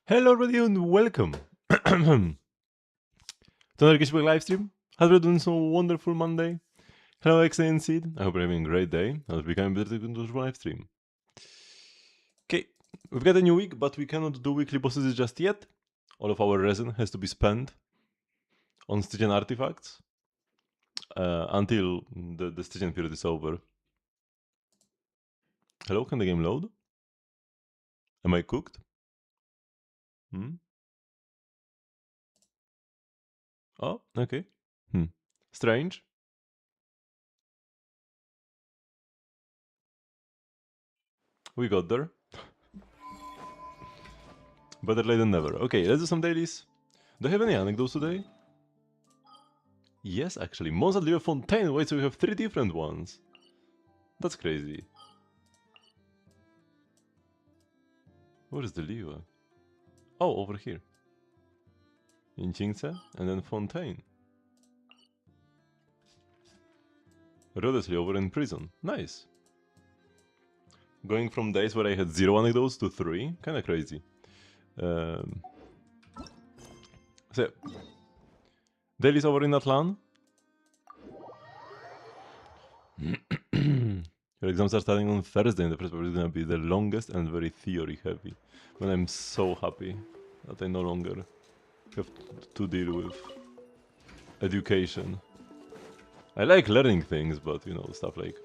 Hello everybody and welcome to another Genshin live stream. Hope you're doing so wonderful Monday. Hello Excellent Seed, I hope you're having a great day. I'll be coming better to the live stream. Okay, we've got a new week, but we cannot do weekly bosses just yet. All of our resin has to be spent on Stygian artifacts until the Stygian period is over. Hello, can the game load? Am I cooked? Oh, okay. Strange. We got there. Better late than never. Okay, let's do some dailies. Do you have any anecdotes today? Yes, actually. Monza Leo Fontaine. Wait, so we have 3 different ones. That's crazy. Where is the Leo? Oh, over here. In Qingce, and then Fontaine. Rodesly over in prison. Nice. Going from days where I had 0 anecdotes to 3. Kinda crazy. So, dailies over in Atlan. Your exams are starting on Thursday, and the first paper is gonna be the longest and very theory heavy. But I'm so happy that I no longer have to deal with education. I like learning things, but you know, stuff like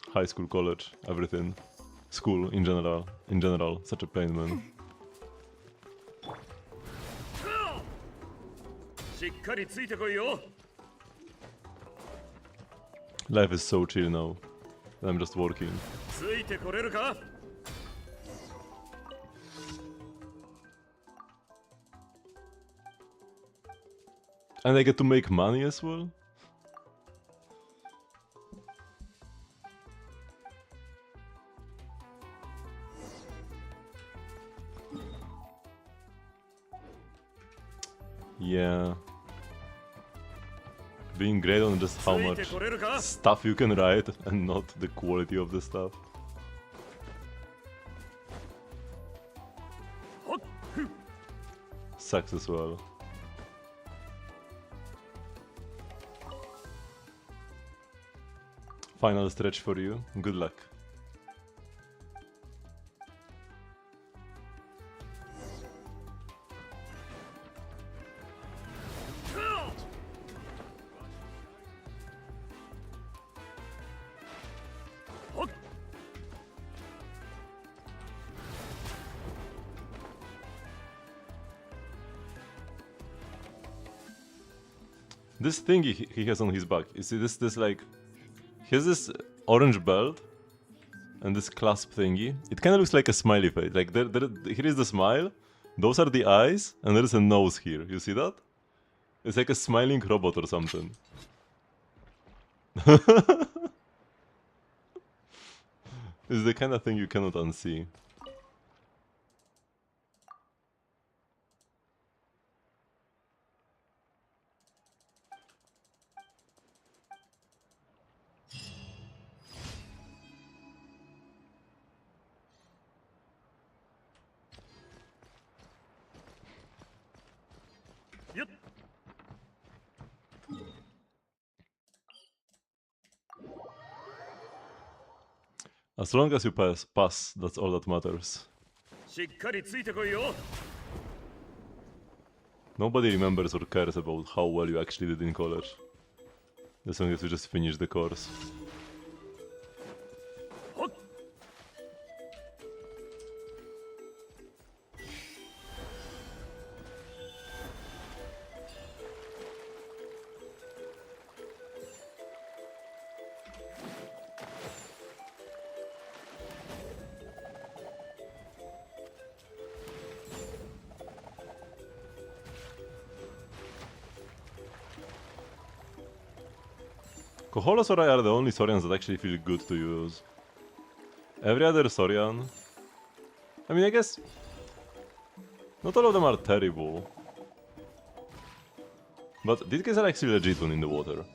high school, college, everything, school in general, such a pain, man. Life is so chill now. I'm just working. And I get to make money as well? Yeah. Being great on just how much stuff you can write and not the quality of the stuff. Sucks as well. Final stretch for you. Good luck. This thing he has on his back, you see this like, he has this orange belt and this clasp thingy. It kind of looks like a smiley face, like here is the smile, those are the eyes, and there is a nose here, you see that? It's like a smiling robot or something. It's the kind of thing you cannot unsee. As long as you pass, that's all that matters. Nobody remembers or cares about how well you actually did in college. As long as you just finish the course. Kohola Sorai are the only Sorians that actually feel good to use. Every other Sorian... I mean, I guess... not all of them are terrible. But these guys are actually legit when in the water.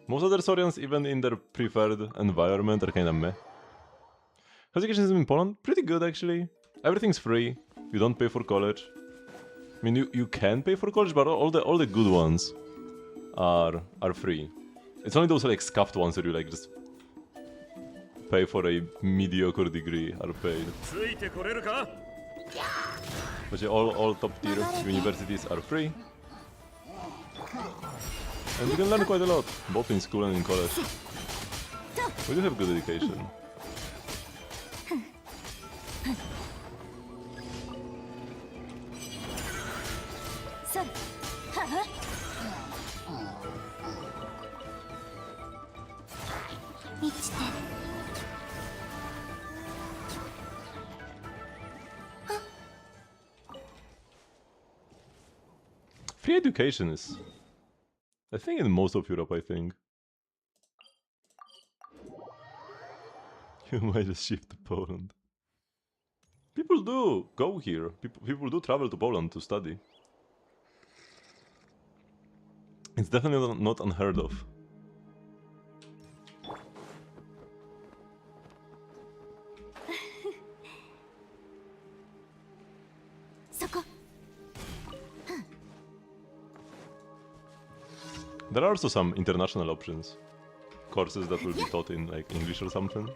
Most other Sorians, even in their preferred environment, are kinda meh. How's the Genshin in Poland? Pretty good, actually. Everything's free. You don't pay for college. I mean, you can pay for college, but all the good ones are free. It's only those like scuffed ones that you like just pay for a mediocre degree are paid. But yeah, all top tier universities are free. And you can learn quite a lot, both in school and in college. We do have good education. Free education is a thing in most of Europe, I think. You might just shift to Poland. People do go here. People do travel to Poland to study. It's definitely not unheard of. There are also some international options. Courses that will be taught in like English or something.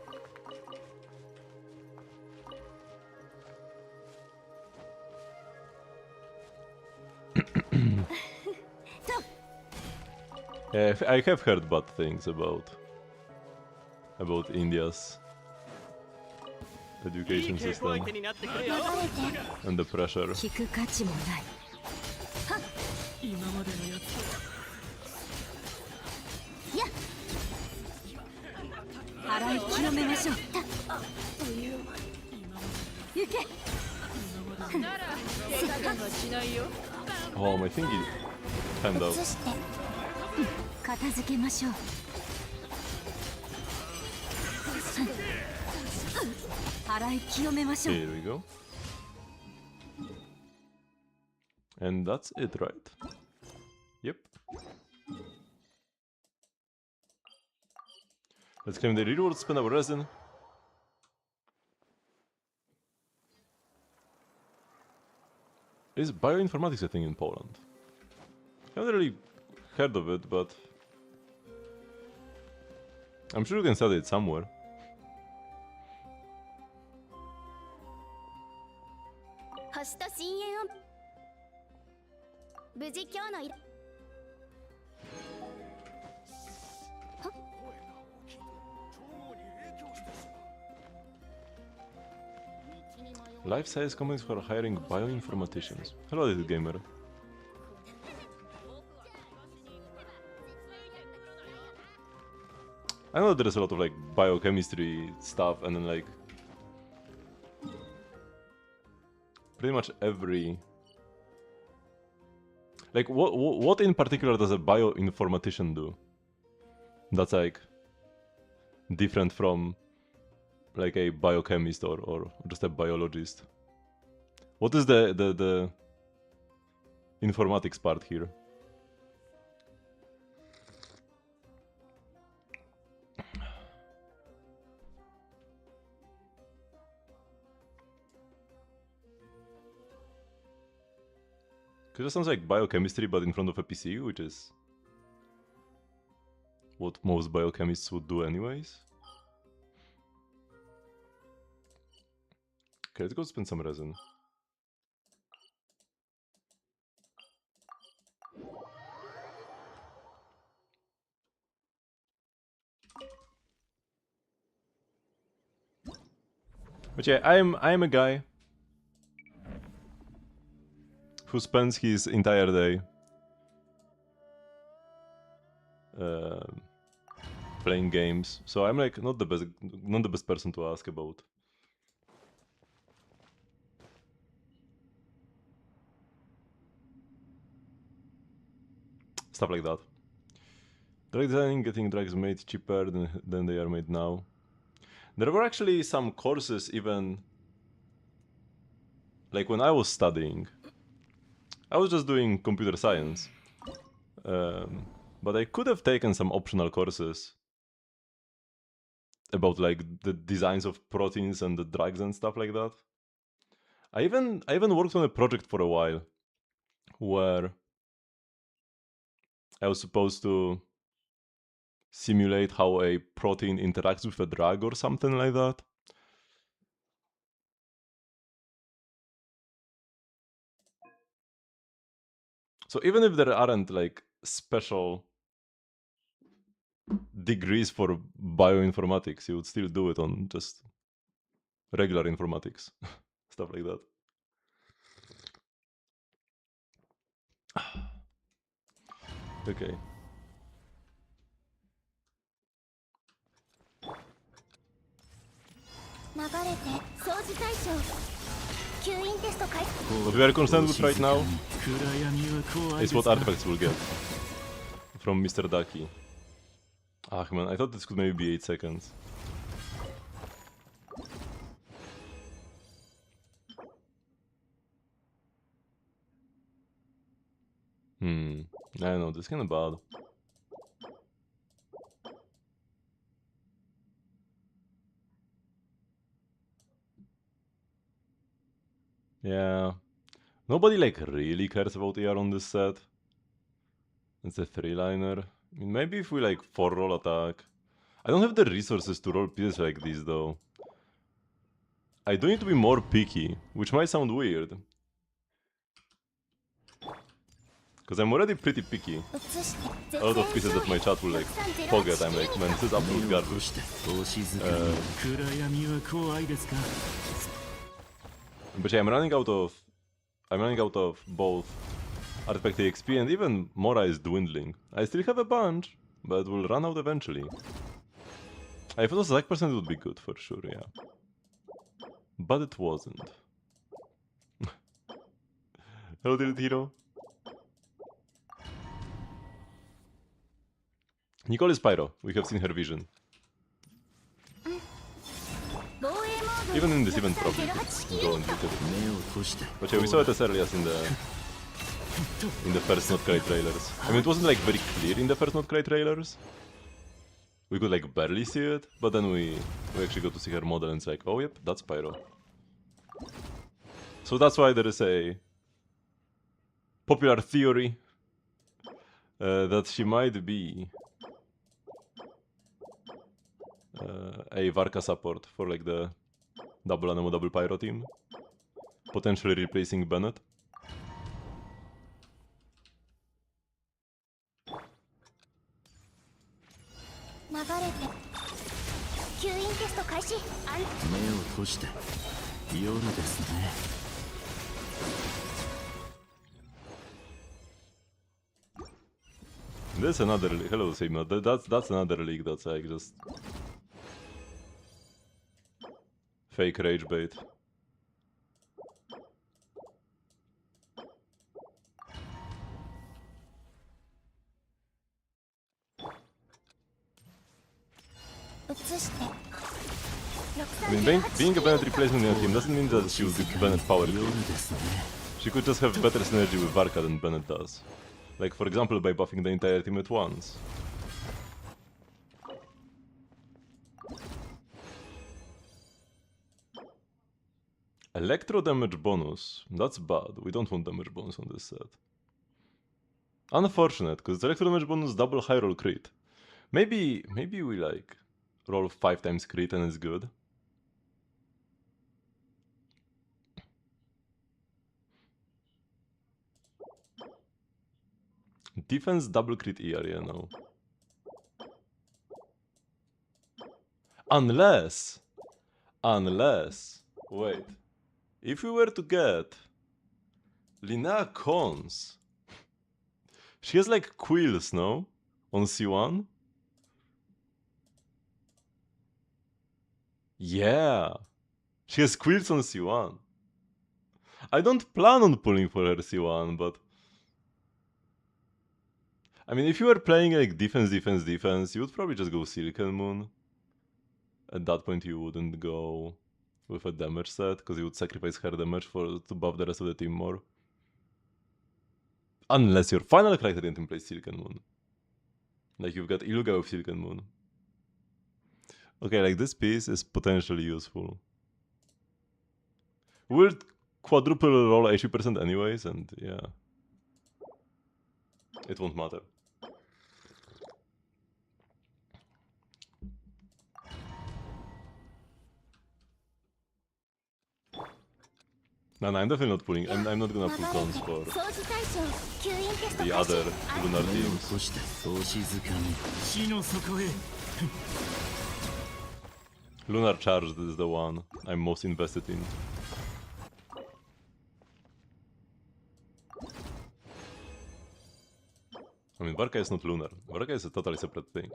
Yeah, I have heard bad things about India's education system and the pressure. Oh, my thingy timed out. Here we go. And that's it, right? Yep. Let's claim the reward, spend our resin. Is bioinformatics a thing in Poland? I haven't really heard of it, but I'm sure you can study it somewhere. Life science companies for hiring bioinformaticians. Hello, little gamer. I know there's a lot of like biochemistry stuff, and then like pretty much every like what in particular does a bioinformatician do? That's like different from like a biochemist or just a biologist. What is the informatics part here? Because it sounds like biochemistry but in front of a PC, which is what most biochemists would do anyways. Okay, let's go spend some resin. But yeah, I am a guy who spends his entire day playing games, so I'm like not the best person to ask about. Stuff like that. Drug designing, getting drugs made cheaper than they are made now. There were actually some courses even, like when I was studying, I was just doing computer science, but I could have taken some optional courses about like the designs of proteins and the drugs and stuff like that. I even worked on a project for a while where I was supposed to simulate how a protein interacts with a drug or something like that. So even if there aren't like special degrees for bioinformatics, you would still do it on just regular informatics, stuff like that. Okay. What we are concerned with right now is what artifacts we'll get from Mr. Ducky. Ah man, I thought this could maybe be 8 seconds. I don't know, this is kinda bad. Yeah. Nobody like really cares about ER on this set. It's a 3-liner. I mean, maybe if we like 4-roll attack. I don't have the resources to roll pieces like this though. I do need to be more picky, which might sound weird. Because I'm already pretty picky. A lot of pieces that my chat will like forget. I'm like, man, this is absolute garbage. But yeah, I'm running out of both artifact XP and even Mora is dwindling. I still have a bunch, but will run out eventually. If it was attack percent, it would be good for sure, yeah. But it wasn't. Hello, little hero. Nicole is Pyro. We have seen her vision. Even in this event, probably go and look at it. But yeah, we saw it as early as in the first Not Cry trailers. I mean, it wasn't like very clear in the first Not Cry trailers. We could like barely see it, but then we actually got to see her model and it's like, oh yep, that's Pyro. So that's why there is a popular theory that she might be a Varka support for like the double Anemo double Pyro team, potentially replacing Bennett. There's another hello Sigma. That's another league that's like just fake rage bait. I mean, being a Bennett replacement in a team doesn't mean that she would be Bennett power creep. She could just have better synergy with Varka than Bennett does. Like, for example, by buffing the entire team at once. Electro damage bonus. That's bad. We don't want damage bonus on this set. Unfortunate, because electro damage bonus double high roll crit. Maybe we like roll 5 times crit and it's good. Defense double crit ER, yeah, no. Unless, wait, if we were to get Linnea Cons, she has like quills, no? On C1? Yeah, she has quills on C1. I don't plan on pulling for her C1, but I mean, if you were playing like defense, you would probably just go Silicon Moon. At that point, you wouldn't go with a damage set, because you would sacrifice her damage to buff the rest of the team more. Unless your final criterion team plays Silicon Moon. Like you've got Illuga with Silicon Moon. Okay, like this piece is potentially useful. quadruple roll HP% anyways, and yeah. It won't matter. No, I'm definitely not pulling. I'm not gonna pull clones for the other lunar teams. Lunar Charged is the one I'm most invested in. I mean, Varka is not lunar. Varka is a totally separate thing.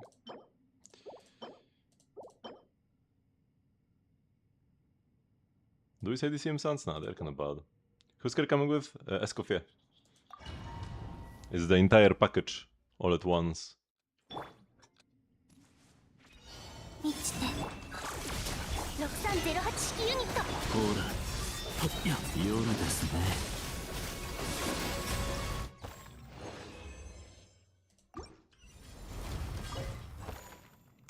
Do we say DCM Suns? Nah, they're kinda bad. Who's Kerr coming with? Escoffier. It's the entire package all at once.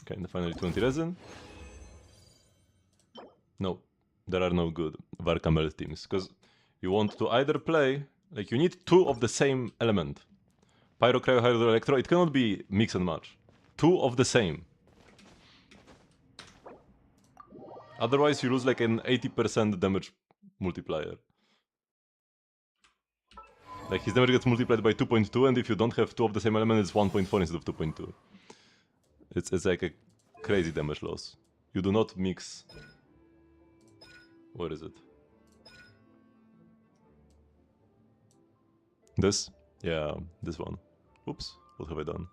Okay, and finally 20 resin. No, there are no good Varka melt teams, because you want to either play, like you need two of the same element. Pyro, Cryo, Hydro, Electro, it cannot be mix and match. Two of the same. Otherwise you lose like an 80% damage multiplier. Like his damage gets multiplied by 2.2, and if you don't have two of the same element, it's 1.4 instead of 2.2. It's like a crazy damage loss. You do not mix. Where is it? This? Yeah, this one. Oops, what have I done?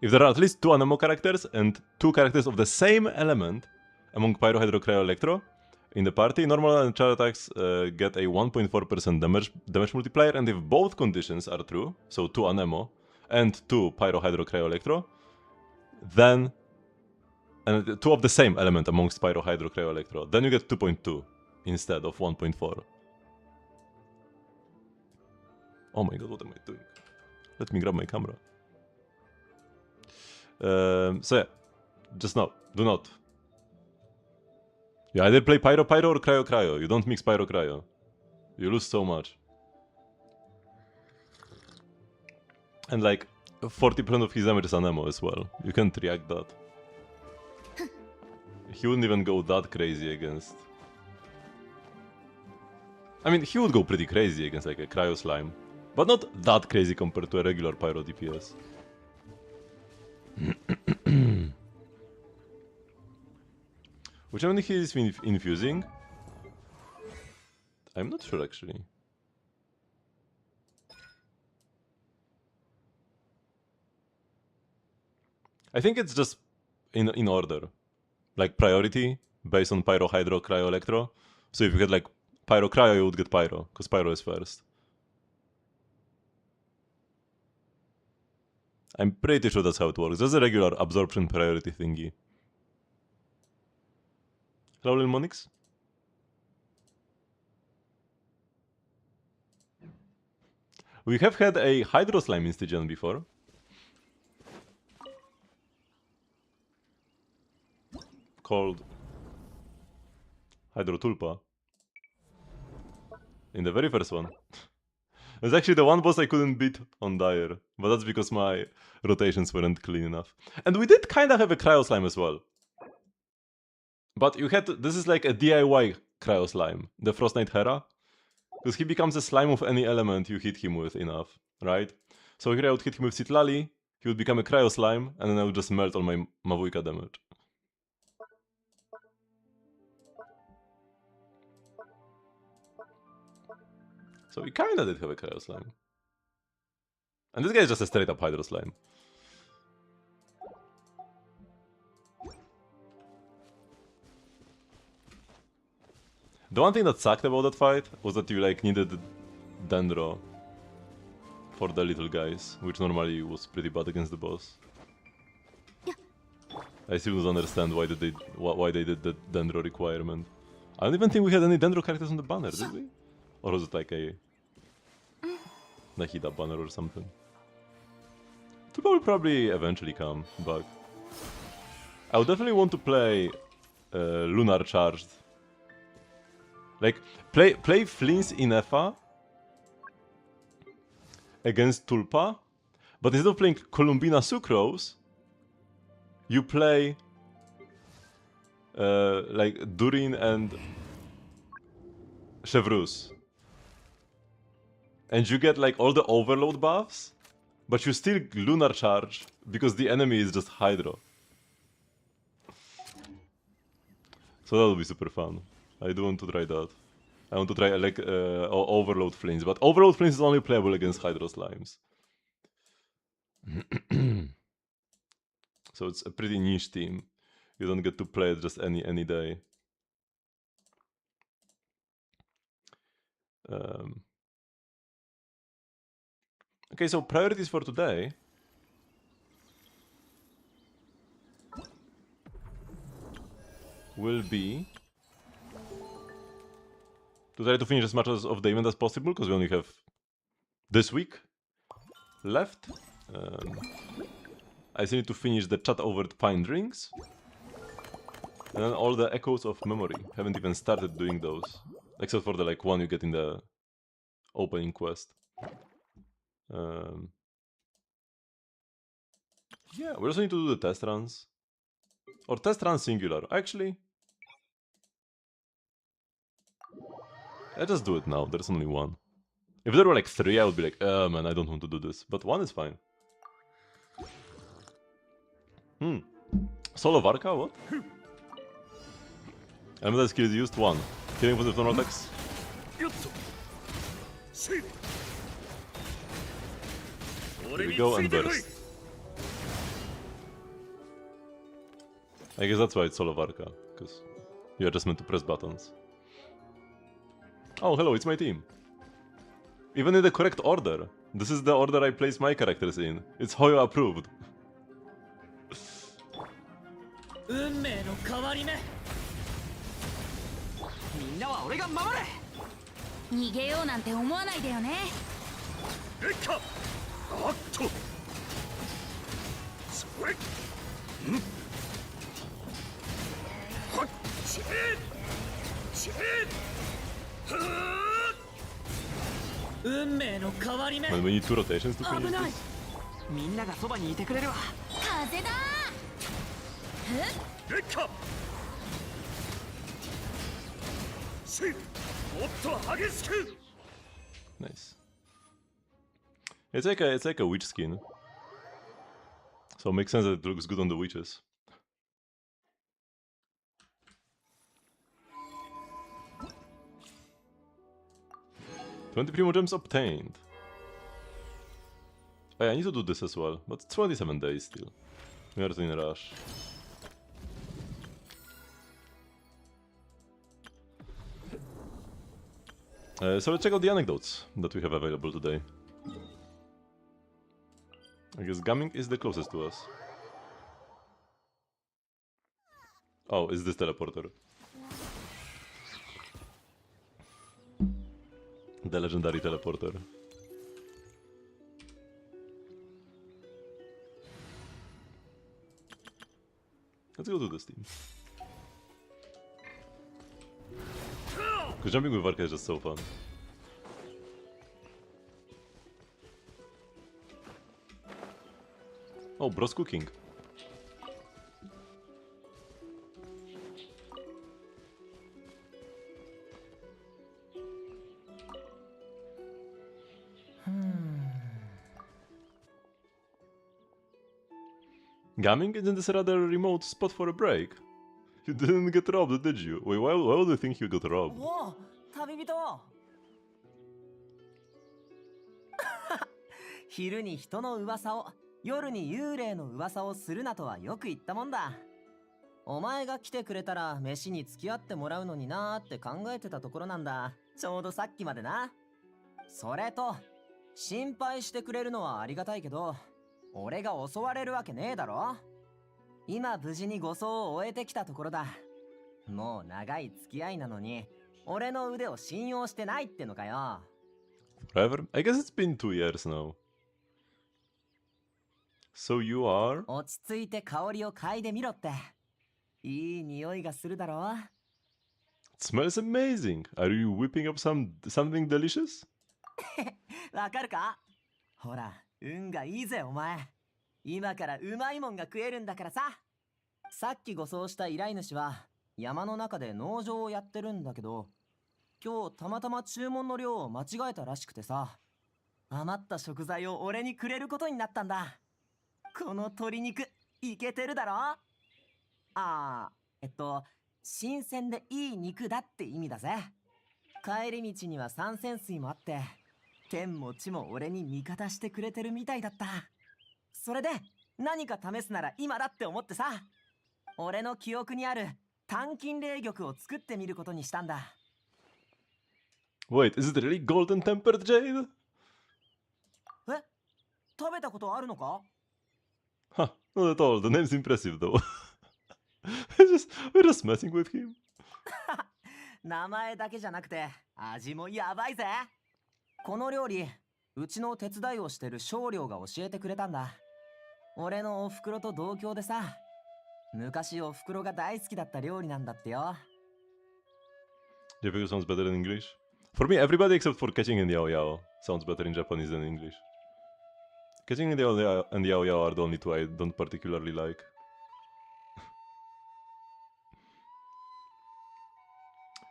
If there are at least two Anemo characters and two characters of the same element among Pyro, Hydro, Cryo, Electro in the party, normal and char attacks get a 1.4% damage multiplier, and if both conditions are true, so two Anemo and two Pyro, Hydro, Cryo, Electro, then and two of the same element amongst Pyro, Hydro, Cryo, Electro, then you get 2.2 instead of 1.4. Oh my god, what am I doing? Let me grab my camera. So yeah, just no, do not. You either play Pyro Pyro or Cryo Cryo. You don't mix Pyro Cryo. You lose so much. And like 40% of his damage is Anemo as well. You can't react that. He wouldn't even go that crazy against. I mean, he would go pretty crazy against like a Cryo Slime, but not that crazy compared to a regular Pyro DPS. Which one he is infusing? I'm not sure actually. I think it's just in order. Like priority based on Pyro, Hydro, Cryo, Electro. So if you get like Pyro, Cryo, you would get Pyro, because Pyro is first. I'm pretty sure that's how it works. That's a regular absorption priority thingy. Hello, Lil Monix. We have had a Hydro Slime in Stygian before. Called Hydro Tulpa. In the very first one. It's actually the one boss I couldn't beat on Dire, but that's because my rotations weren't clean enough. And we did kinda have a Cryo Slime as well. But you had to, this is like a DIY Cryo Slime, the Frost Knight Hera. Because he becomes a slime of any element you hit him with enough, right? So here I would hit him with Citlali, he would become a Cryo Slime, and then I would just melt all my Mavuika damage. So we kinda did have a Cryo Slime. And this guy is just a straight up Hydro Slime. The one thing that sucked about that fight was that you like needed Dendro for the little guys, which normally was pretty bad against the boss. I still don't understand why they did the Dendro requirement. I don't even think we had any Dendro characters on the banner, did we? Or was it like a Nahida banner or something? Tuba will probably eventually come back. I would definitely want to play lunar charged. Like, play Flins in FA against Tulpa, but instead of playing Columbina Sucrose, you play like Durin and Chevrus. And you get like all the overload buffs, but you still lunar charge because the enemy is just Hydro. So that'll be super fun. I do want to try that. I want to try like overload Flins, but overload Flins is only playable against Hydro Slimes. So it's a pretty niche team. You don't get to play it just any day. Okay, so priorities for today. Will be to try to finish as much of the event as possible, because we only have this week left. I still need to finish the chat over pine drinks. And then all the echoes of memory. Haven't even started doing those. Except for the like one you get in the opening quest. Yeah, we also need to do the test runs. Or test run singular. Actually, let's just do it now. There's only one. If there were like 3, I would be like, oh man, I don't want to do this. But 1 is fine. Solo Varka, what? Another skill is used, 1. Killing with normal attacks. Here we go, and burst. I guess that's why it's Solo Varka, because you're just meant to press buttons. Oh, hello, it's my team. Even in the correct order. This is the order I place my characters in. It's Hoyo approved. 運命の変わり目。みんなは俺が守れ。逃げようなんて思わないでよね。レッカ。あっと。それ。ん。はっ。チェー。チェー。はあ。運命の変わり目。When we need 2 rotations to finish this. みんながそばにいてくれるわ。風だ。レッカ。し、もっと激しく。 Nice. It's like a witch skin. So it makes sense that it looks good on the witches. $20 primo gems obtained. Oh yeah, I need to do this as well, but 27 days still. We are in a rush. So let's check out the anecdotes that we have available today. I guess Gaming is the closest to us. Oh, is this teleporter? The legendary teleporter. Let's go to this team. Because jumping with Varka is just so fun. Oh, bro's cooking. Gaming is in this rather remote spot for a break. You didn't get robbed, did you? Wait, why would you think you got robbed? おお、旅人。昼に人の噂を、夜に幽霊の噂をするなとはよく言ったもんだ。お前が来てくれたら飯に付き合ってもらうのになーって考えてたところなんだ。ちょうどさっきまでな。それと、心配してくれるのはありがたいけど、俺が襲われるわけねえだろ。今無事に護送を終えてきたところだ。もう長い付き合いなのに、俺の腕を信用してないってのかよ。Forever? I guess it's been 2 years now. So you are? 落ち着いて香りを嗅いでみろって。いい匂いがするだろう。 It smells amazing. Are you whipping up something delicious? わかるか？ほら、運がいいぜお前。今からうまいもんが食えるんだからさ。さっき護送した依頼主は山の中で農場をやってるんだけど、今日たまたま注文の量を間違えたらしくてさ、余った食材を俺にくれることになったんだ。この鶏肉イケてるだろ？新鮮でいい肉だって意味だぜ。帰り道には三泉水もあって、天も地も俺に味方してくれてるみたいだった。それで何か試すなら今だって思ってさ、俺の記憶にある単金霊玉を作ってみることにしたんだ。 Wait, is it really golden tempered jade? え、食べたことあるのか？ Huh, not at all. The name's impressive though. We're just messing with him. 名前だけじゃなくて味もやばいぜ。この料理、うちの手伝いをしてる少量が教えてくれたんだ。俺のお袋と同郷でさ、昔お袋が大好きだった料理なんだってよ。 Japanese sounds better in English. For me, everybody except for catching and Yao Yao sounds better in Japanese than English. Catching and Yao Yao are the only two I don't particularly like.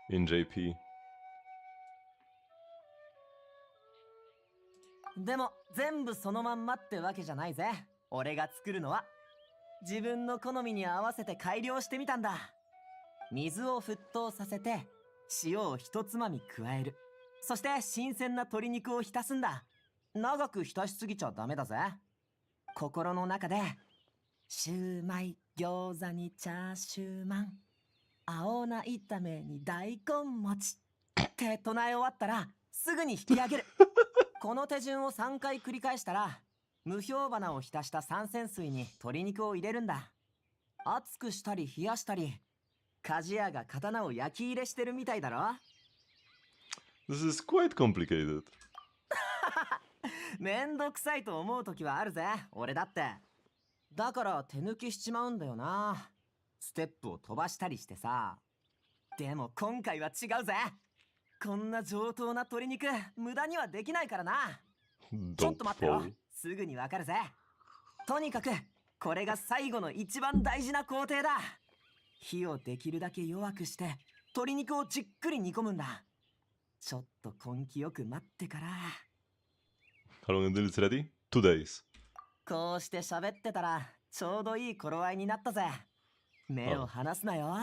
In JP. でも全部そのまんまってわけじゃないぜ。俺が作るのは自分の好みに合わせて改良してみたんだ。水を沸騰させて塩を一つまみ加える。そして新鮮な鶏肉を浸すんだ。長く浸しすぎちゃダメだぜ。心の中でシューマイ、餃子にチャーシューマン、青菜炒めに大根餅って唱え終わったらすぐに引き上げる。この手順を3回繰り返したら、無氷花を浸した三泉水に鶏肉を入れるんだ。熱くしたり冷やしたり、鍛冶屋が刀を焼き入れしてるみたいだろ。 This is quite complicated. めんどくさいと思う時はあるぜ、俺だって。だから手抜きしちまうんだよな。ステップを飛ばしたりしてさ。でも今回は違うぜ。こんな上等な鶏肉無駄にはできないからな。ちょっと待ってよ、すぐにわかるぜ。とにかくこれが最後の一番大事な工程だ。火をできるだけ弱くして鶏肉をじっくり煮込むんだ。ちょっと根気よく待ってから。 How long until it's ready? 2 days. こうして喋ってたらちょうどいい頃合いになったぜ。目を離すなよ。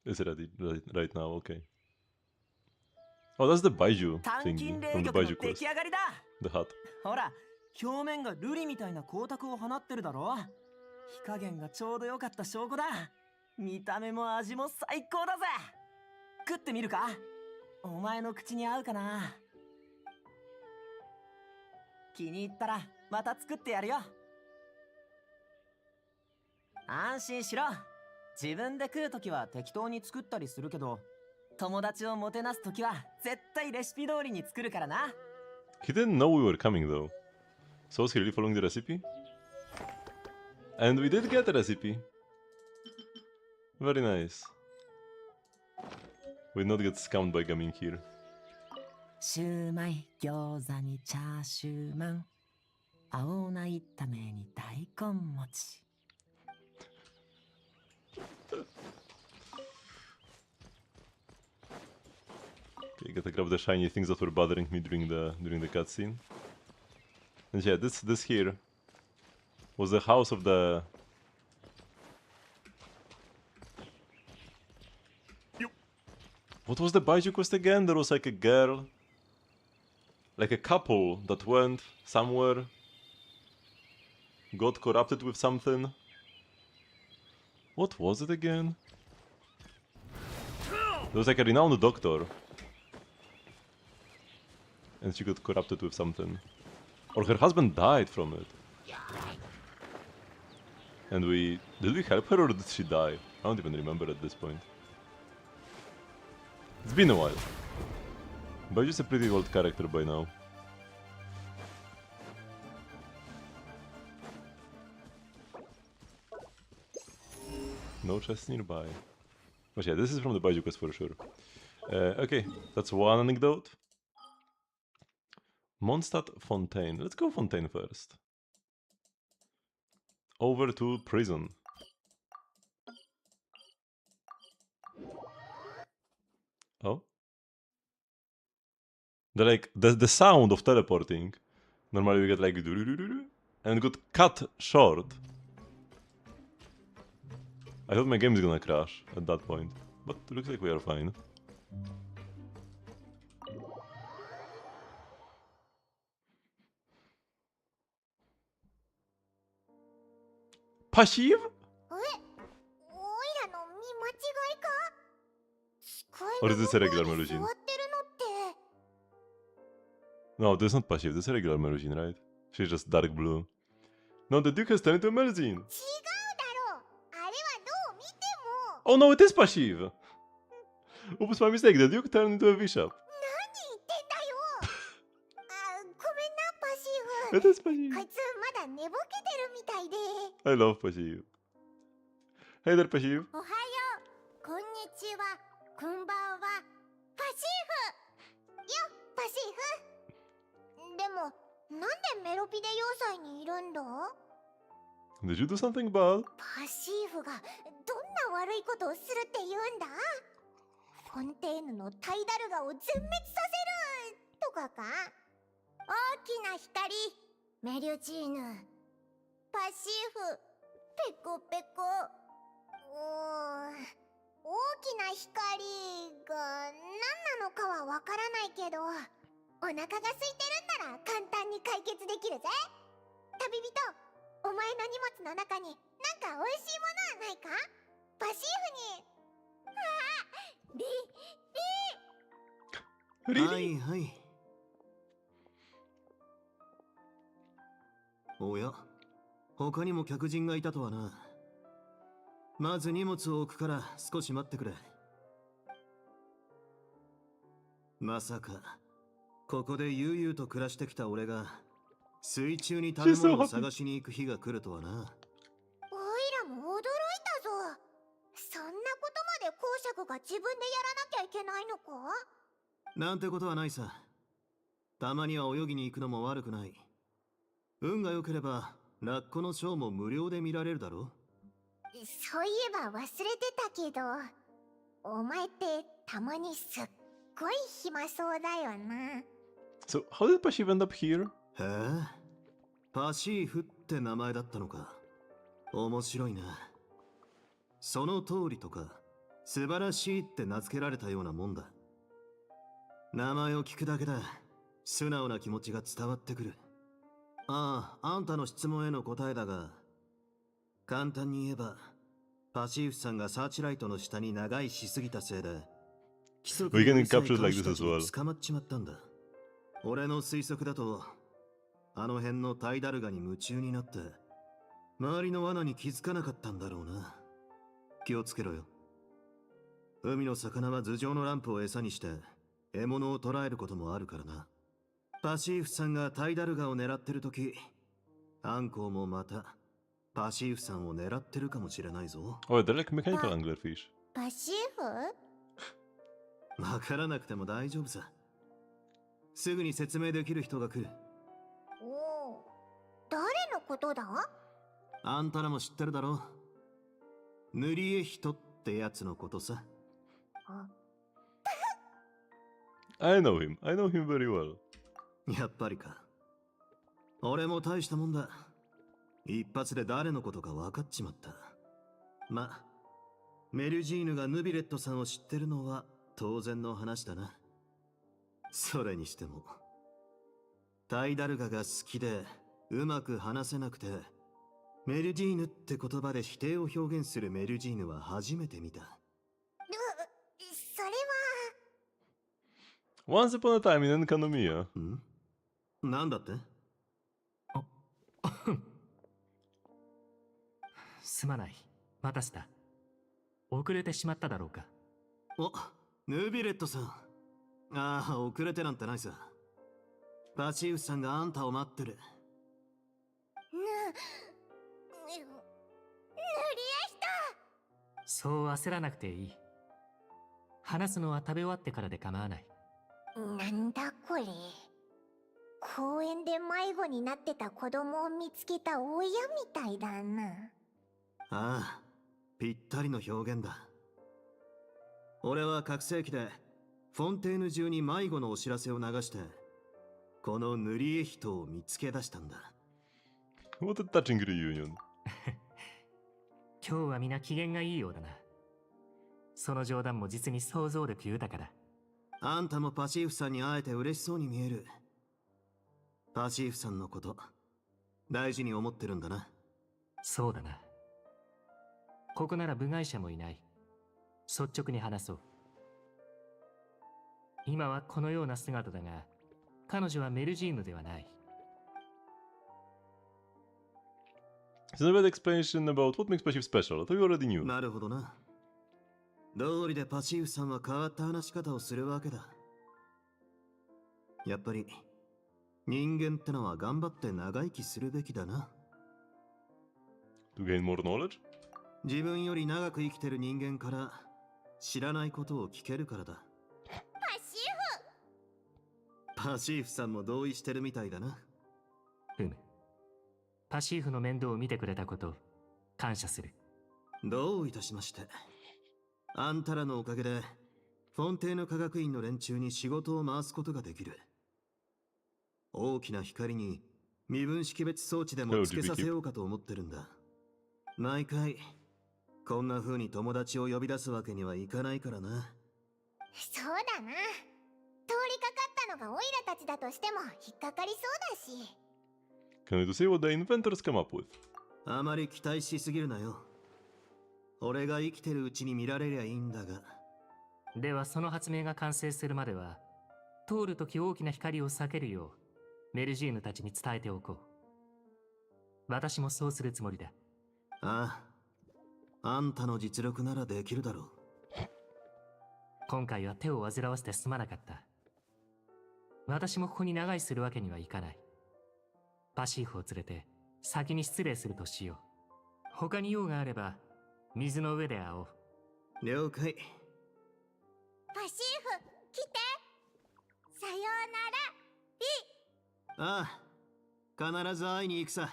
It's ready right now, okay. Oh, that's the Baiju 単 thingy 金 from 霊 the 玉の Baiju 出 quest. 来上がりだ。 The hat. ほら、表面が瑠璃みたいな光沢を放ってるだろ。火加減がちょうど良かった証拠だ。見た目も味も最高だぜ。食ってみるか？お前の口に合うかな。気に入ったらまた作ってやるよ。安心しろ。自分で食うときは適当に作ったりするけど、友達をもてなすときは絶対レシピ通りに作るからな。 He didn't know we were coming though. So was he really following the recipe? And we did get a recipe. Very nice. We did not get scammed by coming here. シューマイ、餃子にチャーシューマン、青菜炒めに大根餅。 Okay, gotta grab the shiny things that were bothering me during the cutscene. And yeah, this here was the house of the... What was the Baiju quest again? There was like a girl, like a couple that went somewhere, got corrupted with something. What was it again? There was like a renowned doctor, and she got corrupted with something. Or her husband died from it. And did we help her or did she die? I don't even remember at this point. It's been a while. Baiju's a pretty old character by now. more chests nearby. But yeah, this is from the Baiju quest for sure. Okay, that's one anecdote. Mondstadt Fontaine. Let's go Fontaine first. Over to prison. Oh? The sound of teleporting. Normally we get like and it got cut short. I thought my game is gonna crash at that point, but looks like we are fine. Passive? おいらの見間違いか？机 Or の is this 向 a こ regular うに Melusine? 座ってるのって No, this is not passive, this is a regular Melusine, right? She's just dark blue. No, the Duke has turned into a Melusine! 違うだろう。あれはどう見ても。 Oh no, it is passive! Oops, my mistake, the Duke turned into a bishop. 何言ってんだよ。あ、ごめんなパシー It フ。 is passive. こいつまだ寝ぼけてるみたいで。 I love passive. Hey there, passive. おはよう。こんにちは。こんばんは。パシーフ。よ、パシーフ。でも、なんでメロピデ要塞にいるんだ？ Did you do something bad? パシーフがどんな悪いことをするって言うんだ？フォンテーヌのタイダルガを全滅させるとかか？大きな光、メリュジーヌ、パシーフ、ペコペコ。大きな光が何なのかはわからないけど、お腹が空いてるんなら簡単に解決できるぜ。旅人、お前の荷物の中になんか美味しいものはないか？パシーフに。Really? はいはい。おや、他にも客人がいたとはな。まず荷物を置くから少し待ってくれ。まさかここで悠々と暮らしてきた俺が水中に食べ物を探しに行く日が来るとはな。おいらも驚いたぞ。そんなことまで公爵が自分でやらなきゃいけないのか？なんてことはないさ。たまには泳ぎに行くのも悪くない。運が良ければラッコのショーも無料で見られるだろう。そういえば忘れてたけど、お前ってたまにすっごい暇そうだよな。 So, how did passive end up here? へえ、パシーフって名前だったのか。面白いな。その通りとか、素晴らしいって名付けられたようなもんだ。名前を聞くだけだ。素直な気持ちが伝わってくる。ああ、あんたの質問への答えだが、簡単に言えば、パシーフさんがサーチライトの下に長居しすぎたせいで、規則 We に can うるさい capture it like 監 this 視 as た well. ちに捕まっちまったんだ。俺の推測だと、あの辺のタイダルガに夢中になって、周りの罠に気づかなかったんだろうな。気をつけろよ。海の魚は頭上のランプを餌にして、獲物を捕らえることもあるからな。パシーフさんがタイダルガを狙ってるとき、アンコウもまた、パシーフさんを狙ってるかもしれないぞ。Oh, they're like mechanical anglerfish. パシーフ？わからなくても大丈夫さ。すぐに説明できる人が来る。おお、誰のことだ？あんたらも知ってるだろ。塗り絵人ってやつのことさ。I know him very well. やっぱりか。俺も大したもんだ。一発で誰のことか分かっちまった。ま、メルジーヌがヌビレットさんを知ってるのは当然の話だな。それにしても、タイダルガが好きでうまく話せなくて、メルジーヌって言葉で否定を表現するメルジーヌは初めて見た。それは。 Once upon a time in Enkanomiya. ん？なんだって？すまない。待たせた。遅れてしまっただろうか。お、ヌビレットさん。ああ、遅れてなんてないさ。パシーフさんがあんたを待ってる。塗り絵そう焦らなくていい。話すのは食べ終わってからで構わない。なんだこれ。公園で迷子になってた子供を見つけた親みたいだな。ああ、ぴったりの表現だ。俺は覚醒器でフォンテーヌ中に迷子のお知らせを流して、この塗り絵人を見つけ出したんだ。What a touching reunion. 今日は皆機嫌がいいようだな。その冗談も実に想像力豊かだ。あんたもパシーフさんに会えて嬉しそうに見える。パシーフさんのこと大事に思ってるんだな。そうだな。ここなら部外者もいない。率直に話そう。今はこのような姿だが、彼女はメルジーヌではない。It's a bad explanation about what makes Pashiv special. I thought you already knew. なるほどな。道理でパシーフさんは変わった話し方をするわけだ。やっぱり人間ってのは頑張って長生きするべきだな。To gain more knowledge? 自分より長く生きてる人間から知らないことを聞けるからだ。パシーフさんも同意してるみたいだな。パシーフの面倒を見てくれたこと感謝する。どういたしまして。あんたらのおかげでフォンテーヌ科学院の連中に仕事を回すことができる。大きな光に身分識別装置でもつけさせようかと思ってるんだ。毎回こんな風に友達を呼び出すわけにはいかないからな。そうだな。通りかかったのがオイラたちだとしても引っかかりそうだし。Can we see what the inventors came up with? あまり期待しすぎるなよ。俺が生きてるうちに見られりゃいいんだが。ではその発明が完成するまでは、通るとき大きな光を避けるようメルジーヌたちに伝えておこう。私もそうするつもりだ。ああ、あんたの実力ならできるだろう。今回は手を煩わせてすまなかった。私もここに長居するわけにはいかない。パシーフを連れて先に失礼するとしよう。他に用があれば水の上で会おう。了解。パシーフ、来て。さようなら。ああ、必ず会いに行くさ。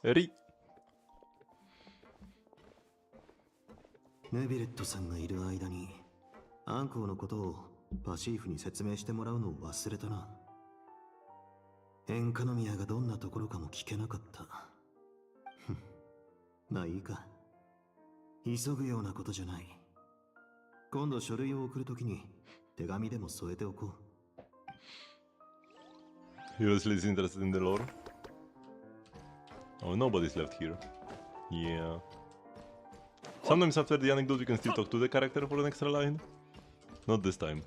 Eri. ネビレットさんがいる間にアンコウのことをパシーフに説明してもらうのを忘れたな。エンカノミアがどんなところかも聞けなかった。まあいいか。急ぐようなことじゃない。今度書類を送るときに手紙でも添えておこう。You're still interested in the lore? Oh, nobody's left here. Yeah. Sometimes after the anecdote you can still talk to the character for an extra line. Not this time.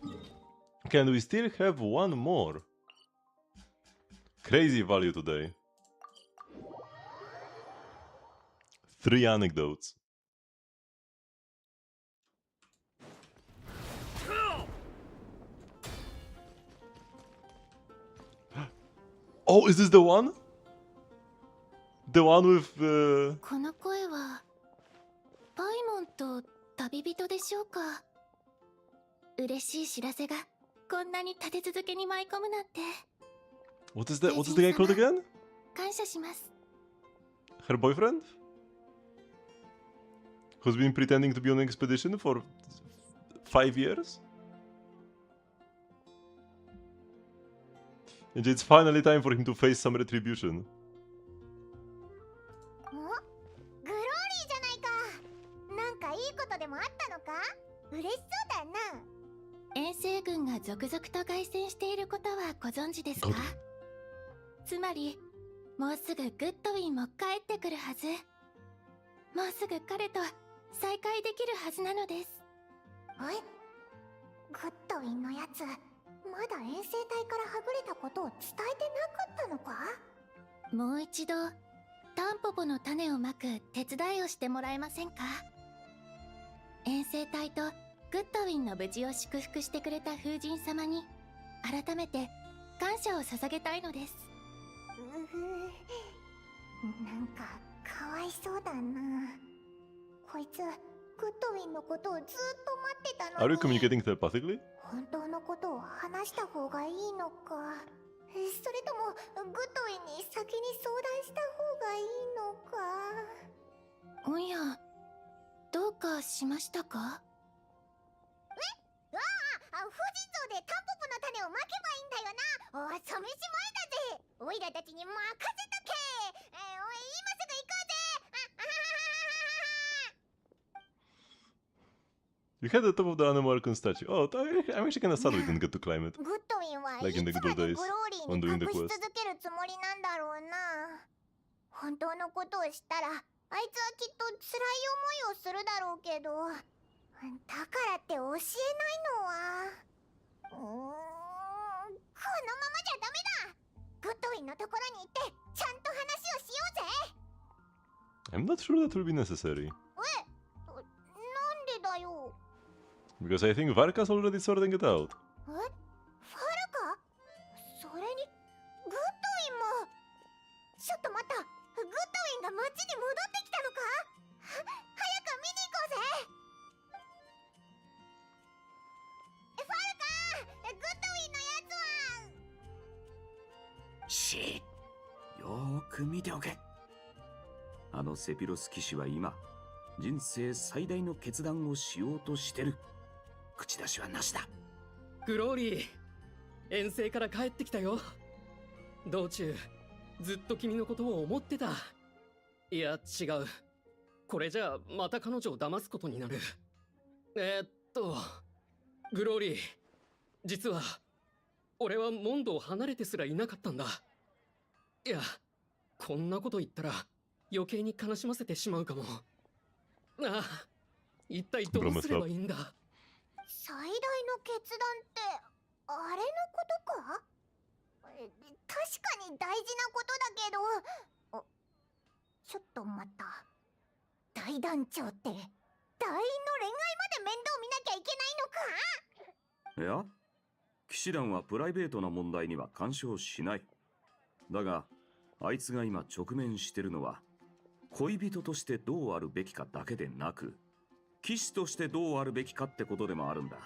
Can we still have one more? Crazy value today. 3 anecdotes. Oh, is this the one? The one with この声はパイモンと旅人でしょうか。嬉しい知らせがこんなに立て続けに舞い込むなんて。 what is the guy called again? 感謝します。 Her boyfriend? Who's been pretending to be on an expedition for 5 years? And it's finally time for him to face some retribution. お、グローリーじゃないか。なんかいいことでもあったのか。嬉しそうだな。遠征軍が続々と凱旋していることはご存知ですか。つまりもうすぐグッドウィンも帰ってくるはず。もうすぐ彼と再会できるはずなのです。え、グッドウィンのやつ、まだ遠征隊からはぐれたことを伝えてなかったのか。もう一度タンポポの種をまく手伝いをしてもらえませんか。遠征隊とグッドウィンの無事を祝福してくれた風神様に改めて感謝を捧げたいのです。なんか可かわいそうだな。こいつグッドウィンのことをずっと待ってた Are の you に communicating telepathically? 本当のことを話した方がいいのか、それともグッドウィンに先に相談した方がいいのか。おや、どうかしましたか？ああ、婦人像でタンポポの種をまけばいいんだよな。お試し前だぜ。オイラたちに任せとけ。おい、今すぐ行こうぜ。You had the top of the Animal statue. Oh, I'm actually kind of sad we didn't get to climb it. グッドウィンはい Like つ in the ま good で old グ days ローリー on に doing the 隠し quest. 続けるつもりなんだろうな。本当のことを知ったらあいつはきっと辛い思いをするだろうけど、だからって教えないのはこのままじゃダメだ。グッドウィンのところに行ってちゃんと話をしようぜ。 I'm not sure that will be necessary. なんでだよ。 Because I think Varka's already sorting it out. ファルカ？それにグッドウィンも。ちょっと待った、グッドウィンが町に戻ってきたのか？早く見に行こうぜ。ファルカ、グッドウィンのやつは。シー、よーく見ておけ。あのセピロス騎士は今、人生最大の決断をしようとしてる。口出しはなしだ。グローリー、遠征から帰ってきたよ。道中ずっと君のことを思ってた。いや違う、これじゃあまた彼女を騙すことになる。グローリー、実は俺はモンドを離れてすらいなかったんだ。いや、こんなこと言ったら余計に悲しませてしまうかも。ああ、一体どうすればいいんだ。最大の決断ってあれのことか？確かに大事なことだけど、ちょっと待った。大団長って団員の恋愛まで面倒見なきゃいけないのか？いや、騎士団はプライベートな問題には干渉しない。だがあいつが今直面してるのは、恋人としてどうあるべきかだけでなく、騎士としてどうあるべきかってことでもあるんだ。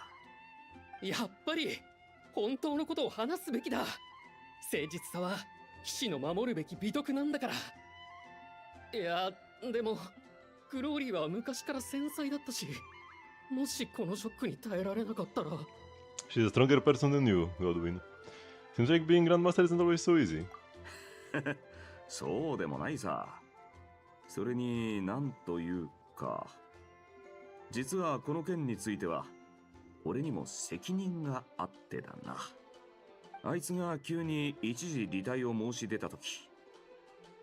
やっぱり本当のことを話すべきだ。誠実さは騎士の守るべき美徳なんだから。いや、でもグローリーは昔から繊細だったし、もしこのショックに耐えられなかったら。 She's a stronger person than you, Godwin. Seems like being Grandmaster isn't always so easy. そうでもないさ。それになんというか、実はこの件については俺にも責任があってだな。あいつが急に一時離隊を申し出た時、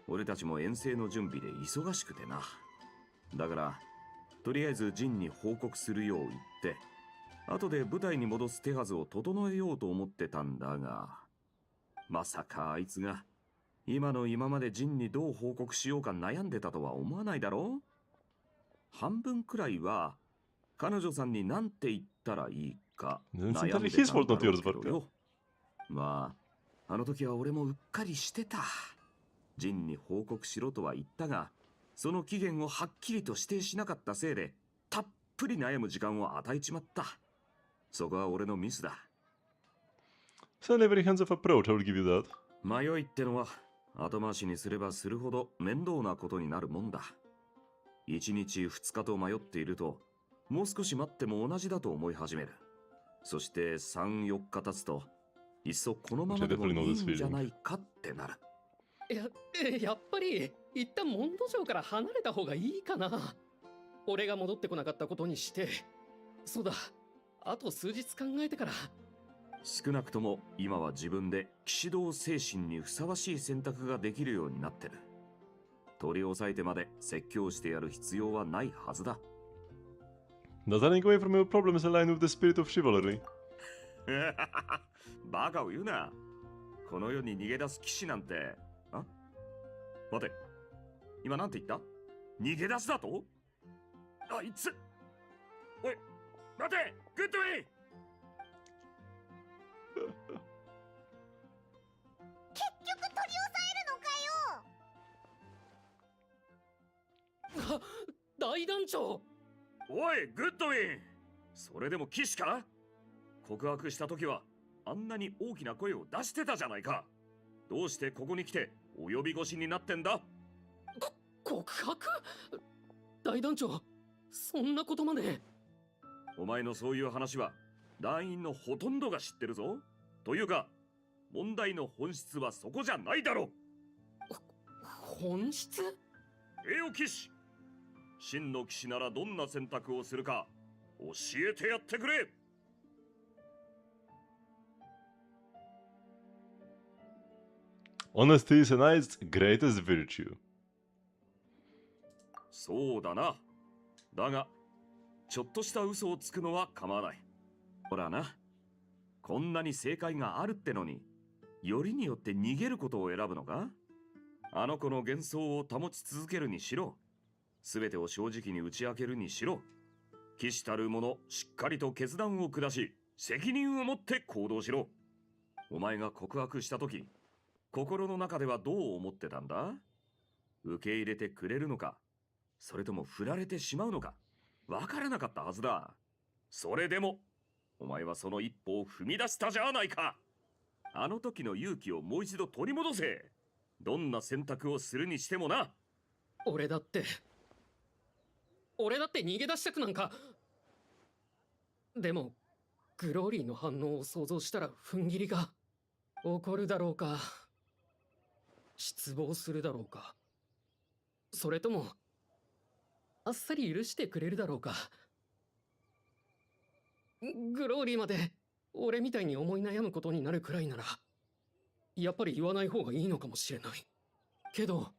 俺たちも遠征の準備で忙しくてな。だからとりあえずジンに報告するよう言って、後で部隊に戻す手はずを整えようと思ってたんだが、まさかあいつが今の今までジンにどう報告しようか悩んでたとは思わないだろう。半分くらいは彼女さんに何て言ったらいいか悩んでたんだろうけどよ。まああの時は俺もうっかりしてた。ジンに報告しろとは言ったが、その期限をはっきりと指定しなかったせいでたっぷり悩む時間を与えちまった。そこは俺のミスだ。 It's not a very hands-off approach, I will give you that. 迷いってのは後回しにすればするほど面倒なことになるもんだ。1日2日と迷っていると、もう少し待っても同じだと思い始める。そして3、4日経つと、いっそこのままでもいいんじゃないかってなる。やっぱり一旦モンド城から離れた方がいいかな。俺が戻ってこなかったことにして。そうだ、あと数日考えてから。少なくとも今は自分で騎士道精神にふさわしい選択ができるようになってる。取り押さえてまで説教してやる必要はないはずだ。Does running away from your problems align with the spirit of chivalry? バカを言うな。この世に逃げ出す騎士なんて。待て、今なんて言った？逃げ出すだと？あいつ。おい、待て、グッドウィン。結局取り押さえるのかよ。大団長。おいグッドウィン、それでも騎士か？告白した時はあんなに大きな声を出してたじゃないか。どうしてここに来てお呼び越しになってんだ？告白？大団長、そんなことまで。お前のそういう話は団員のほとんどが知ってるぞ。というか問題の本質はそこじゃないだろ。本質？栄養騎士、真の騎士ならどんな選択をするか教えてやってくれ。Honesty is a knight's greatest virtue. そうだな。だがちょっとした嘘をつくのは構わない。ほらな、こんなに正解があるってのによりによって逃げることを選ぶのか？あの子の幻想を保ち続けるにしろ、全てを正直に打ち明けるにしろ、騎士たる者しっかりと決断を下し責任を持って行動しろ。お前が告白した時、心の中ではどう思ってたんだ？受け入れてくれるのか、それとも振られてしまうのかわからなかったはずだ。それでもお前はその一歩を踏み出したじゃないか。あの時の勇気をもう一度取り戻せ。どんな選択をするにしてもな。俺だって逃げ出したくなんか。でもグローリーの反応を想像したら踏ん切りが。怒るだろうか、失望するだろうか、それともあっさり許してくれるだろうか。グローリーまで俺みたいに思い悩むことになるくらいならやっぱり言わない方がいいのかもしれない。けど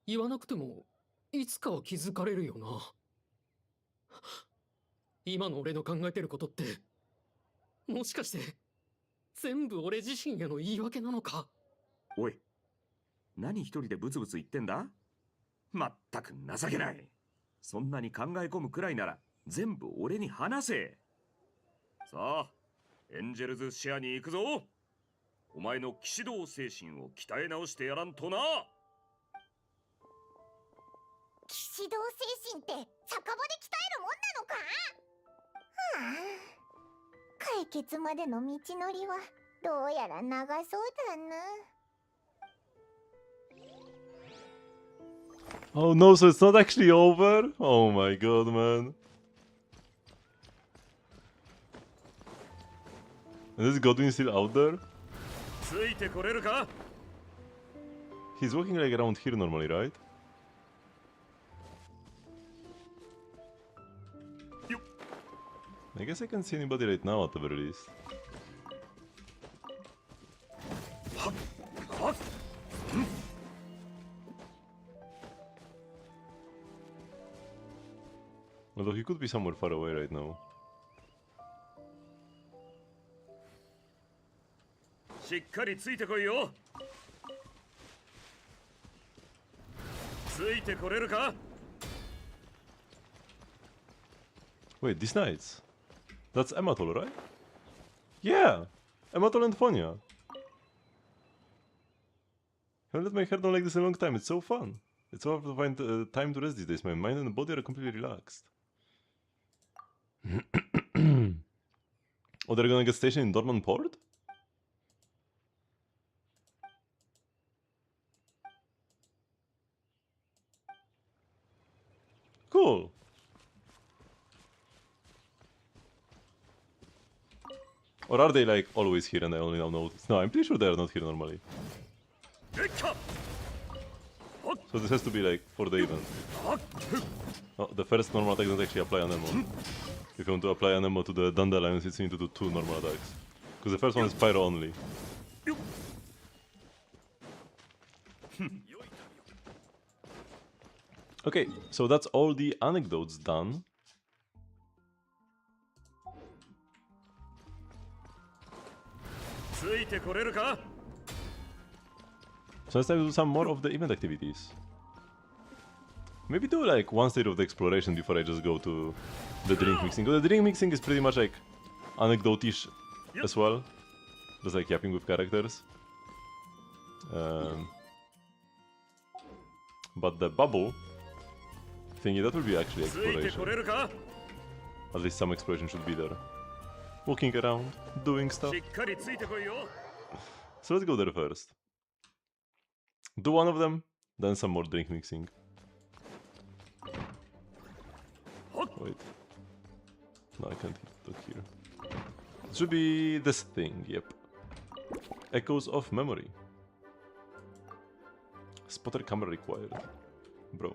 言わなくてもいつかは気づかれるよな。今の俺の考えてることってもしかして全部俺自身への言い訳なのか？おい、何一人でブツブツ言ってんだ？まったく情けない。そんなに考え込むくらいなら全部俺に話せ。さあ、エンジェルズシェアに行くぞ。お前の騎士道精神を鍛え直してやらんとな。騎士道精神って酒場で鍛えるもんなのか？はあ、解決までの道のりはどうやら長そうだな。Oh no, so it's not actually over? Oh my god, man. And is Godwin still out there? ついてこれるか？ He's walking like around here normally, right? I guess I can't see anybody right now at the very least. Although he could be somewhere far away right now. しっかりついてこいよ。ついてこれるか？ Wait, these knights. That's Ematol, right? Yeah! Ematol and Fonya. Haven't let my hair down like this in a long time. It's so fun. It's so hard to find time to rest these days. My mind and body are completely relaxed. Oh, they're gonna get stationed in Dorman Port? Cool. Or are they like always here and I only now notice? No, I'm pretty sure they're not here normally. So this has to be like for the event. Oh, the first normal attack doesn't actually apply on Nemo. If you want to apply an Nemo to the Dandelions, it's need to do 2 normal attacks. Because the first one is Pyro only. Okay, so that's all the anecdotes done. So let's do some more of the event activities. Maybe do like one state of the exploration before I just go to the drink mixing. Because the drink mixing is pretty much like anecdote-ish as well. Just like yapping with characters. But the bubble thingy. That will be actually exploration. At least some exploration should be there. Walking around, doing stuff. So let's go there first. Do one of them, then some more drink mixing. Wait. No, I can't look here. It should be this thing, yep. Echoes of memory. Spotter camera required. Bro.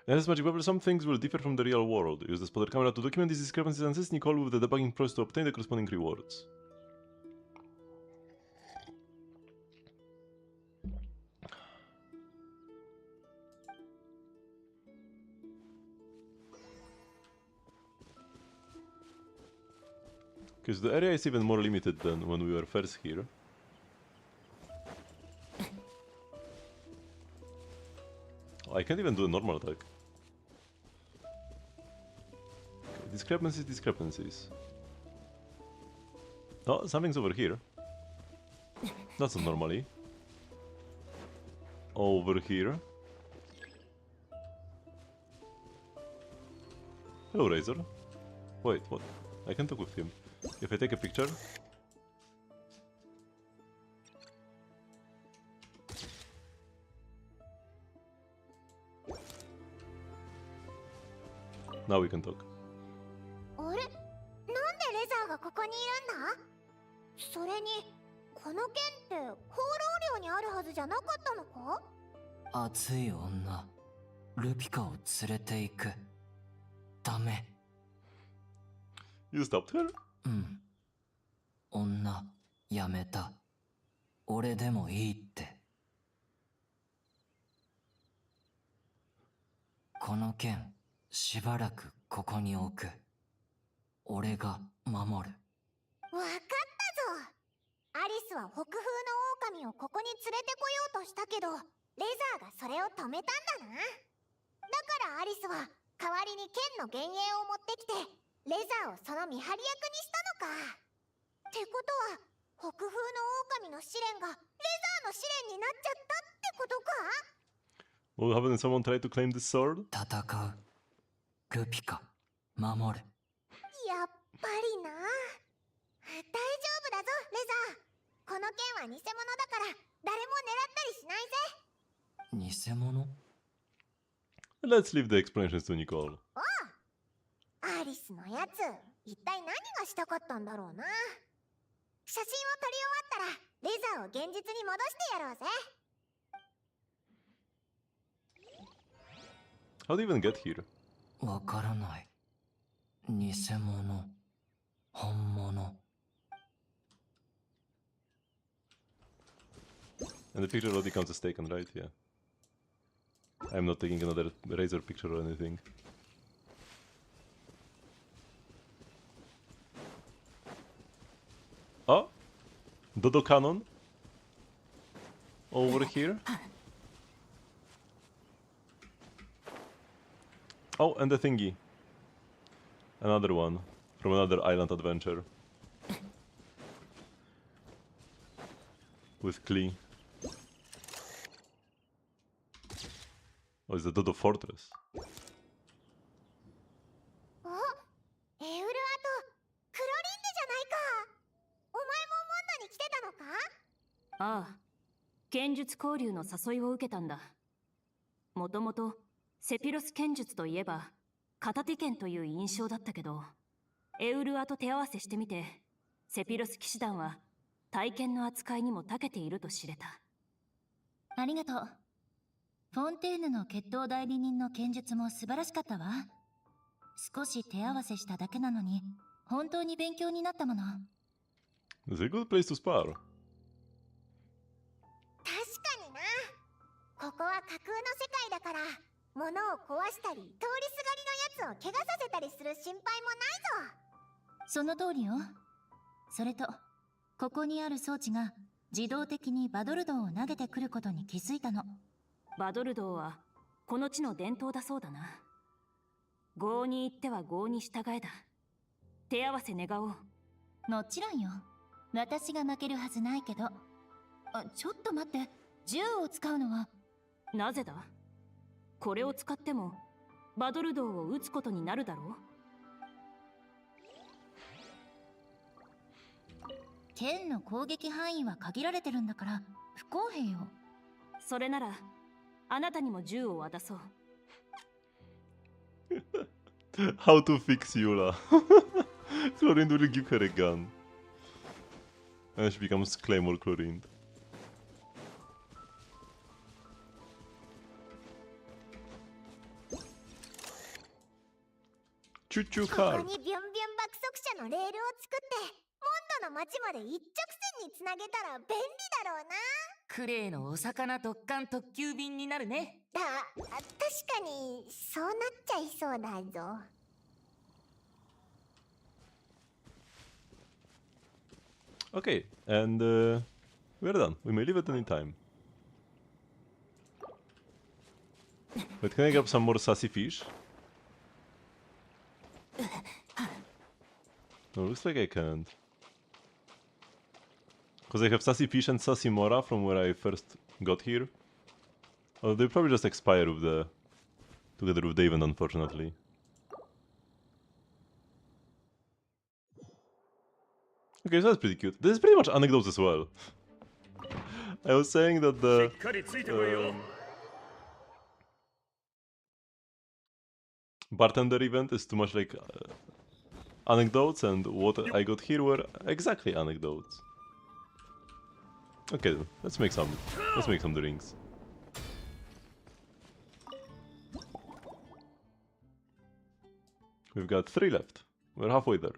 As magic web, some things will differ from the real world. Use the spotter camera to document these discrepancies and assist Nicole with the debugging process to obtain the corresponding rewards. Because the area is even more limited than when we were first here. I can't even do a normal attack. Okay, discrepancies. Oh, something's over here. That's not normally. Over here. Hello, Razor. Wait, what? I can talk with him. If I take a picture... Now we can talk. あれ？なんでレザーがここにいるんだ？それに、この剣って放浪領にあるはずじゃなかったのか？熱い女、ルピカを連れて行く。ダメ。You stopped her? うん。女、やめた。俺でもいいって。この剣、しばらくここに置く。俺が守る。わかったぞ。アリスは北風の狼をここに連れてこようとしたけど、レザーがそれを止めたんだな。だからアリスは代わりに剣の幻影を持ってきて、レザーをその見張り役にしたのか。ってことは、北風の狼の試練がレザーの試練になっちゃったってことか？ Well, haven't someone tried to claim this sword? 戦う。ルピカ、守る。やっぱりな。大丈夫だぞ、レザー。この剣は偽物だから誰も狙ったりしないぜ。偽物？ Let's leave the explanations to Nicole. おう。アリスのやつ、一体何がしたかったんだろうな。写真を撮り終わったらレザーを現実に戻してやろうぜ。How do you even get here? わからない。偽物、本物。And the picture already counts as taken, right? Yeah. I'm not taking another razor picture or anything. Oh! Dodo cannon? Over here? Oh, and the thingy. Another one. From another island adventure. With Klee. Oh, it's the Dodo Fortress. お、エウルアとクロリンデじゃないか。お前もモンドに来てたのか？ああ、剣術交流の誘いを受けたんだ。もともとセピロス剣術といえば片手剣という印象だったけど、エウルアと手合わせしてみて、セピロス騎士団は体剣の扱いにも長けていると知れた。ありがとう。フォンテーヌの決闘代理人の剣術も素晴らしかったわ。少し手合わせしただけなのに本当に勉強になったもの。It's a good place to spar. 確かにな。ここは架空の世界だから、物を壊したり通りすがりのやつを怪我させたりする心配もないぞ。その通りよ。それとここにある装置が自動的にバドルドを投げてくることに気づいたの。バドルドはこの地の伝統だそうだな。業に行っては業に従えだ。手合わせ願おう。もちろんよ。私が負けるはずないけど。ちょっと待って、銃を使うのは。なぜだ？これを使ってもバドルドーを撃つことになるだろう。剣の攻撃範囲は限られてるんだから不公平よ。それならあなたにも銃を渡そう。How to fix Yola. Chlorinde will give her a gun. And she becomes Claymore Chlorinde. Choo-choo ここ car. にビュンビュン爆速車のレールを作ってモンドの町まで一直線につなげたら便利だろうな。クレイのお魚特艦特急便になるね。確かにそうなっちゃいそうだぞ。Okay, and we're done. We may leave at any time. But can I grab some more sassy fish? No, looks like I can't. Because I have sassy fish and sassy mora from where I first got here. Oh, they probably just expire with the... together with Daven, unfortunately. Okay, so that's pretty cute. This is pretty much anecdotes as well. I was saying that the... bartender event is too much like anecdotes, and what I got here were exactly anecdotes. Okay, then, let's make some drinks. We've got 3 left. We're halfway there.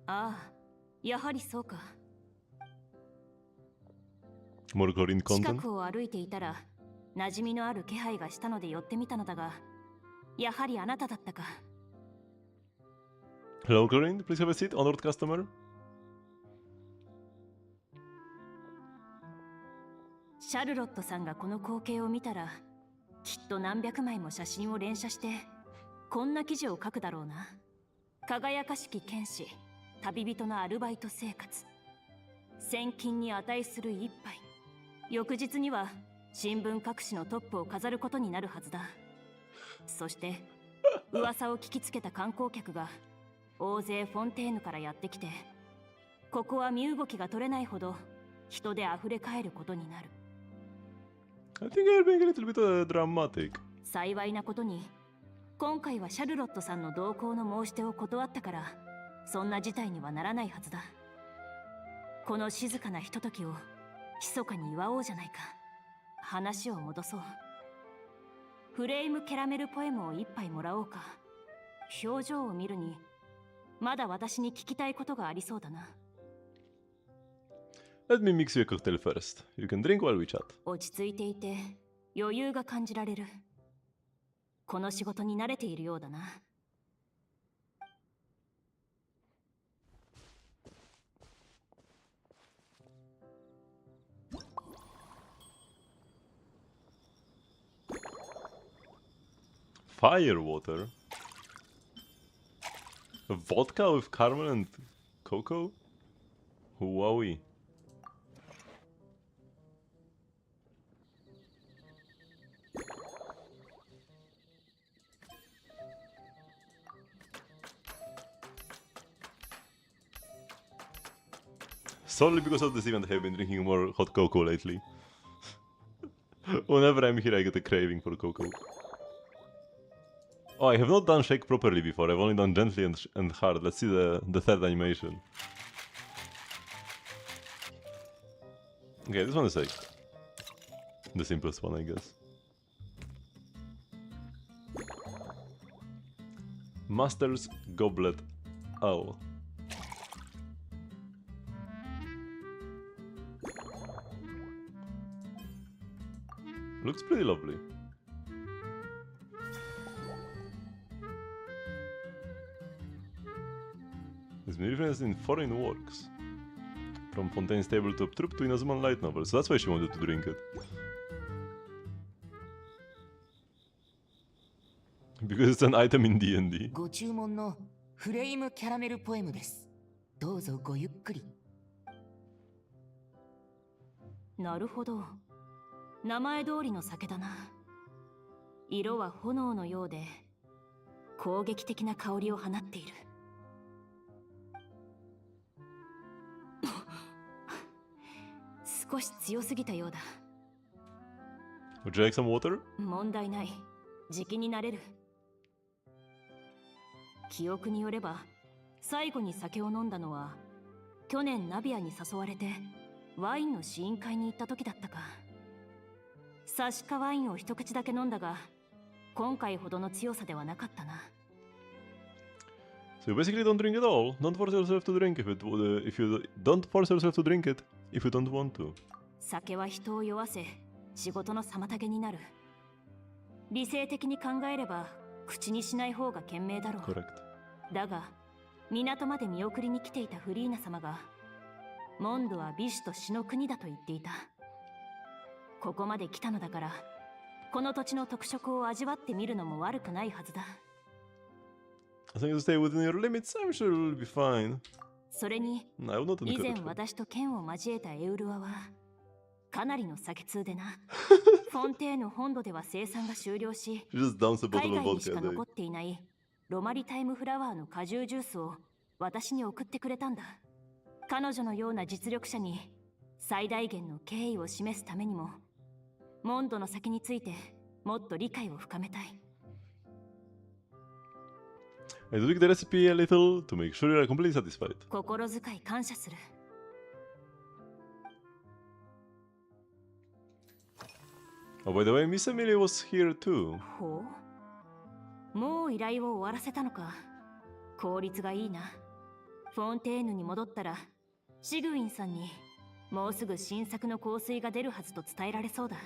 Ah, やはりそうか。 More chlorine 近 content. くを歩いていたら馴染みのある気配がしたので寄ってみたのだが、やはりあなただったか。 Hello, Chlorine. Please have a seat, honored customer. シャルロットさんがこの光景を見たら、きっと何百枚も写真を連写してこんな記事を書くだろうな。輝かしき剣士、旅人のアルバイト生活、千金に値する一杯。翌日には新聞各紙のトップを飾ることになるはずだ。そして噂を聞きつけた観光客が大勢フォンテーヌからやってきて、ここは身動きが取れないほど人で溢れかえることになる。 I think you're being a little bit dramatic. 幸いなことに今回はシャルロットさんの同行の申し出を断ったから、そんな事態にはならないはずだ。この静かなひとときを密かに祝おうじゃないか。話を戻そう。フレームキャラメルポエムを一杯もらおうか。表情を見るにまだ私に聞きたいことがありそうだな。 Let me mix you a cocktail first. You can drink while we chat. 落ち着いていて余裕が感じられる。この仕事に慣れているようだな。 Fire water? Vodka with caramel and cocoa? Wowie. Solely because of this event, I have been drinking more hot cocoa lately. Whenever I'm here, I get a craving for cocoa. Oh, I have not done shake properly before. I've only done gently and hard. Let's see the third animation. Okay, this one is like the simplest one, I guess. Master's Goblet Owl. Looks pretty lovely. This reference in foreign works. From Fontaine's tabletop troupe to Inazuman light novel. So that's why she wanted to drink it. Because it's an item in D&D. ご注文のフレームキャラメルポエムです。どうぞごゆっくり。なるほど。名前通りの酒だな。色は炎のようで攻撃的な香りを放っている。少し強すぎたようだ。Would you like some water? 問題ない。時期になれる。記憶によれば最後に酒を飲んだのは去年ナビアに誘われてワインの試飲会に行った時だったか。サシカワインを一口だけ飲んだが今回ほどの強さではなかったな。So you basically don't drink at all. Don't force yourself to drink if you don't force yourself to drink it if you don't want to. 酒は人を酔わせ仕事の妨げになる。理性的に考えれば口にしない方が賢明だろう。Correct. だが港まで見送りに来ていたフリーナ様がモンドは美酒と詩の国だと言っていた。ここまで来たのだからこの土地の特色を味わってみるのも悪くないはずだ。As long as you stay within your limits, I'm sure you'll be fine. それに I will not 以前 encourage it. 私と剣を交えたエウルアはかなりの酒通でな。フォンテーヌ本土では生産が終了し She just downs a 海 bottle of 外にし vodka か a day. 残っていないロマリタイムフラワーの果汁ジュースを私に送ってくれたんだ。彼女のような実力者に最大限の敬意を示すためにもモンドの先についてもっと理解を深めたい。I tweak the recipe a little to make sure you are completely satisfied. 心遣い感謝する。Oh, by the way, Miss Emily was here too. ほう、もう依頼を終わらせたのか。効率がいいな。フォンテーヌに戻ったらシグウィンさんにもうすぐ新作の香水が出るはずと伝えられそうだ。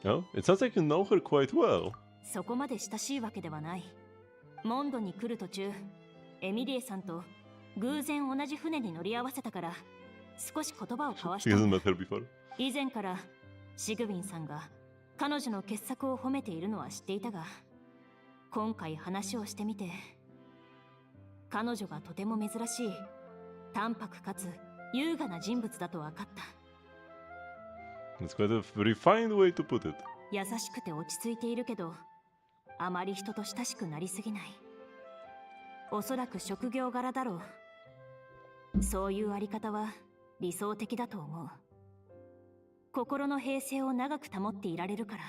Oh, it sounds like you know her quite well. そこまで親しいわけではない。モンドに来る途中エミリエさんと偶然同じ船に乗り合わせたから少し言葉を交わし She た hasn't met her before. 以前からシグウィンさんが彼女の傑作を褒めているのは知っていたが今回話をしてみて彼女がとても珍しい淡白かつ優雅な人物だと分かった。 That's quite a refined way to put it. 優しくて落ち着いているけどあまり人と親しくなりすぎない。おそらく職業柄だろう。そういうあり方は理想的だと思う。心の平静を長く保っていられるから。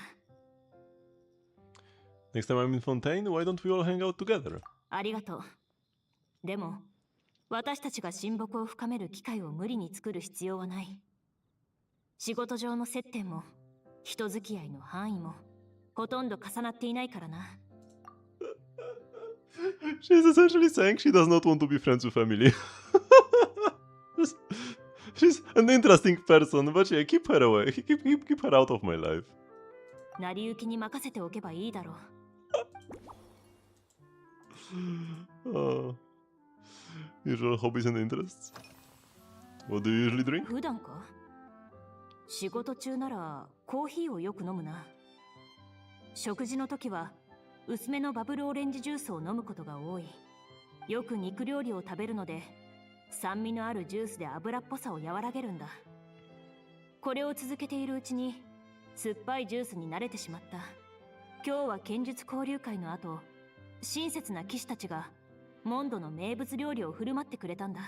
Next time I'm in Fontaine, why don't we all hang out together? ありがとう。でも私たちが親睦を深める機会を無理に作る必要はない。仕事上の接点も人付き合いの範囲もほとんど重なっていないからな。She's essentially saying she does not want to be friends with Emily. She's an interesting person, but yeah, keep her away. Keep her out of my life. 成り行きに任せておけばいいだろう。Oh. Usual hobbies and interests. What do you usually drink? 普段か？仕事中ならコーヒーをよく飲むな。食事の時は薄めのバブルオレンジジュースを飲むことが多い。よく肉料理を食べるので酸味のあるジュースで油っぽさを和らげるんだ。これを続けているうちに酸っぱいジュースに慣れてしまった。今日は剣術交流会の後、親切な騎士たちがモンドの名物料理を振る舞ってくれたんだ。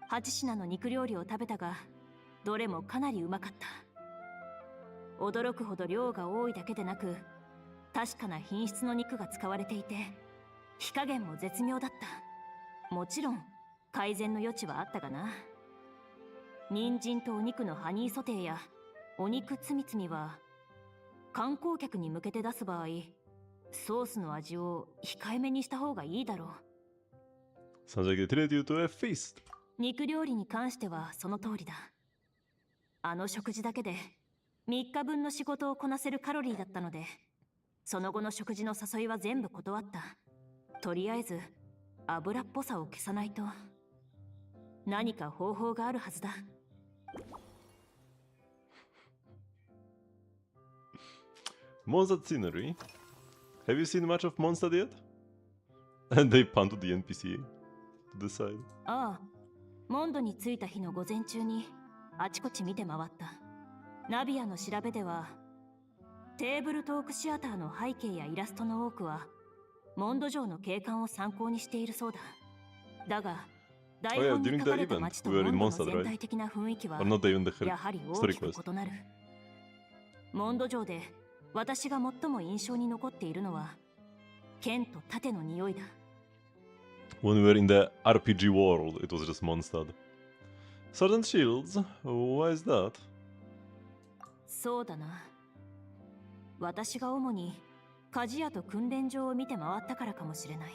8品の肉料理を食べたがどれもかなりうまかった。驚くほど量が多いだけでなく確かな品質の肉が使われていて火加減も絶妙だった。もちろん改善の余地はあったがな。人参とお肉のハニーソテーやお肉つみつみは観光客に向けて出す場合ソースの味を控えめにした方がいいだろう。 Sounds like they treat you to a feast. 肉料理に関してはその通りだ。あの食事だけで3日分の仕事をこなせるカロリーだったのでその後の食事の誘いは全部断った。とりあえず油っぽさを消さないと。何か方法があるはずだ。Mondstadt scenery. Have you seen much of Mondstadt yet? And they pan to the NPC to the side. ああ、モンドに着いた日の午前中にあちこち見て回った。ナビアの調べでは、テーブルトークシアターの背景やイラストの多くはモンド城の景観を参考にしているそうだ。だが、台本に書かれた街とモンドの全体的な雰囲気はやはり大きく異なる。モンド城で私が最も印象に残っているのは剣と盾の匂いだ。When we were in the RPG world, it was just Mondstadt. Swords and shields? Why is that? そうだな。私が主に鍛冶屋と訓練場を見て回ったからかもしれない。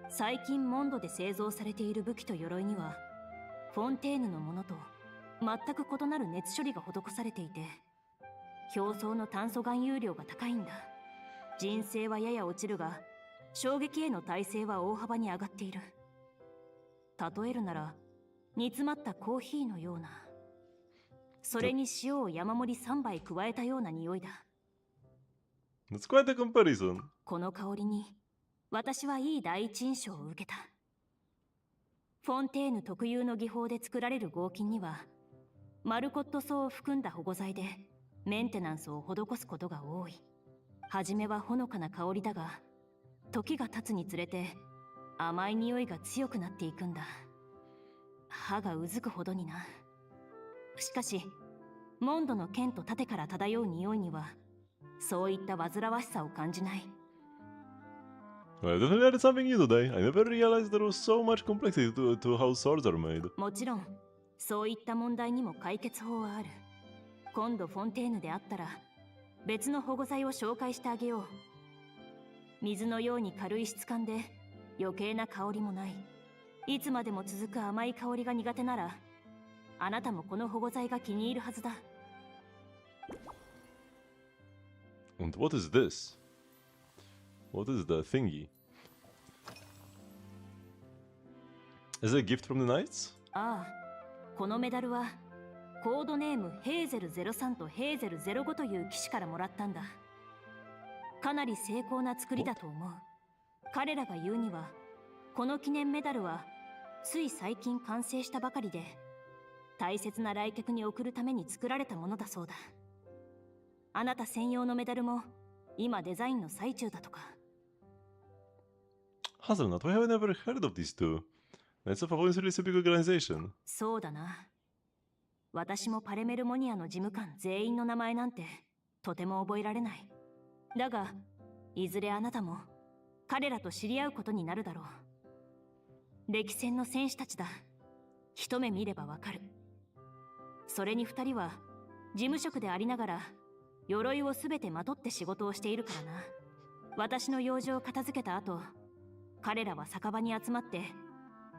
最近モンドで製造されている武器と鎧にはフォンテーヌのものと全く異なる熱処理が施されていて、表層の炭素含有量が高いんだ。人性はやや落ちるが衝撃への耐性は大幅に上がっている。例えるなら煮詰まったコーヒーのような、それに塩を山盛り3杯加えたような匂いだ。That's quite a comparison. この香りに私はいい第一印象を受けた。フォンテーヌ特有の技法で作られる合金にはマルコット層を含んだ保護剤でメンテナンスを施すことが多い。はじめはほのかな香りだが、時が経つにつれて甘い匂いが強くなっていくんだ。歯がうずくほどにな。しかしモンドの剣と盾から漂う匂いにはそういった煩わしさを感じない。Well, I definitely learned something new today. I never realized there was so much complexity to how swords are made. もちろんそういった問題にも解決法はある。今度フォンテーヌであったら別の保護剤を紹介してあげよう。水のように軽い質感で余計な香りもない、いつまでも続く甘い香りが苦手なら、あなたもこの保護剤が気に入るはずだ。And what is this? What is the thingy? Is it a gift from the knights? ああ、このメダルはコードネームヘーゼル03とヘーゼル05という騎士からもらったんだ。かなり精巧な作りだと思う。彼らが言うにはこの記念メダルはつい最近完成したばかりで大切な来客に贈るために作られたものだそうだ。あなた専用のメダルも今デザインの最中だとか。Hazelnut, why have I never heard of these two? Knights of Avon is really a big organization. そうだな。私もパレメルモニアの事務官全員の名前なんてとても覚えられない。だがいずれあなたも彼らと知り合うことになるだろう。歴戦の戦士たちだ。一目見ればわかる。それに二人は事務職でありながら鎧をすべてまとって仕事をしているからな。私の用事を片付けた後、彼らは酒場に集まって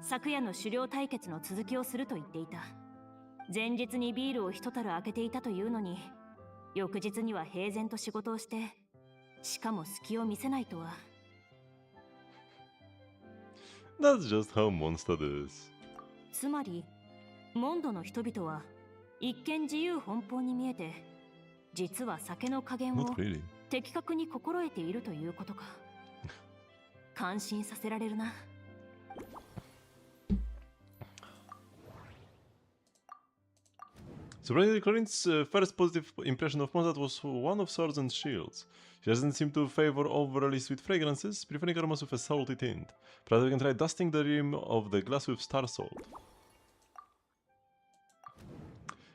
昨夜の狩猟対決の続きをすると言っていた。前日にビールを一樽開けていたというのに、翌日には平然と仕事をして、しかも隙を見せないとは。That's just how Mondstadt is. つまりモンドの人々は一見自由奔放に見えて、実は酒の加減を Not really. 的確に心得ているということか。感心させられるな。Surprisingly, Corinne's first positive impression of Mondstadt was one of swords and shields. She doesn't seem to favor overly sweet fragrances, preferring aromas with a salty tint. Perhaps we can try dusting the rim of the glass with star salt.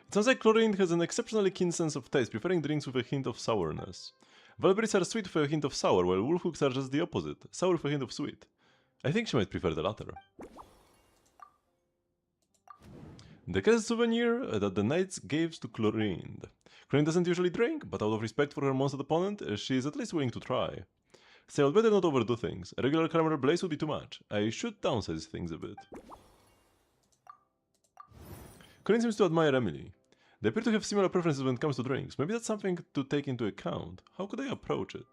It sounds like Chlorine has an exceptionally keen sense of taste, preferring drinks with a hint of sourness. Valberries are sweet with a hint of sour, while Wolfhooks are just the opposite, sour with a hint of sweet. I think she might prefer the latter. The cat is a souvenir that the knights gave to Chlorine. Chlorine doesn't usually drink, but out of respect for her monster opponent, she is at least willing to try. Still, I'd better not overdo things. A regular caramel blaze would be too much. I should downsize things a bit. Chlorine seems to admire Emily. They appear to have similar preferences when it comes to drinks. Maybe that's something to take into account. How could I approach it?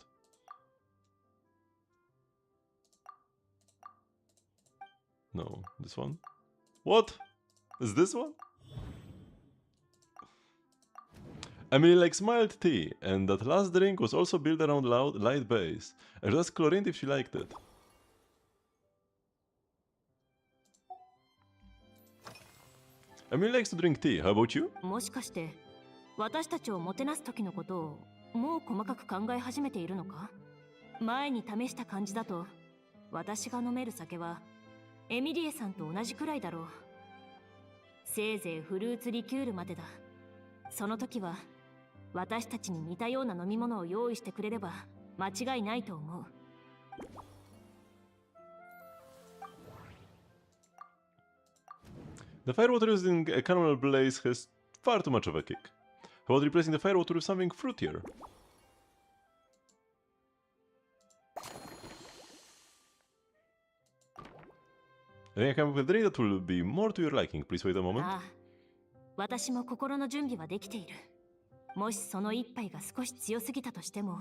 No, this one? What? Is this one? Emily likes mild tea, and that last drink was also built around light base. I should ask Chlorine if she liked it. Emily likes to drink tea. How about you? もしかして私たちをもてなす時のことをもう細かく考え始めているのか？前に試した感じだと私が飲める酒はエミリエさんと同じくらいだろう。せいぜいフルーツリキュールまでだ。その時は私たちに似たような飲み物を用意してくれれば間違いないと思う。The firewater used in a caramel blaze has far too much of a kick. How about replacing the firewater with something fruitier? I think I come up with a drink that will be more to your liking. Please wait a moment. ああ、私も心の準備はできている。もしその一杯が少し強すぎたとしても、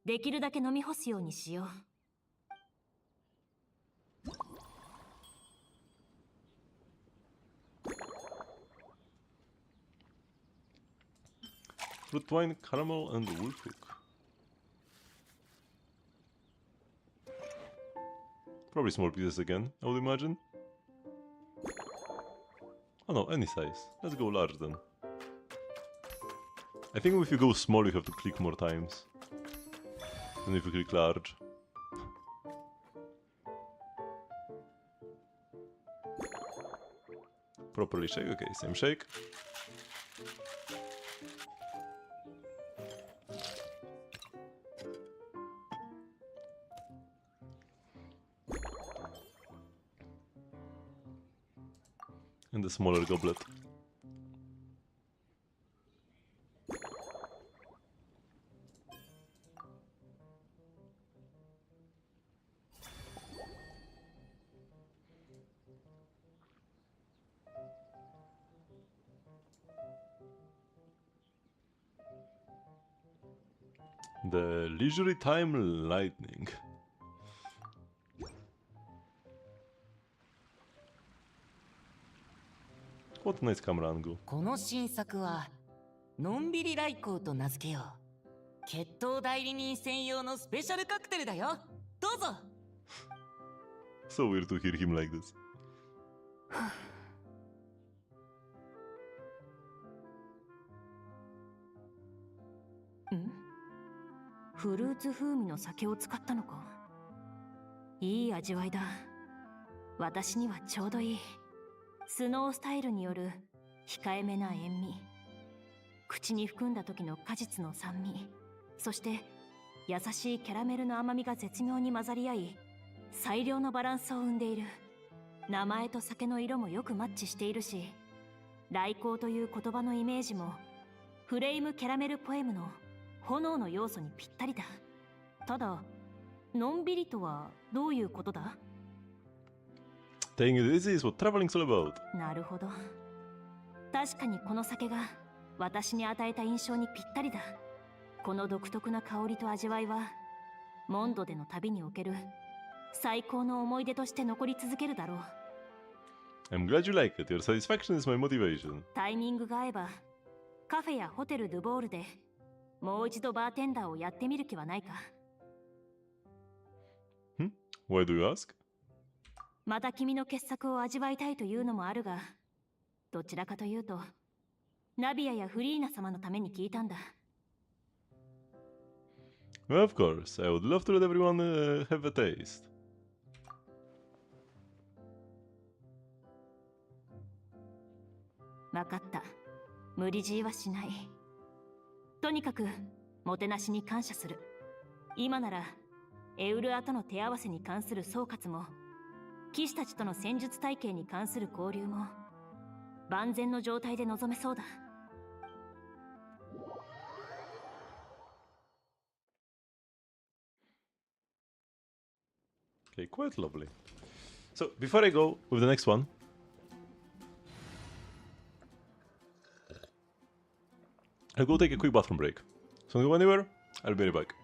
できるだけ飲み干すようにしよう。Fruit wine, caramel, and wolf hook. Probably small pieces again, I would imagine. Oh no, any size. Let's go large then. I think if you go small you have to click more times than if you click large. Properly shake, okay, same shake. And the smaller goblet. The leisurely time lightning. What a nice camera angle. この新作はのんびり来光と名付けよう。決闘代理人専用のスペシャルカクテルだよ。どうぞ。So weird to hear him like this. フルーツ風味の酒を使ったのか？いい味わいだ。私にはちょうどいい。スノースタイルによる控えめな塩味、口に含んだ時の果実の酸味、そして優しいキャラメルの甘みが絶妙に混ざり合い、最良のバランスを生んでいる。名前と酒の色もよくマッチしているし、来光という言葉のイメージもフレームキャラメルポエムの炎の要素にぴったりだ。ただ、のんびりとはどういうことだ？Taking it easy is what traveling's all about. なるほど。確かにこの酒が私に与えた印象にぴったりだ。この独特な香りと味わいは、モンドでの旅における最高の思い出として残り続けるだろう。I'm glad you like it. Your satisfaction is my motivation. タイミングが合えば、カフェやホテルドゥボールでもう一度バーテンダーをやってみる気はないか？ Why do you ask? また君の傑作を味わいたいというのもあるが、どちらかというとナビアやフリーナ様のために聞いたんだ。Of course, I would love to let everyone have a taste. わかった。無理強いはしない。とにかくもてなしに感謝する。今ならエウルアとの手合わせに関する総括も、騎士たちとの戦術体系に関する交流も万全の状態で臨めそうだ。Okay, quite lovely. So, before I go with the next one, I'll go take a quick bathroom break. So don't go anywhere, I'll be right back.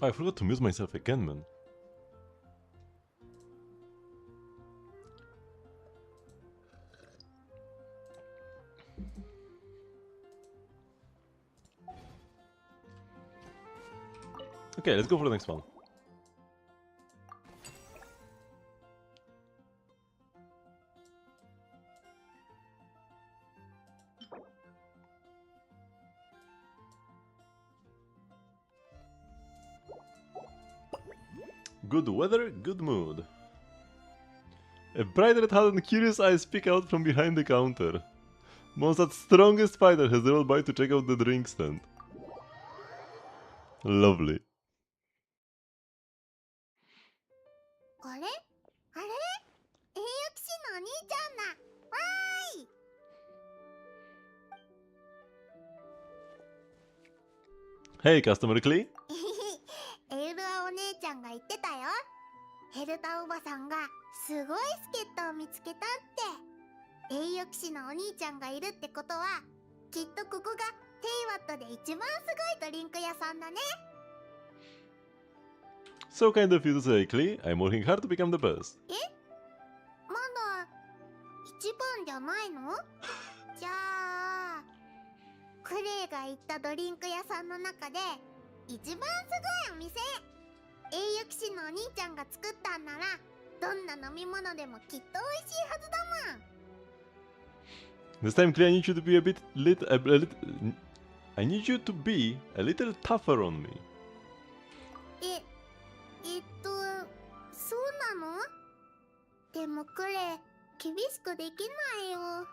I forgot to mute myself again, man. Okay, let's go for the next one. Good weather, good mood. A bright red hat and curious eyes peek out from behind the counter. Mondstadt's strongest fighter has rolled by to check out the drink stand. Lovely. あれあれ栄誉騎士のお兄ちゃんだ。わーい。 Hey, Customer Klee. エウルアお姉ちゃんが言ってたよ。ヘルタおばさんがすごい助っ人を見つけたって。栄誉騎士のお兄ちゃんがいるってことは、きっとここがテイワットで一番すごいドリンク屋さんだね。 So kind of you to say, Klee. I'm working hard to become the best. え、まだ一番じゃないの？じゃあクレイが言ったドリンク屋さんの中で一番すごいお店。栄誉騎士のお兄ちゃんが作ったんならどんな飲み物でもきっと美味しいはずだもん。 This time, Klee, I need you to be I need you to be a little tougher on me. そうなの？でもクレイ厳しくできないよ。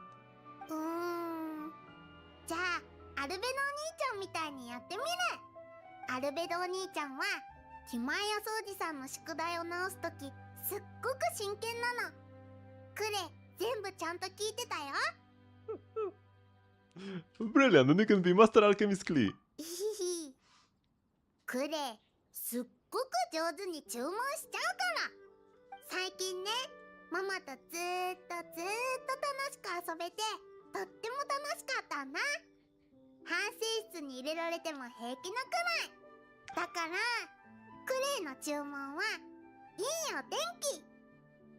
じゃあアルベドお兄ちゃんみたいにやってみる。アルベドお兄ちゃんはティマイヤ掃除さんの宿題を直すときすっごく真剣なの。クレイ全部ちゃんと聞いてたよ。Brilliant, then you can be Master Alchemist Klee. ひひひ。クレイすっごく上手に注文しちゃうから。最近ね、ママとずーっと楽しく遊べてとっても楽しかったんだ。反省室に入れられても平気なくらいだから、クレイの注文はいいお天気。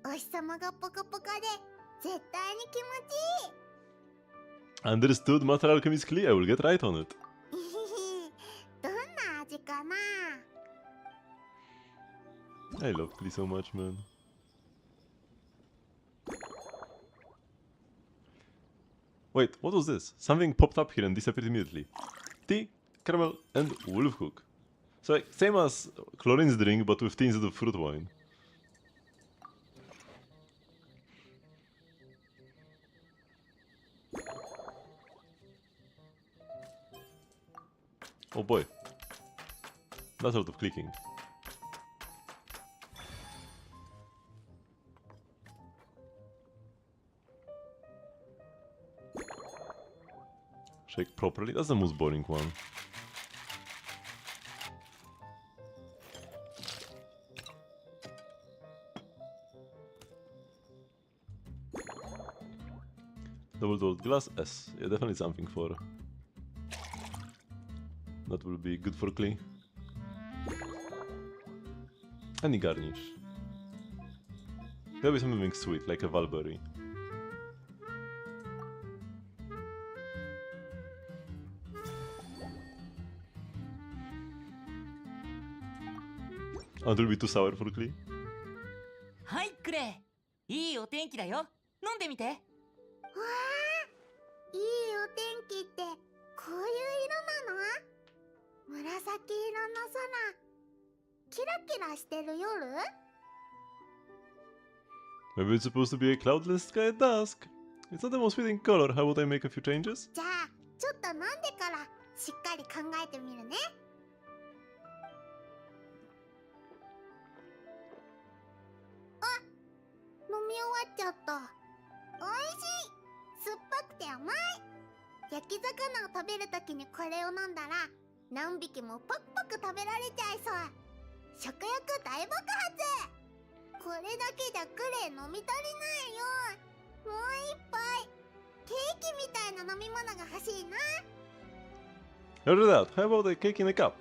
お日様がポカポカで絶対に気持ちいい。 Understood, Master Alchemist Klee. I will get right on it. どんな味かな？ I love Klee so much, man. Wait, what was this? Something popped up here and disappeared immediately. Tea, caramel, and wolf hook. So like, same as Chlorine's drink, but with tea instead of fruit wine. Oh boy. That's a lot of clicking. Shake properly. That's the most boring one. Double-double glass S. Yeah, definitely something for. That will be good for Klee. Any garnish. There'll be something sweet, like a Valberry. Oh, it will be too sour for Klee. はいクレイ、いいお天気だよ。飲んでみて。わあ、いいお天気ってこういう色なの？紫色の空、キラキラしてる夜？ Maybe it's supposed to be a cloudless sky at dusk. It's not the most fitting color. How about I make a few changes? じゃあちょっと飲んでからしっかり考えてみるね。あ、飲み終わっちゃった。おいしい。酸っぱくて甘い。焼き魚を食べるときにこれを飲んだら何匹もパクパク食べられちゃいそう。食欲大爆発。これだけじゃクレイ飲み足りないよ。もう一杯。ケーキみたいな飲み物が欲しいな。 Heard that. How about a cake in a cup?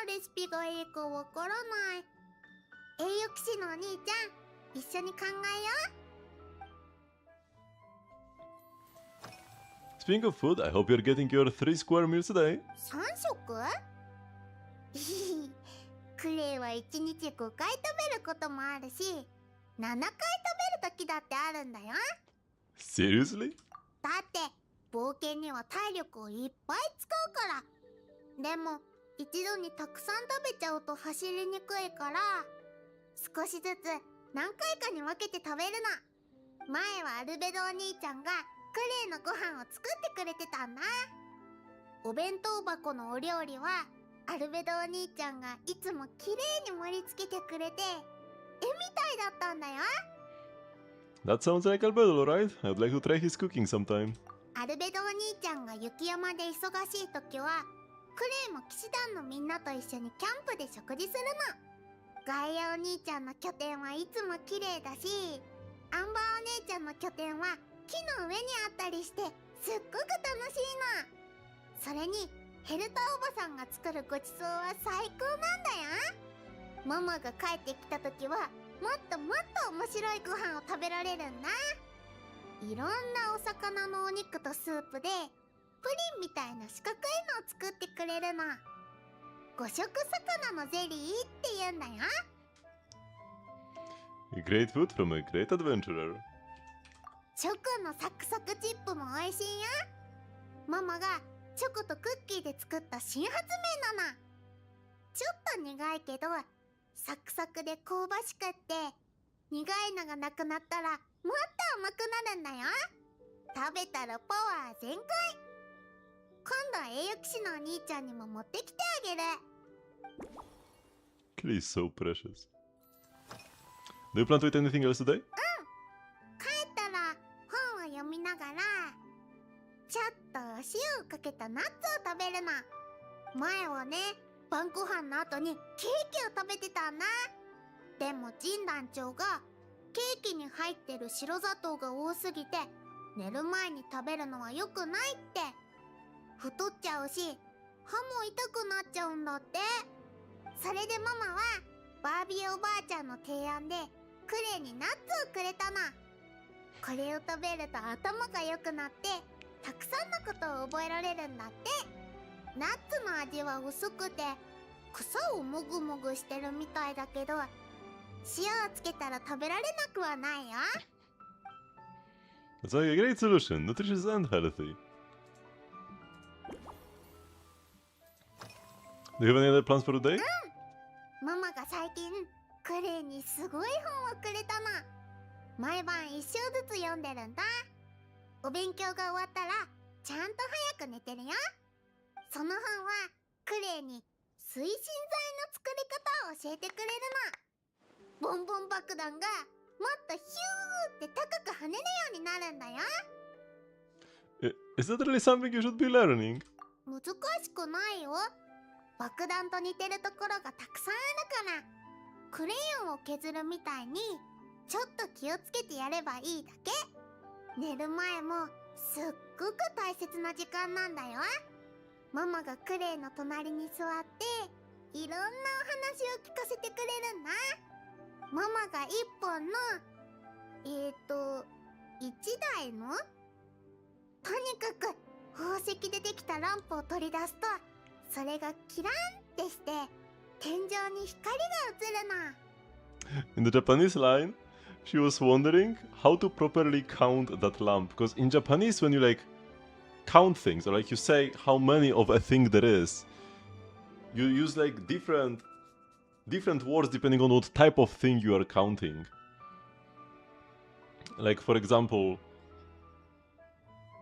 レシピがいいかわからない。栄誉騎士のお兄ちゃん、一緒に考えよう。 Speaking of food, I hope you're getting your 3 square meals a day. 3食クレイは1日5回食べることもあるし、7回食べる時だってあるんだよ。 Seriously? だって冒険には体力をいっぱい使うから。でも一度にたくさん食べちゃうと走りにくいから、少しずつ何回かに分けて食べるの。前はアルベドお兄ちゃんがクレイのご飯を作ってくれてたんだ。お弁当箱のお料理はアルベドお兄ちゃんがいつもきれいに盛り付けてくれて、絵みたいだったんだよ。 That sounds like Albedo, right? I'd like to try his cooking sometime. アルベドお兄ちゃんが雪山で忙しい時は、クレイも騎士団のみんなと一緒にキャンプで食事するの。ガイアお兄ちゃんの拠点はいつも綺麗だし、アンバーお姉ちゃんの拠点は木の上にあったりして、すっごく楽しいの。それにヘルタおばさんが作るごちそうは最高なんだよ。ママが帰ってきた時はもっともっと面白いご飯を食べられるんだ。いろんなお魚のお肉とスープでプリンみたいな四角いのを作ってくれるの。五色魚のゼリーって言うんだよ。 Great food from a great adventurer. チョコのサクサクチップも美味しいよ。ママがチョコとクッキーで作った新発明なの。ちょっと苦いけどサクサクで香ばしくって、苦いのがなくなったらもっと甘くなるんだよ。食べたらパワー全開。今度栄誉騎士のお兄ちゃんにも持ってきてあげる。 Kelly is so precious. Do you plan to eat anything else today? 帰ったら本を読みながらちょっとお塩をかけたナッツを食べるの。前はね、晩ご飯の後にケーキを食べてたんだ。でも神団長がケーキに入ってる白砂糖が多すぎて寝る前に食べるのは良くないって。太っちゃうし歯も痛くなっちゃうんだって。それでママはバービーおばあちゃんの提案でクレイにナッツをくれたの。これを食べると頭が良くなってたくさんのことを覚えられるんだって。ナッツの味は薄くて草をもぐもぐしてるみたいだけど、塩をつけたら食べられなくはないよ。 That's like a great solution, nutritious and healthy. Do you have any other plans for today? ママが最近クレイにすごい本をくれたの。毎晩一章ずつ読んでるんだ。お勉強が終わったらちゃんと早く寝てるよ。その本はクレイに推進剤の作り方を教えてくれるの。ボンボン爆弾がもっとヒューって高く跳ねるようになるんだよ。 Is that really something you should be learning? 難しくないよ。爆弾と似てるところがたくさんあるから、クレヨンを削るみたいにちょっと気をつけてやればいいだけ。寝る前もすっごく大切な時間なんだよ。ママがクレイの隣に座っていろんなお話を聞かせてくれるんだ。ママが一本の一台のとにかく宝石でできたランプを取り出すと、それがキランってして天井に光が映るの。 In the Japanese line, she was wondering how to properly count that lamp. Because in Japanese, when you like count things, or like you say how many of a thing there is, you use like different words depending on what type of thing you are counting. Like for example,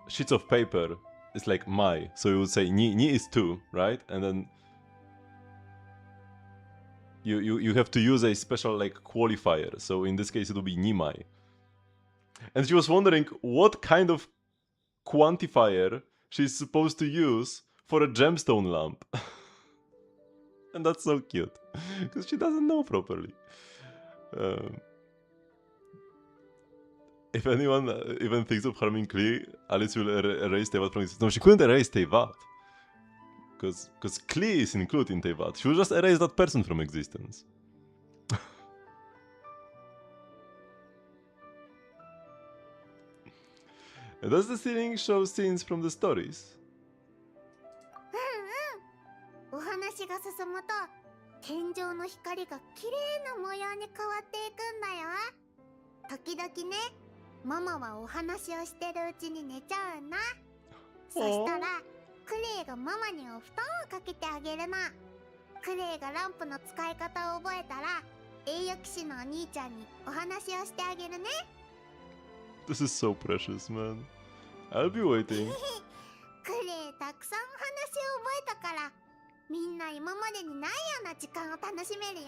sheets of paper is like mai, so you would say ni is 2, right? And then you have to use a special like qualifier, so in this case it would be nimai. And she was wondering what kind of quantifier she's supposed to use for a gemstone lamp. And that's so cute, because she doesn't know properly. If anyone even thinks of harming Klee, Alice will erase Tevat from his... No, she couldn't erase Tevat. Because Klee is included in Teyvat. She will just erase that person from existence. Does the ceiling show scenes from the stories? うんうん。お話が進むと天井の光が綺麗な模様に変わっていくんだよ。時々ね、ママはお話をしてるうちに寝ちゃうんだ。そしたらクレイがママにお布団をかけてあげるの。クレイがランプの使い方を覚えたら栄誉騎士のお兄ちゃんにお話をしてあげるね。This is so precious, man. I'll be waiting. クレイたくさんお話を覚えたからみんな今までにないような時間を楽しめるよ。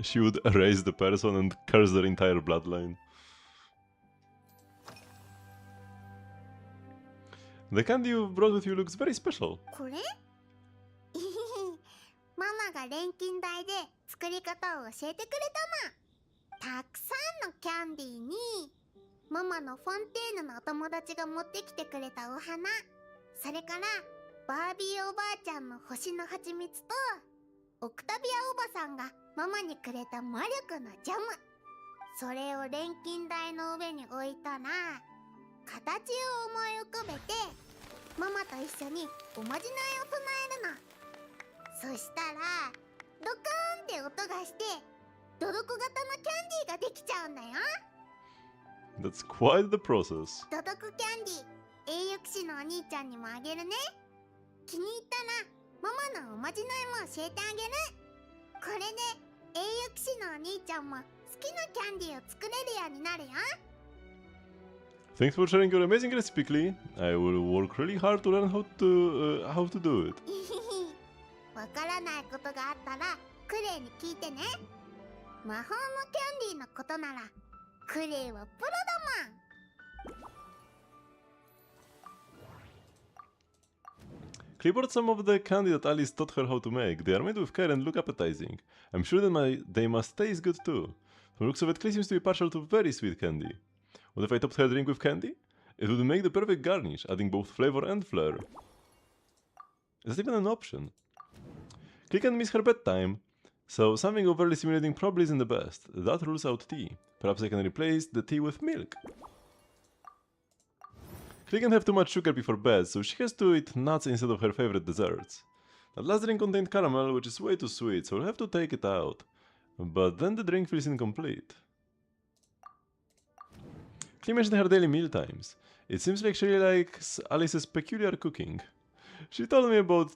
She would erase the person and curse their entire bloodline. The candy you brought with you looks very special. これママが錬金台で作り方を教えてくれたの。たくさんのキャンディーにママのフォンテーヌのお友達が持ってきてくれたお花、それからバービーおばあちゃんの星の蜂蜜とオクタビアおばさんがママにくれた魔力のジャム。それを錬金台の上に置いたら形を思い浮かべてママと一緒におまじないを唱えるの。そしたらドカーンって音がしてドドコ型のキャンディーができちゃうんだよ。 That's quite the process. ドドコキャンディー、栄誉騎士のお兄ちゃんにもあげるね。気に入ったらママのおまじないも教えてあげる。これで栄誉騎士のお兄ちゃんも好きなキャンディーを作れるようになるよ。 Thanks for sharing your amazing recipe, Klee. I will work really hard to learn how to do it. わからないことがあったらクレイに聞いてね。魔法のキャンディーのことならクレイはプロだもん。Klee brought some of the candy that Alice taught her how to make. They are made with care and look appetizing. I'm sure that they must taste good too. From the looks of it, Klee seems to be partial to very sweet candy. What if I topped her drink with candy? It would make the perfect garnish, adding both flavor and flair. Is that even an option? Klee can miss her bedtime, so something overly stimulating probably isn't the best. That rules out tea. Perhaps I can replace the tea with milk. Klee can't have too much sugar before bed, so she has to eat nuts instead of her favorite desserts. That last drink contained caramel, which is way too sweet, so I'll have to take it out. But then the drink feels incomplete. Klee mentioned her daily meal times. It seems like she really likes Alice's peculiar cooking. She told me about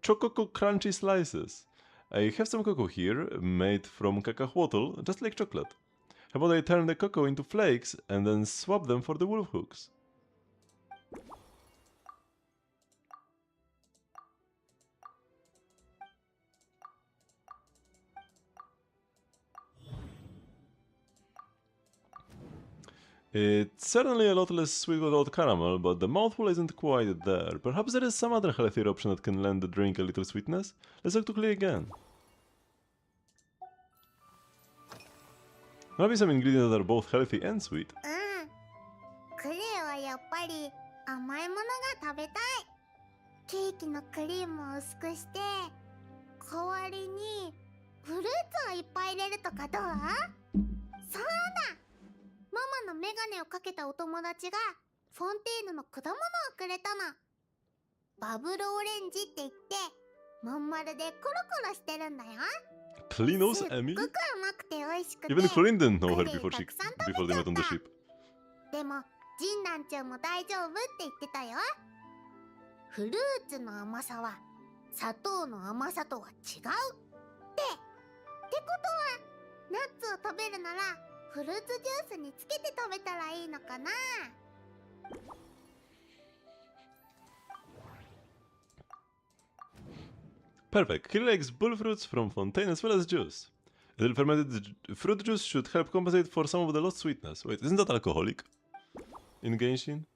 chococo crunchy slices. I have some cocoa here, made from cacahuatl, just like chocolate. How about I turn the cocoa into flakes and then swap them for the wolf hooks? It's certainly a lot less sweet without caramel, but the mouthful isn't quite there. Perhaps there is some other healthier option that can lend the drink a little sweetness? Let's talk to Klee again. Maybe some ingredients that are both healthy and sweet. クレイはやっぱり甘いものが食べたい。ケーキのクリームを薄くして代わりにフルーツをいっぱい入れるとかどう？そうだ、ママのメガネをかけたお友達がフォンテーヌの果物をくれたの。バブルオレンジって言ってまん丸でコロコロしてるんだよ。 Klee knows Emily? すっごく甘くて美味しくて Even Chlorine didn't know her クレイ before たくさん食べ they ちゃ met っ on the た。 ship. でもジン団長も大丈夫って言ってたよ。フルーツの甘さは砂糖の甘さとは違うってことはナッツを食べるならフルーツジュースにつけて食べたらいいのかな。Perfect. Klee likes bull fruits from Fontaine as well as juice. A little fermented fruit juice should help compensate for some of the lost sweetness. Wait, isn't that alcoholic? In Genshin?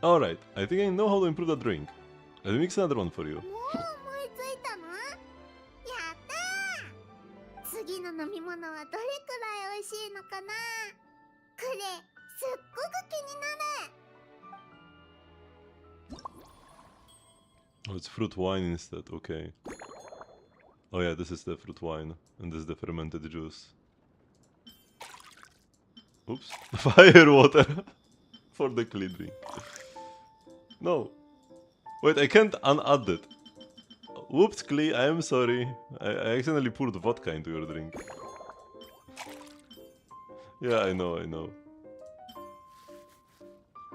Alright, I think I know how to improve that drink. Let me mix another one for you. もう思いついたの？やったー！次の飲飲み物はどれくらい美味しいのかな。これすっごく気になる。 Oh, it's fruit wine instead, okay. Oh yeah, this is the fruit wine, and this is the fermented juice. Oops. Fire water for the clean drink. No. Wait, I can't unadd it. Whoops, Klee, I am sorry. I accidentally poured vodka into your drink. Yeah, I know.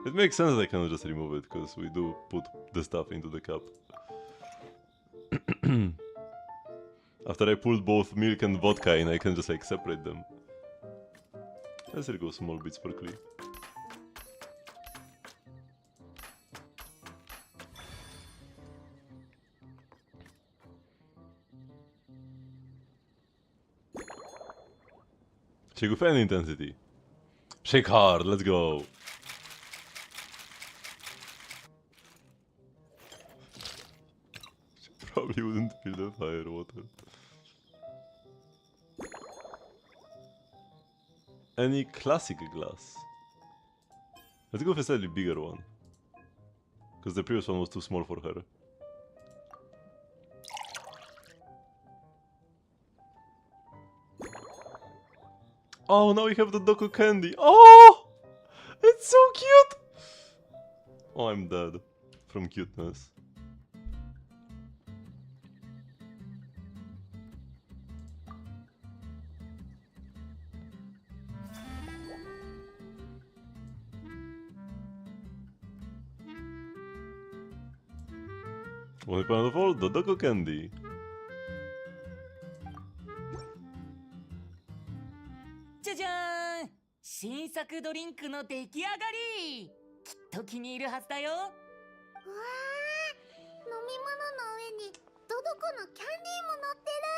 It makes sense that I cannot just remove it, because we do put the stuff into the cup. After I pulled both milk and vodka in, I can just like separate them. Let's go small bits per Klee. Shake with any intensity. Shake hard, let's go. Probably wouldn't feel the fire water. Any classic glass? Let's go for a slightly bigger one. Because the previous one was too small for her. Oh, now we have the Doku candy. Oh! It's so cute! Oh, I'm dead. From cuteness. One pound of all, the Doku candy. じゃじゃーん、新作ドリンクの出来上がり。きっと気に入るはずだよ。うわー、飲み物の上にドドコのキャンディーも乗ってる。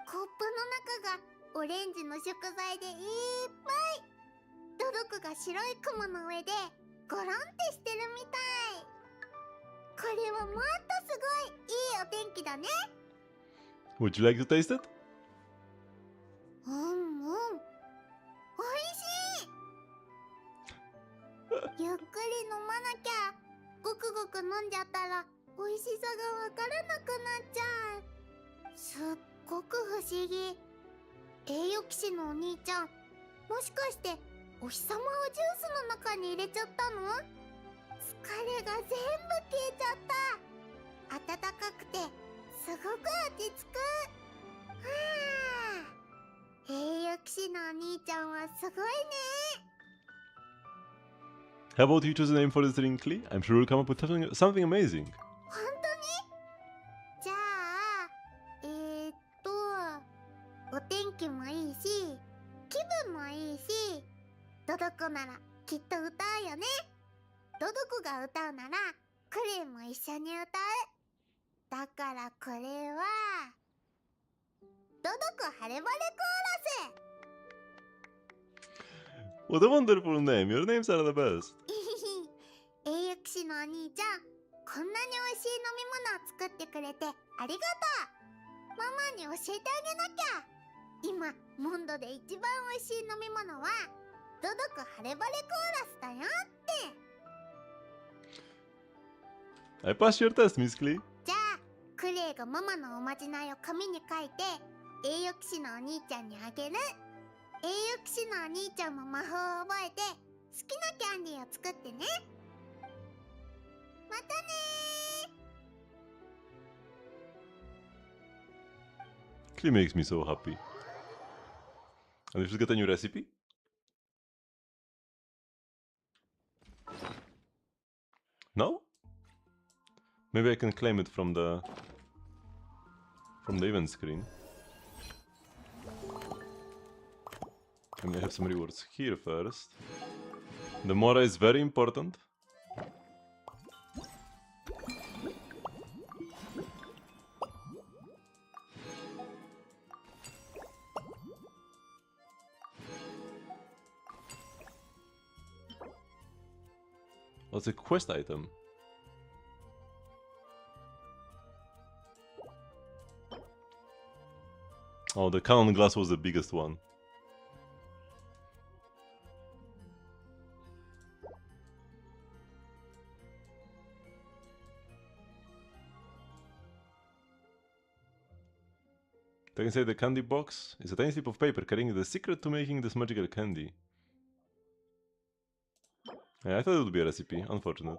コップの中がオレンジの食材でいっぱい。ドドコが白い雲の上でゴロンってしてるみたい。これはもっとすごいいいお天気だね。 Would you like to taste it? おいしい。ゆっくり飲まなきゃ。ごくごく飲んじゃったら美味しさがわからなくなっちゃう。すっごく不思議。栄誉騎士のお兄ちゃん、もしかしてお日様をジュースの中に入れちゃったの？疲れが全部消えちゃった。暖かくてすごく落ち着く。はあ、栄誉騎士のお兄ちゃんはすごいね。 How about you choose a name for this drink, Klee? I'm sure we'll come up with something amazing. 本当に？じゃあ、お天気もいいし、気分もいいし、ドドコならきっと歌うよね。ドドコが歌うなら、クレイも一緒に歌う。だからこれは、ドドコ晴れ晴れコーラス。 What a wonderful name! Your names are the best. 栄誉騎士のお兄ちゃん、こんなに美味しい飲み物を作ってくれてありがとう。ママに教えてあげなきゃ。今、モンドで一番美味しい飲み物は、ドドコ晴れ晴れコーラスだよって。 I passed your test, Miss Klee. じゃあ、クレイがママのおまじないを紙に書いて、栄誉騎士のお兄ちゃんにあげる。栄誉騎士のお兄ちゃんも魔法を覚えて、好きなキャンディーを作ってね。またねー。 Klee makes me so happy. And we should get a new recipe? No? Maybe I can claim it from the event screen. I may have some rewards here first. The Mora is very important. What's a quest item? Oh, the cannon glass was the biggest one. They can say the candy box is a tiny slip of paper carrying the secret to making this magical candy. Yeah, I thought it would be a recipe. Unfortunate.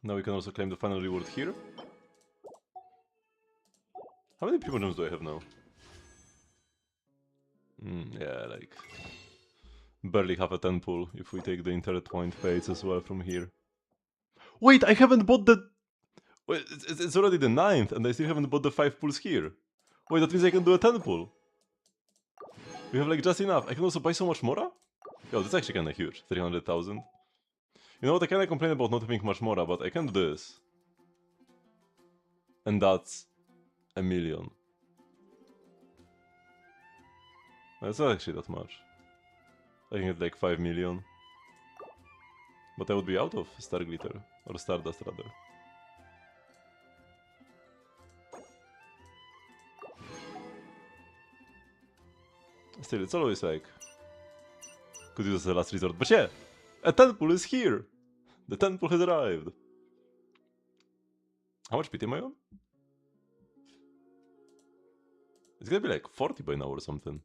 Now we can also claim the final reward here. How many people gems do I have now? Yeah, like... barely half a 10 pull if we take the intertwined fates as well from here. Wait, I haven't bought the... Wait, it's already the 9th and I still haven't bought the 5 pulls here. Wait, that means I can do a 10 pull. We have like just enough. I can also buy so much more? Yo, that's actually kinda huge. 300,000. You know what, I kinda complain about not having much more, but I can do this. And that's... a million. That's not actually that much. I can get like 5 million. But I would be out of Star Glitter. Or Stardust rather. Still, it's always like... could use as a last resort. But yeah! A 10 pull is here! The 10 pull has arrived! How much PT am I on? It's gonna be like 40 by now or something.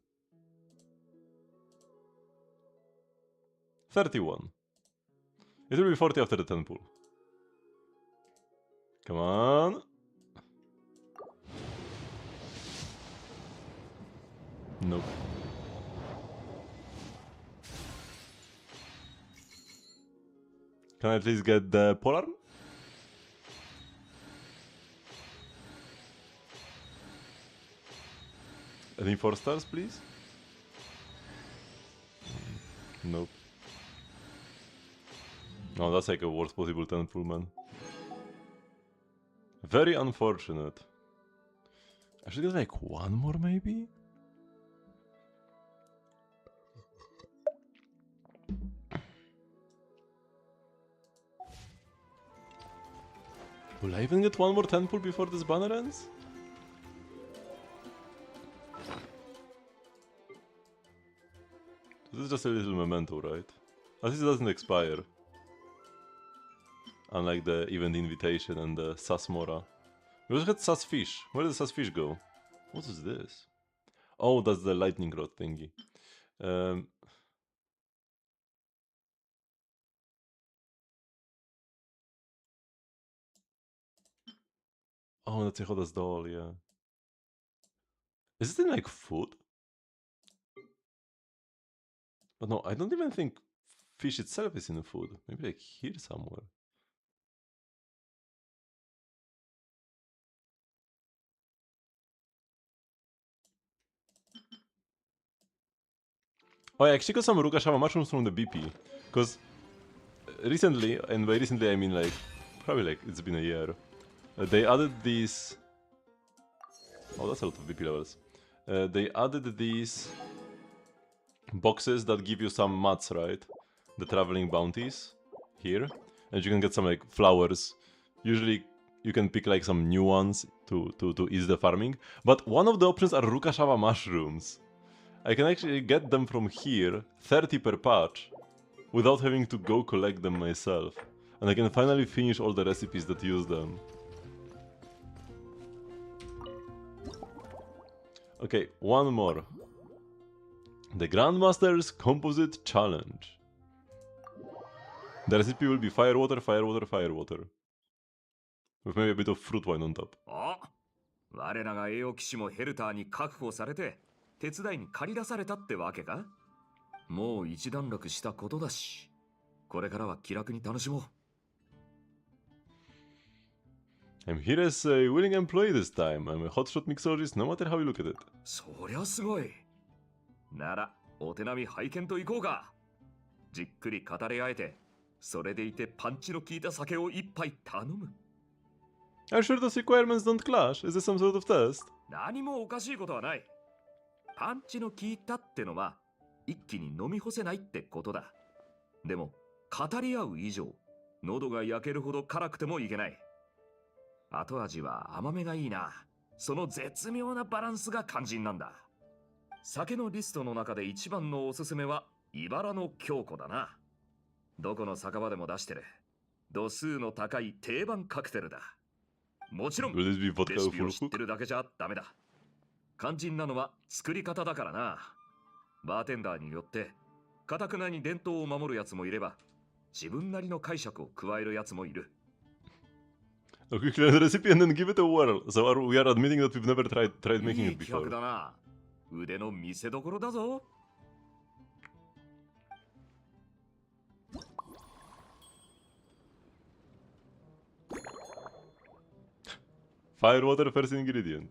31. It will be 40 after the 10 pull. Come on. Nope. Can I at least get the polearm? Any 4 stars, please? Nope. No, that's like a worst possible 10 pull, man. Very unfortunate. I should get like one more, maybe? Will I even get one more 10 pull before this banner ends? This is just a little memento, right? At least it doesn't expire. Unlike the event invitation and the Sasmora. We also had Sasfish. Where did Sasfish go? What is this? Oh, that's the lightning rod thingy. Oh, that's Yehoda's doll, yeah. Is it in like food? But no, I don't even think fish itself is in food. Maybe like here somewhere. Oh, I actually got some Rukashava mushrooms from the BP. Because recently, and by recently I mean like, probably like it's been a year, they added these... Oh, that's a lot of BP levels. They added these boxes that give you some mats, right? The traveling bounties here. And you can get some like flowers. Usually you can pick like some new ones to ease the farming. But one of the options are Rukashava mushrooms. I can actually get them from here, 30 per patch, without having to go collect them myself. And I can finally finish all the recipes that use them. Okay, one more. The Grandmaster's Composite Challenge. The recipe will be fire water, fire water, fire water. With maybe a bit of fruit wine on top. 我らが栄養騎士もヘルターに確保されて手伝いに駆り出されたってわけか？もう一段落したことだし、これからは気楽に楽しもう。I'm here as a willing employee this time. I'm a hotshot mixologist no matter how you look at it. そりゃすごい。なら、お手並み拝見といこうか。じっくり語り合えて、それでいてパンチの効いた酒を一杯頼む。Are you sure those requirements don't clash? Is this some sort of test? 何もおかしいことはない。パンチの効いたってのは、一気に飲み干せないってことだ。でも、語り合う以上、喉が焼けるほど辛くてもいけない。後味は甘めがいいな。その絶妙なバランスが肝心なんだ。酒のリストの中で一番のおすすめは茨の京子だな。どこの酒場でも出してる度数の高い定番カクテルだ。もちろん Will this be レ vodka シ or ピを full 知って hook? るだけじゃダメだ。肝心なのは作り方だからな。バーテンダーによってかたくなに伝統を守るやつもいれば、自分なりの解釈を加えるやつもいる。Okay, clear the recipe and then give it a whirl. So we are admitting that we've never tried い making い it 企画 before. だな。腕の見せ所だぞ。Firewater, first ingredient.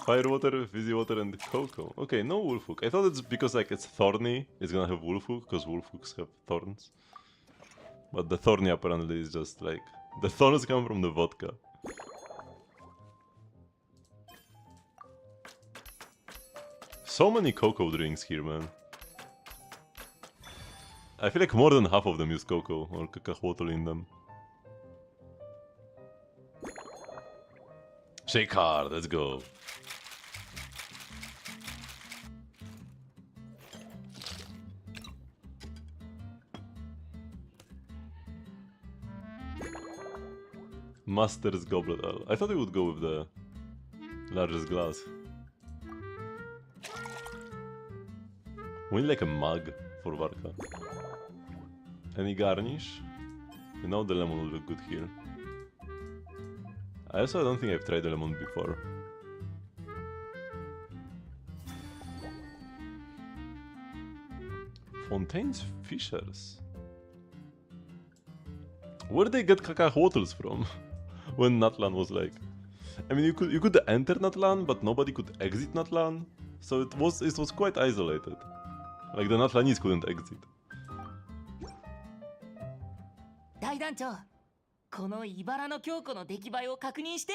Firewater, fizzy water, and cocoa. Okay, no wolf hook. I thought it's because like it's thorny, it's gonna have wolf hook, because wolf hooks have thorns. But the thorny apparently is just like... The thorns come from the vodka. So many cocoa drinks here, man. I feel like more than half of them use cocoa or cacahuatl in them. Shake hard, let's go. Master's goblet. I thought we would go with the largest glass. We need like a mug for Varka. Any garnish? You know the lemon will look good here. I also don't think I've tried the lemon before. Fontaine's Fishers. Where did they get cacahuatls from? When Natlan was like... I mean, you could enter Natlan, but nobody could exit Natlan. So it was quite isolated. Like the Natlanese couldn't exit. 大団長、この茨の京子の出来栄えを確認して。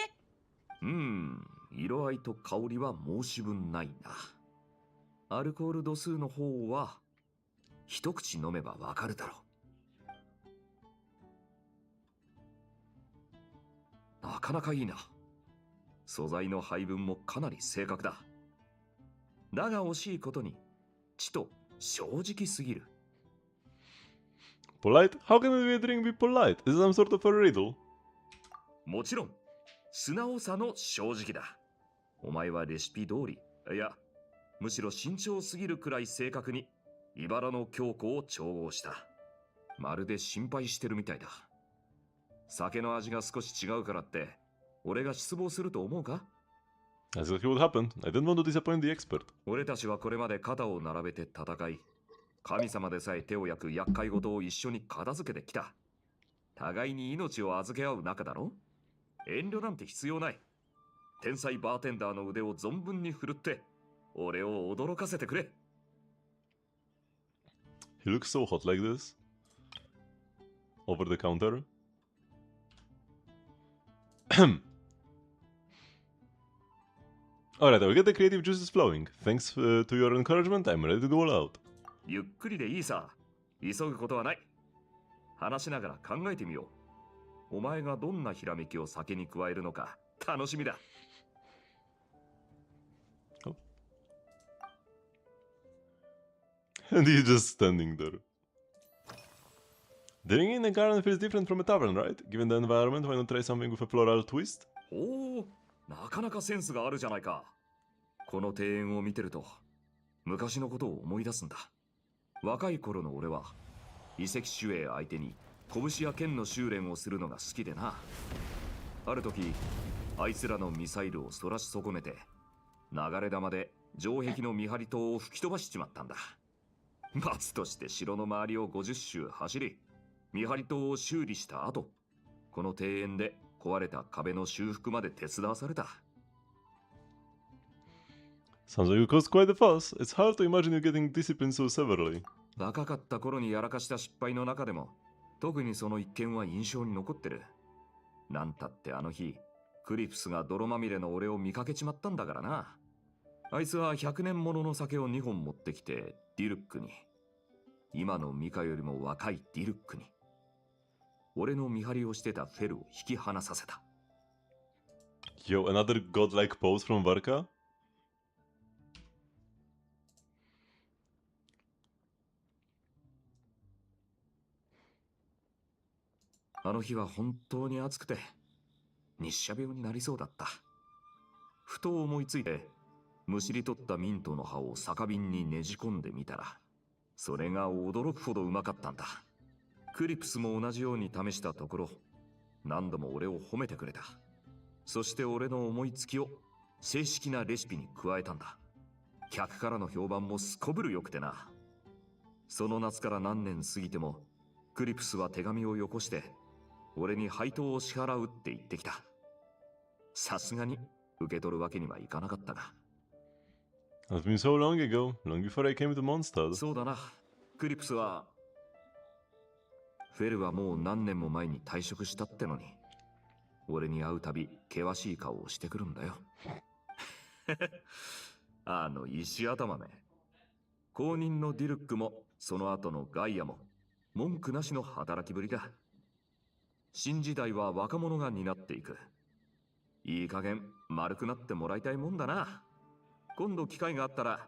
色合いと香りは申し分ないな。アルコール度数の方は一口飲めばわかるだろう。なかなかいいな。素材の配分もかなり正確だ。だが惜しいことにちと正直すぎる。Polite? How can a drink be polite? Is it some sort of a riddle? もちろん素直さの正直だ。お前はレシピ通り、いやむしろ慎重すぎるくらい正確に茨の京子を調合した。まるで心配してるみたいだ。酒の味が少し違うからって俺が失望すると思うか？ That's exactly what happened. I didn't want to disappoint the expert. 俺たちはこれまで肩を並べて戦い、神様でさえ手を焼く厄介事を一緒に片付けてきた。互いに命を預け合う仲だろ？遠慮なんて必要ない。天才バーテンダーの腕を存分に振るって俺を驚かせてくれ。 He looks so hot like this. Over the counter. Alright, I will get the creative juices flowing. Thanks to your encouragement, I'm ready to go all out. ゆっくりでいいさ。急ぐことはない。話しながら考えてみよう。お前がどんなひらめきを酒に加えるのか楽しみだ。And he's just standing there. Drinking in a garden feels different from a tavern, right? Given the environment, why not try something with a floral twist? おお、なかなかセンスがあるじゃないか。この庭園を見てると昔のことを思い出すんだ。若い頃の俺は遺跡守衛相手に拳や剣の修練をするのが好きでな。ある時あいつらのミサイルをそらし損ねて流れ弾で城壁の見張り塔を吹き飛ばしちまったんだ。罰として城の周りを50周走り見張り塔を修理した後、この庭園で壊れた壁の修復まで手伝わされた。Sounds like you caused quite a fuss. It's hard to imagine you getting disciplined so severely. 若かった頃にやらかした失敗の中でも特にその一件は印象に残ってる。なんたってあの日クリプスが泥まみれの俺を見かけちまったんだからな。あいつは100年ものの酒を2本持ってきてディルックに、今のミカよりも若いディルックに俺の見張りをしてたフェルを引き離させた。Yo, another godlike pose from Varka? あの日は本当に暑くて日射病になりそうだった。ふと思いついてむしり取ったミントの葉を酒瓶にねじ込んでみたら、それが驚くほどうまかったんだ。クリプスも同じように試したところ、何度も俺を褒めてくれた。そして俺の思いつきを正式なレシピに加えたんだ。客からの評判もすこぶるよくてな。その夏から何年過ぎてもクリプスは手紙をよこして俺に配当を支払うって言ってきた。さすがに受け取るわけにはいかなかったが。That's been so long ago, long before I came to Mondstadt. そうだな。クリプスはフェルはもう何年も前に退職したってのに、俺に会うたび険しい顔をしてくるんだよ。あの石頭め。後任のディルックもその後のガイアも文句なしの働きぶりだ。新時代は若者が担っていく。いい加減丸くなってもらいたいもんだな。今度機会があったら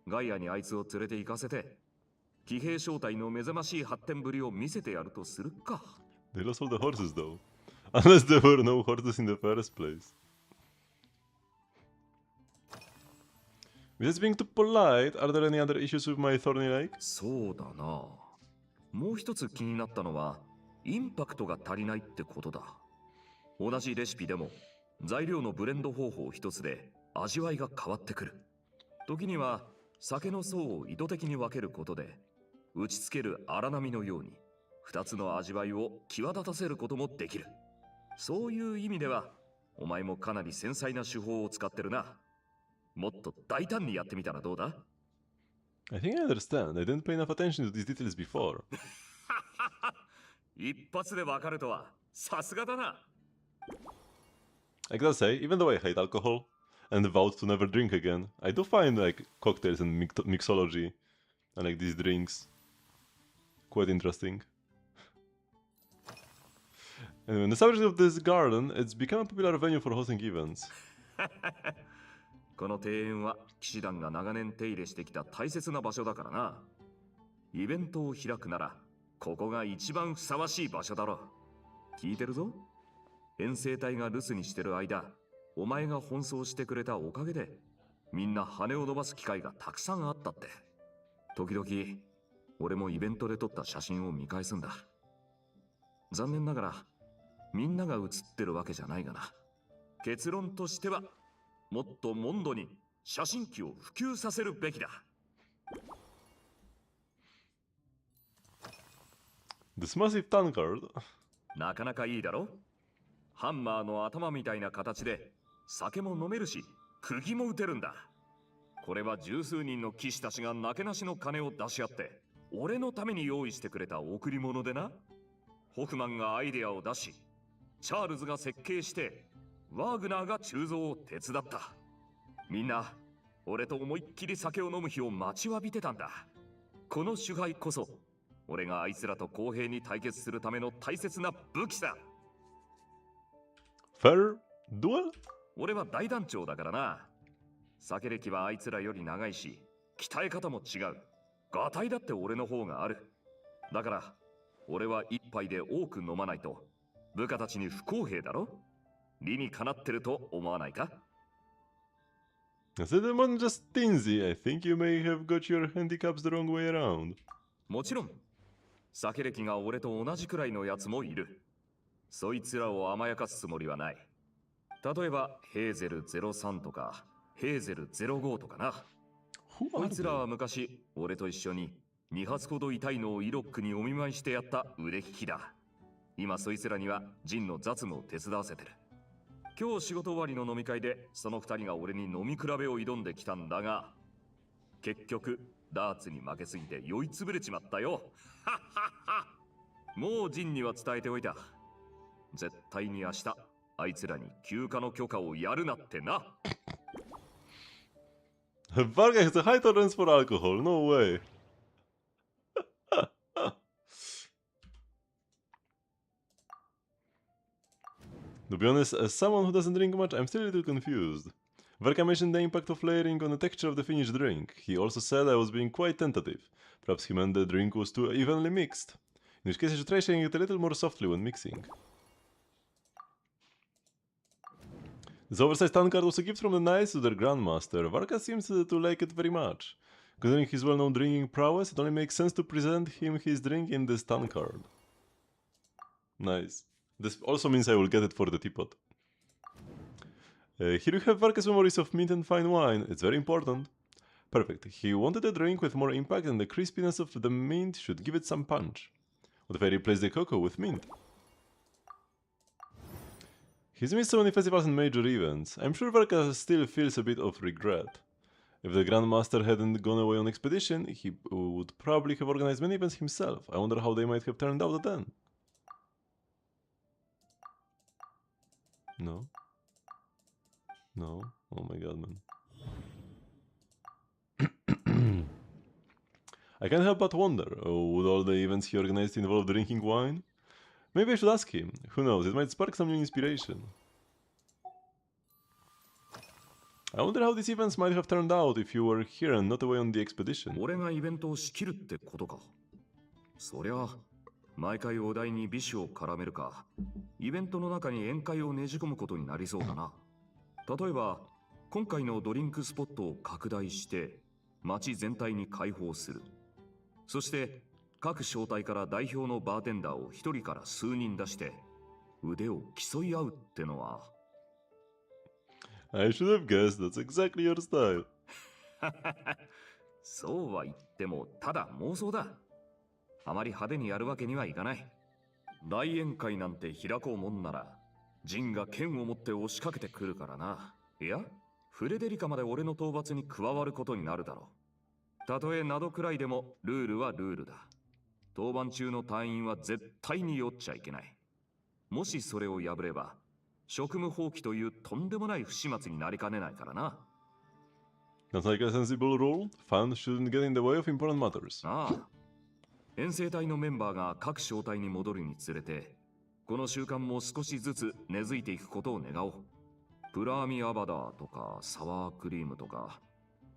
ガイアにあいつを連れて行かせて、騎兵小隊の目覚ましい発展ぶりを見せてやるとするか。They lost all the horses though. Unless there were no horses in the first place. Besides being too polite, are there any other issues with my thorny lake? そうだな。もう一つ気になったのはインパクトが足りないってことだ。同じレシピでも材料のブレンド方法一つで味わいが変わってくる。時には酒の層を意図的に分けることで打ちつける荒波のように二つの味わいを際立たせることもできる。そういう意味ではお前もかなり繊細な手法を使ってるな。もっと大胆にやってみたらどうだ？ I think I understand. I didn't pay enough attention to these details before. 一発で分かるとはさすがだな。I gotta say, even though I hate alcohol and vowed to never drink again, I do find like cocktails and mixology and like these drinks quite interesting. Anyway, on the subject of this garden, it's become a popular venue for hosting events. この庭園は騎士団が長年手入れしてきた大切な場所だからな。イベントを開くならここが一番ふさわしい場所だろう。聞いてるぞ。遠征隊が留守にしてる間、お前が奔走してくれたおかげでみんな羽を伸ばす機会がたくさんあったって。時々俺もイベントで撮った写真を見返すんだ。残念ながらみんなが写ってるわけじゃないがな。結論としてはもっとモンドに写真機を普及させるべきだ。This massive tankard. なかなかいいだろ。ハンマーの頭みたいな形で酒も飲めるし釘も打てるんだ。これは十数人の騎士たちがなけなしの金を出し合って俺のために用意してくれた贈り物でな。ホフマンがアイデアを出し、チャールズが設計してワーグナーが鋳造を手伝った。みんな俺と思いっきり酒を飲む日を待ちわびてたんだ。この酒杯こそ俺があいつらと公平に対決するための大切な武器さ。Fair duel? 俺は大団長だからな。酒歴はあいつらより長いし鍛え方も違う。ガタイだって俺の方がある。だから俺は一杯で多く飲まないと部下たちに不公平だろ。理にかなってると思わないか？ I said it wasn't just stingy. I think you may have got your handicaps the wrong way around. もちろん酒歴が俺と同じくらいのやつもいる。そいつらを甘やかすつもりはない。例えばヘーゼル03とかヘーゼル05とかな。こいつらは昔俺と一緒に2発ほど痛いのをイロックにお見舞いしてやった腕利きだ。今そいつらにはジンの雑務を手伝わせてる。今日仕事終わりの飲み会でその2人が俺に飲み比べを挑んできたんだが、結局ダーツに負けすぎて酔いつぶれちまったよ。もうジンには伝えておいた。絶対に明日あいつらに休暇の許可をやるなってな。Varka has a high tolerance for alcohol. No way. To be honest, as someone who doesn't drink much, I'm still a little confused. Varka mentioned the impact of layering on the texture of the finished drink. He also said I was being quite tentative. Perhaps he meant the drink was too evenly mixed. In which case I should try sharing it a little more softly when mixing. This oversized tankard was a gift from the knights to their grandmaster. Varka seems to like it very much. Considering his well-known drinking prowess, it only makes sense to present him his drink in this tankard. Nice. This also means I will get it for the teapot. Here you have Varka's memories of mint and fine wine. It's very important. Perfect. He wanted a drink with more impact, and the crispiness of the mint should give it some punch. What if I replace the cocoa with mint? He's missed so many festivals and major events. I'm sure Varka still feels a bit of regret. If the Grandmaster hadn't gone away on expedition, he would probably have organized many events himself. I wonder how they might have turned out then. No? No? Oh my god, man. I can't help but wonder, would all the events he organized involve drinking wine? Maybe I should ask him. Who knows, it might spark some new inspiration. I wonder how these events might have turned out if you were here and not away on the expedition. 俺がイベントを仕切るってことか。そりゃ、毎回お題に美酒を絡めるか、イベントの中に宴会をねじ込むことになりそうだな。例えば、今回のドリンクスポットを拡大して、街全体に開放する。そして、各商隊から代表のバーテンダーを一人から数人出して、腕を競い合うってのは。I should have guessed, that's exactly your style. そうは言っても、ただ妄想だ。あまり派手にやるわけにはいかない。大宴会なんて開こうもんなら、ジンが剣を持って押しかけてくるからな。いや、フレデリカまで俺の討伐に加わることになるだろう。たとえなどくらいでも、ルールはルールだ。当番中の隊員は絶対に酔っちゃいけない。もしそれを破れば、職務放棄というとんでもない不始末になりかねないからな。That's like a sensible rule. Fun shouldn't get in the way of important matters. ああ。遠征隊のメンバーが各小隊に戻るにつれて、この習慣も少しずつ根付いていくことを願おう。プラーミアバダーとかサワークリームとか、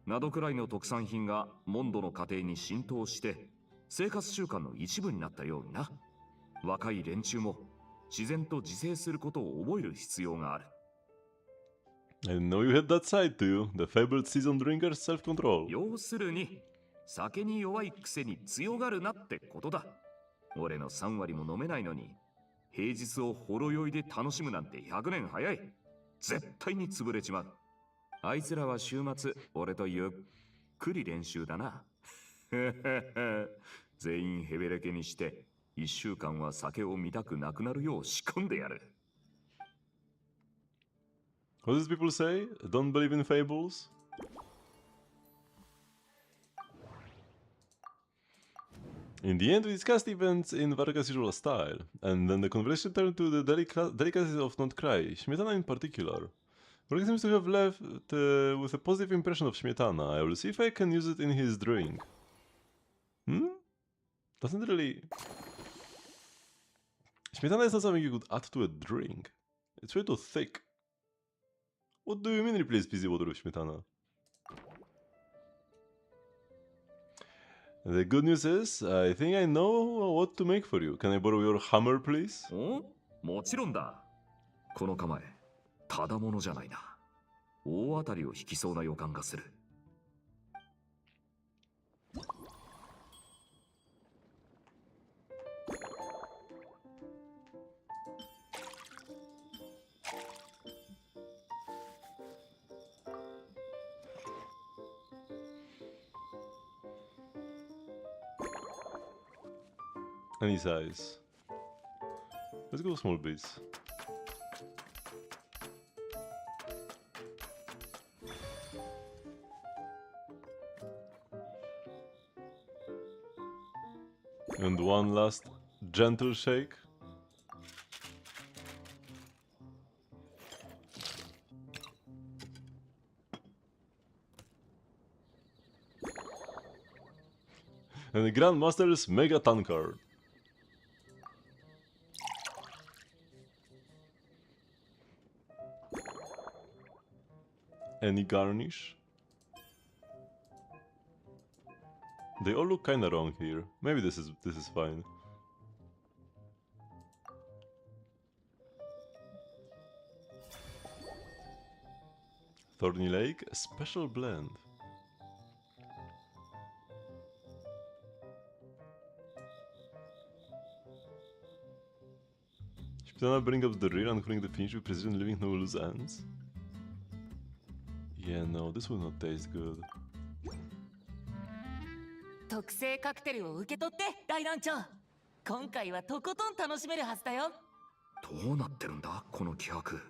などくらいの特産品がモンドの家庭に浸透して、生活習慣の一部になったようにな。若い連中も自然と自制することを覚える必要がある。I didn't know you had that side to you, the fabled seasoned drinker's self-control. 要するに、酒に弱いくせに強がるなってことだ。俺の3割も飲めないのに、平日をほろ酔いで楽しむなんて100年早い。絶対に潰れちまう。あいつらは週末、俺とゆっくり練習だな。全員ヘベレケにして、1週間は酒を見たくなくなるよう仕込んでやる。What does people say? Don't believe in fables? In the end, we discussed events in Varka's usual style, and then the conversation turned to the delicacies of not cry, Śmietana in particular. Varka seems to have left with a positive impression of Śmietana. I will see if I can use it in his drink. Doesn't really... Śmietana is not something you could add to a drink. It's way too thick. What do you mean replace fizzy water with Śmietana? The good news is, I think I know what to make for you. Can I borrow your hammer, please? もちろんだ。この構え、ただものじゃないな。大当たりを引きそうな予感がする。Any size. Let's go small base. And one last gentle shake. And the Grandmaster's Mega Tankard. any garnish. They all look kinda wrong here. Maybe this is fine. Thorny Lake, a special blend. Shpitana bring up the rear and cooling the finish with precision, leaving no loose ends. Yeah, no, this will not taste good. 特製カクテルを受け取って大団長。今回はとことん楽しめるはずだよ。どうなってるんだこの気迫。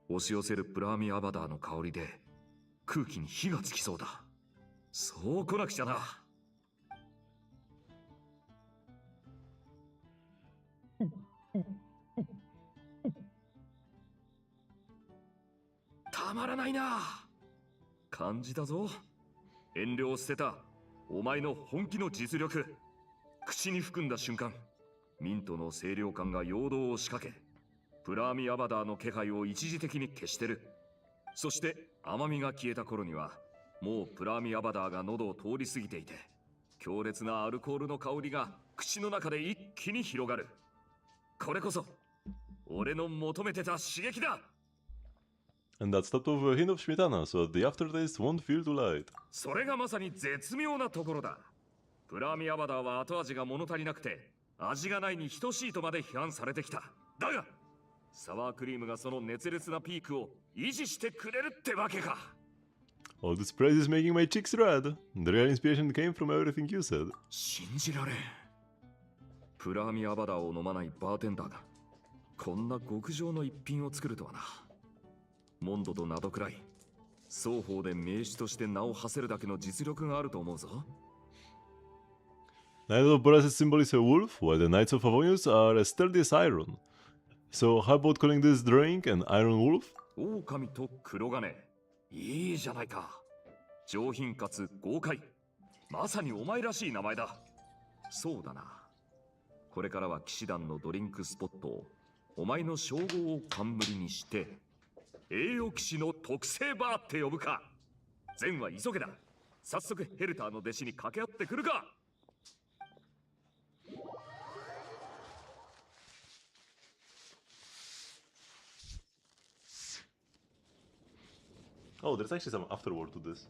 押し寄せるプラーミアバダーの香りで空気に火がつきそうだ。そう来なくちゃな。たまらないな。感じたぞ。遠慮を捨てたお前の本気の実力。口に含んだ瞬間、ミントの清涼感が陽動を仕掛け、プラーミアバダーの気配を一時的に消してる。そして甘みが消えた頃にはもうプラーミアバダーが喉を通り過ぎていて、強烈なアルコールの香りが口の中で一気に広がる。これこそ俺の求めてた刺激だ。 And that's topped with a hint of smetana, so that the aftertaste won't feel too light. それがまさに絶妙なところだ。プラーミアバダーは後味が物足りなくて味がないに等しいとまで批判されてきた。だがサワークリームがその熱烈なピークを維持してくれるってわけか。 All this praise is making my cheeks red. The real inspiration came from everything you said. 信じられん。プラーミアバダーを飲まないバーテンダーがこんな極上の一品を作るとはな。モンドとナドくらい双方で名手として名を馳せるだけの実力があると思うぞ。 Knight of Boreas' symbol is a wolf, while the Knights of Favonius are as sturdy as iron. So how about calling this drink an Iron Wolf? 狼と黒金、いいじゃないか。上品かつ豪快。まさにお前らしい名前だ。そうだな。これからは騎士団のドリンクスポットをお前の称号を冠にして栄誉騎士の特製バーって呼ぶか。善は急げだ。早速ヘルターの弟子に掛け合ってくるか。 Oh, there's actually some afterword to this.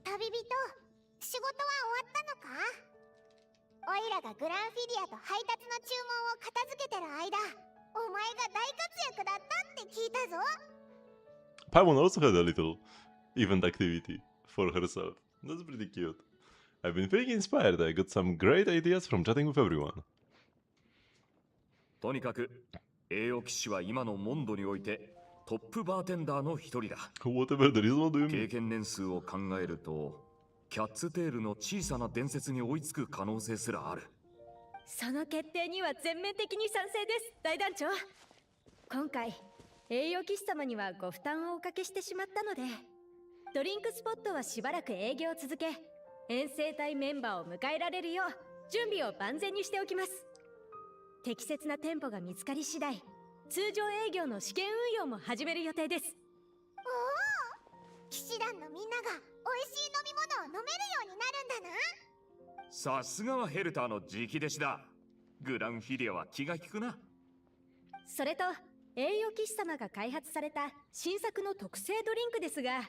旅人、仕事は終わったのか？オイラがグランフィディアと配達の注文を片付けてる間、お前が大活躍だったって聞いたぞ。Paimon also had a little event activity for herself. That's pretty cute. I've been feeling inspired. I got some great ideas from chatting with everyone. とにかく栄誉騎士は今のモンドにおいてトップバーテンダーの一人だ。Whatever the reason, what do you 経 mean? 験年数を考えると、キャッツテールの小さな伝説に追いつく可能性すらある。その決定には全面的に賛成です、大団長。今回栄誉騎士様にはご負担をおかけしてしまったので、ドリンクスポットはしばらく営業を続け、遠征隊メンバーを迎えられるよう準備を万全にしておきます。適切な店舗が見つかり次第、通常営業の試験運用も始める予定です。おお、騎士団のみんなが美味しい飲み物を飲めるようになるんだな。さすがはヘルターの直弟子だ。グランフィディアは気が利くな。それと栄誉騎士様が開発された新作の特製ドリンクですが、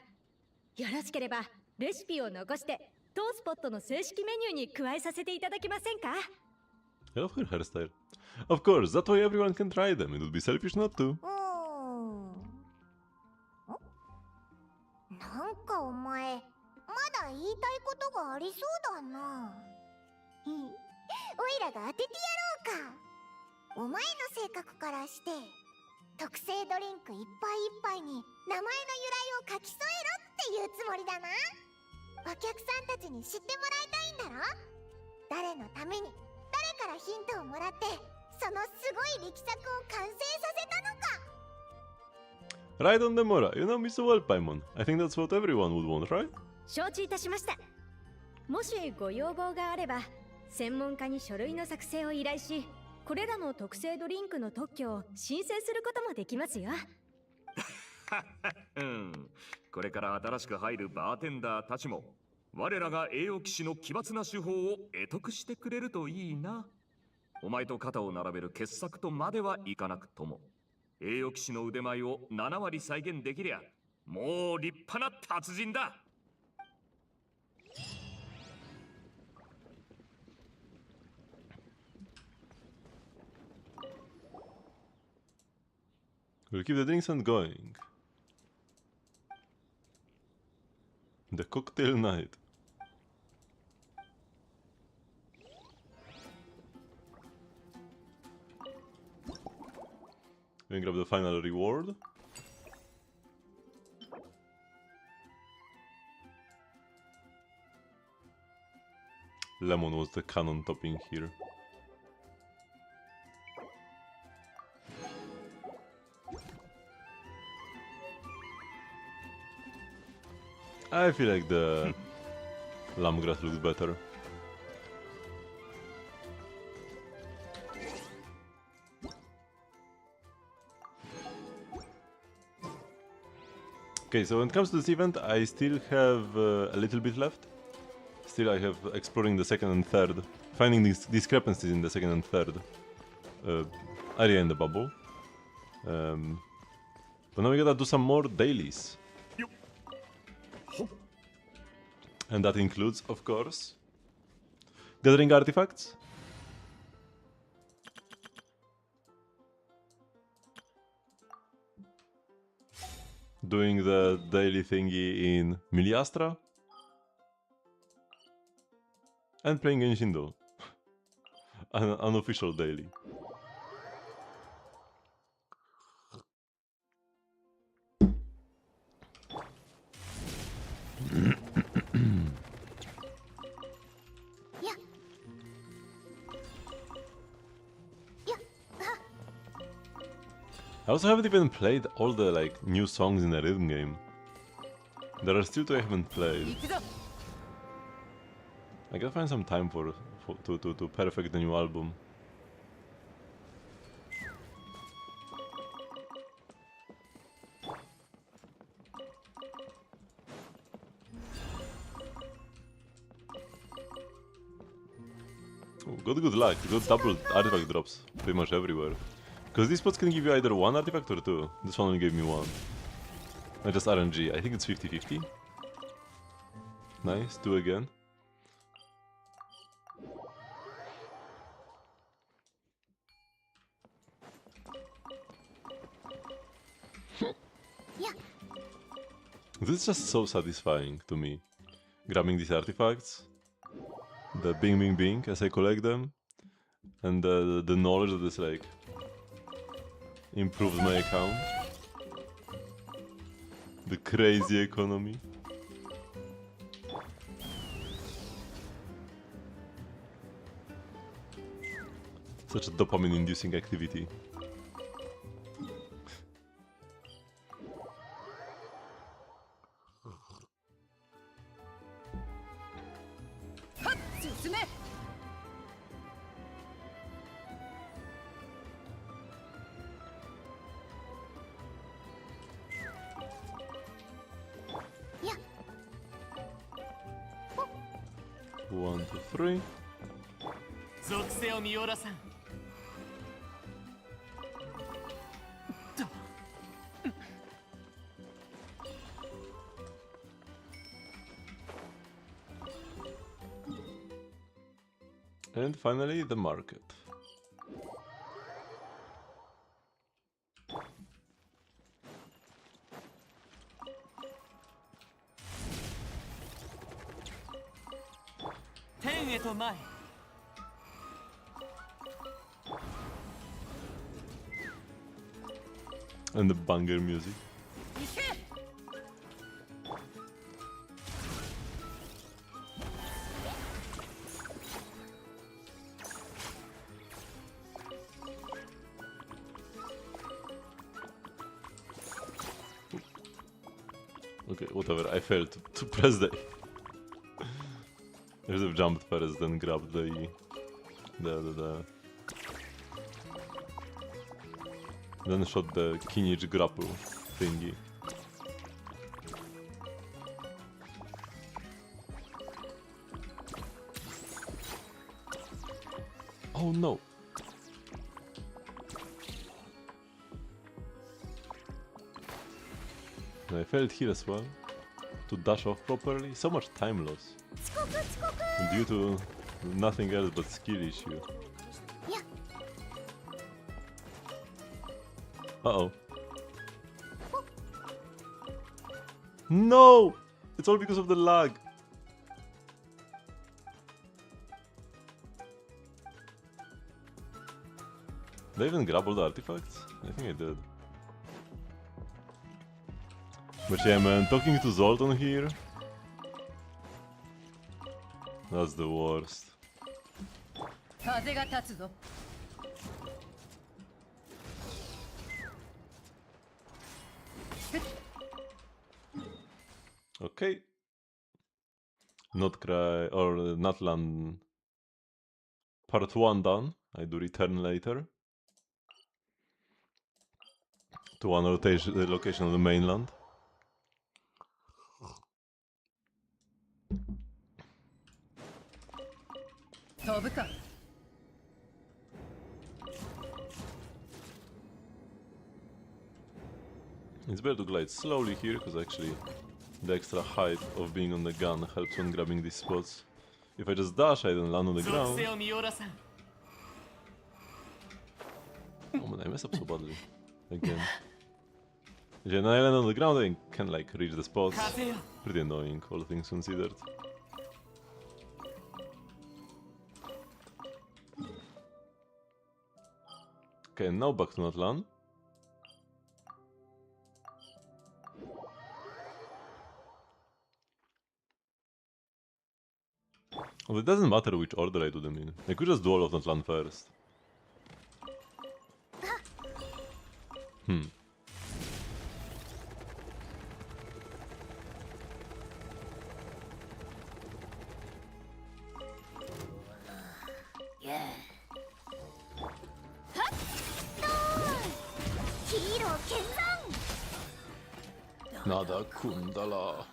よろしければレシピを残して当スポットの正式メニューに加えさせていただけませんか？ I love her hairstyle. Of course, that way everyone can try them. It would be selfish not to. なんかお前、まだ言いたいことがありそうだな。おいらが当ててやろうか。お前の性格からして特製ドリンク一杯一杯に名前の由来を書き添えろっていうつもりだな。お客さんたちに知ってもらいたいんだろ。誰のために、誰からヒントをもらってそのすごい力作を完成させたのか。 Right on the Mora. You know me so well, Paimon. I think that's what everyone would want, right? 承知いたしました。もしご要望があれば専門家に書類の作成を依頼し、これらの特製ドリンクの特許を申請することもできますよ。うん。これから新しく入るバーテンダーたちも、我らが栄誉騎士の奇抜な手法を得得してくれるといいな。お前と肩を並べる傑作とまではいかなくとも、栄誉騎士の腕前を7割再現できりゃ、もう立派な達人だ。We'll keep the drinks on going. The cocktail night. We grab the final reward. Lemon was the canon topping here. I feel like the lamb grass looks better. Okay, so when it comes to this event, I still have a little bit left. Still, I have exploring the second and third, finding these discrepancies in the second and third area in the bubble. But now we gotta do some more dailies. And that includes, of course, gathering artifacts. Doing the daily thingy in Miliastra. And playing Genshin though. An unofficial daily. I also haven't even played all the new songs in the rhythm game. There are still two I haven't played. I gotta find some time to perfect the new album. Ooh, got good luck, got double artifact drops pretty much everywhere. Because these spots can give you either one artifact or two. This one only gave me one. Not just RNG, I think it's 50-50. Nice, two again. This is just so satisfying to me. Grabbing these artifacts, the bing bing bing as I collect them, and the knowledge that this improves my account. The crazy economy. Such a dopamine inducing activity. One, two, three. And finally, the market. And the banger music. Okay, whatever, I failed to press the I should have jumped first, then grabbed the then shot the Kinich grapple thingy. Oh no! And I failed here as well. To dash off properly. So much time loss. Due to nothing else but skill issue. Uh-oh. No! It's all because of the lag. Did I even grab all the artifacts? I think I did. But yeah, man, talking to Zoltan here. That's the worst. Okay. Not cry or not land. Part 1 done. I do return later. To one location on the mainland. It's better to glide slowly here, because actually the extra height of being on the gun helps when grabbing these spots. If I just dash, I then land on the ground. Oh man, I mess up so badly. Again. Yeah, when I land on the ground, I can like reach the spots. Pretty annoying, all things considered. Okay, now back to Natlan. Well, it doesn't matter which order I do them in. I could just do all of Natlan first. Nada kundala.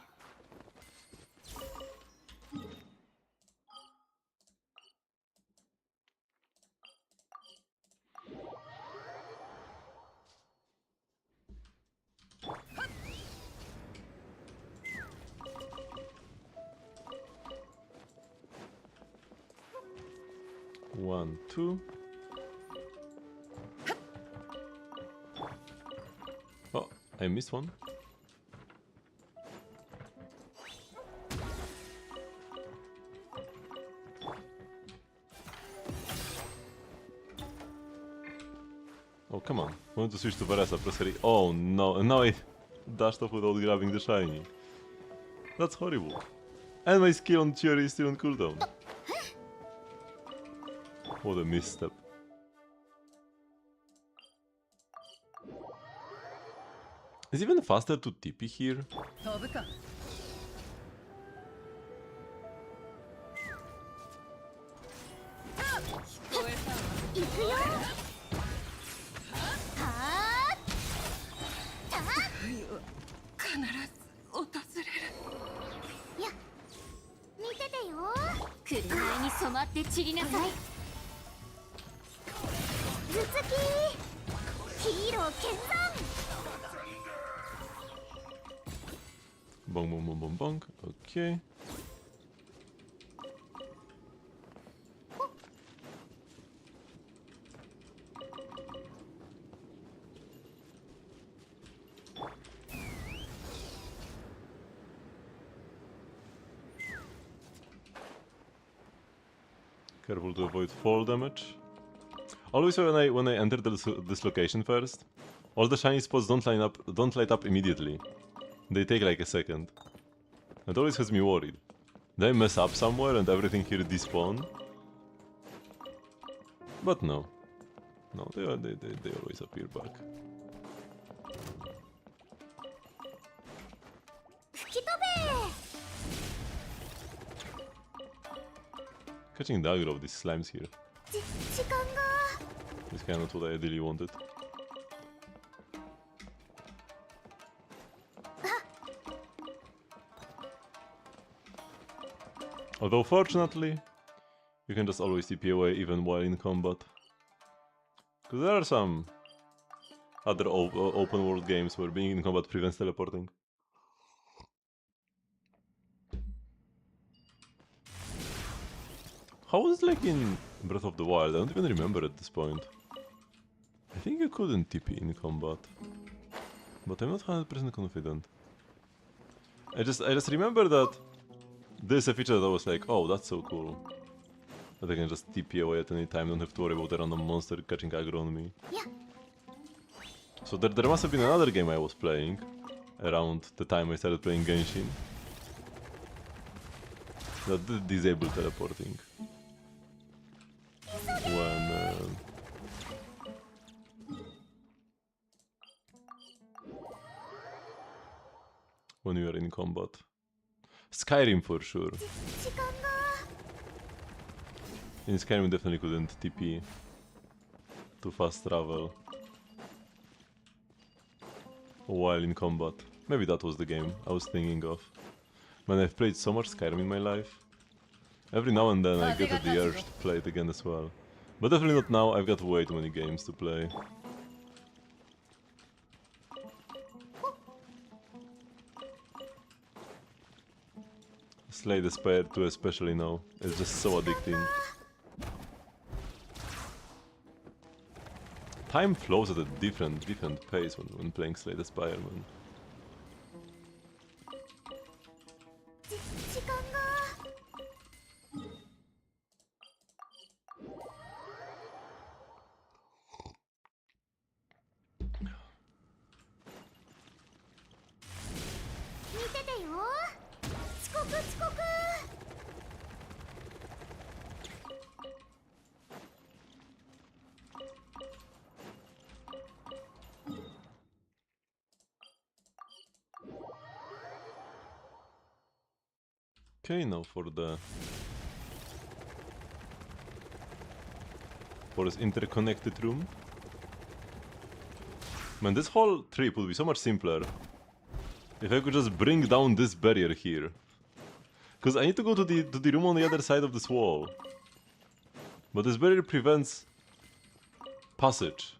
One, two. Oh, I missed one. Oh, come on. I want to switch to Varesa, press R. Oh no, and now I dashed off without grabbing the shiny. That's horrible. And my skill on Theory is still on cooldown. What a misstep. Is it even faster to TP here? Bong bong bong bong bong. Okay. Careful to avoid fall damage. Always when I enter this location first, all the shiny spots don't light up immediately. They take like a second. It always has me worried. Did I mess up somewhere and everything here despawn? But no. No, they always appear back. Catching the aggro of these slimes here. Is kind of what I ideally wanted. Although fortunately, You can just always TP away even while in combat. Because there are some other open world games where being in combat prevents teleporting. How was it like in Breath of the Wild? I don't even remember at this point. I think you couldn't TP in combat. But I'm not 100% confident. I just remember that there's a feature that was like, oh, that's so cool. That I can just TP away at any time, don't have to worry about a random monster catching aggro on me. Yeah. So there must have been another game I was playing around the time I started playing Genshin that did disable teleporting. When we are in combat. Skyrim for sure. In Skyrim definitely couldn't TP to fast travel while in combat. Maybe that was the game I was thinking of. Man, I've played so much Skyrim in my life. Every now and then I get the urge to play it again as well. But definitely not now, I've got way too many games to play. Slay the Spire 2 especially now, it's just so addicting. Time flows at a different pace when playing Slay the Spire, man. Okay, now for this interconnected room. Man, this whole trip would be so much simpler if I could just bring down this barrier here. Because I need to go to the room on the other side of this wall. But this barrier prevents passage.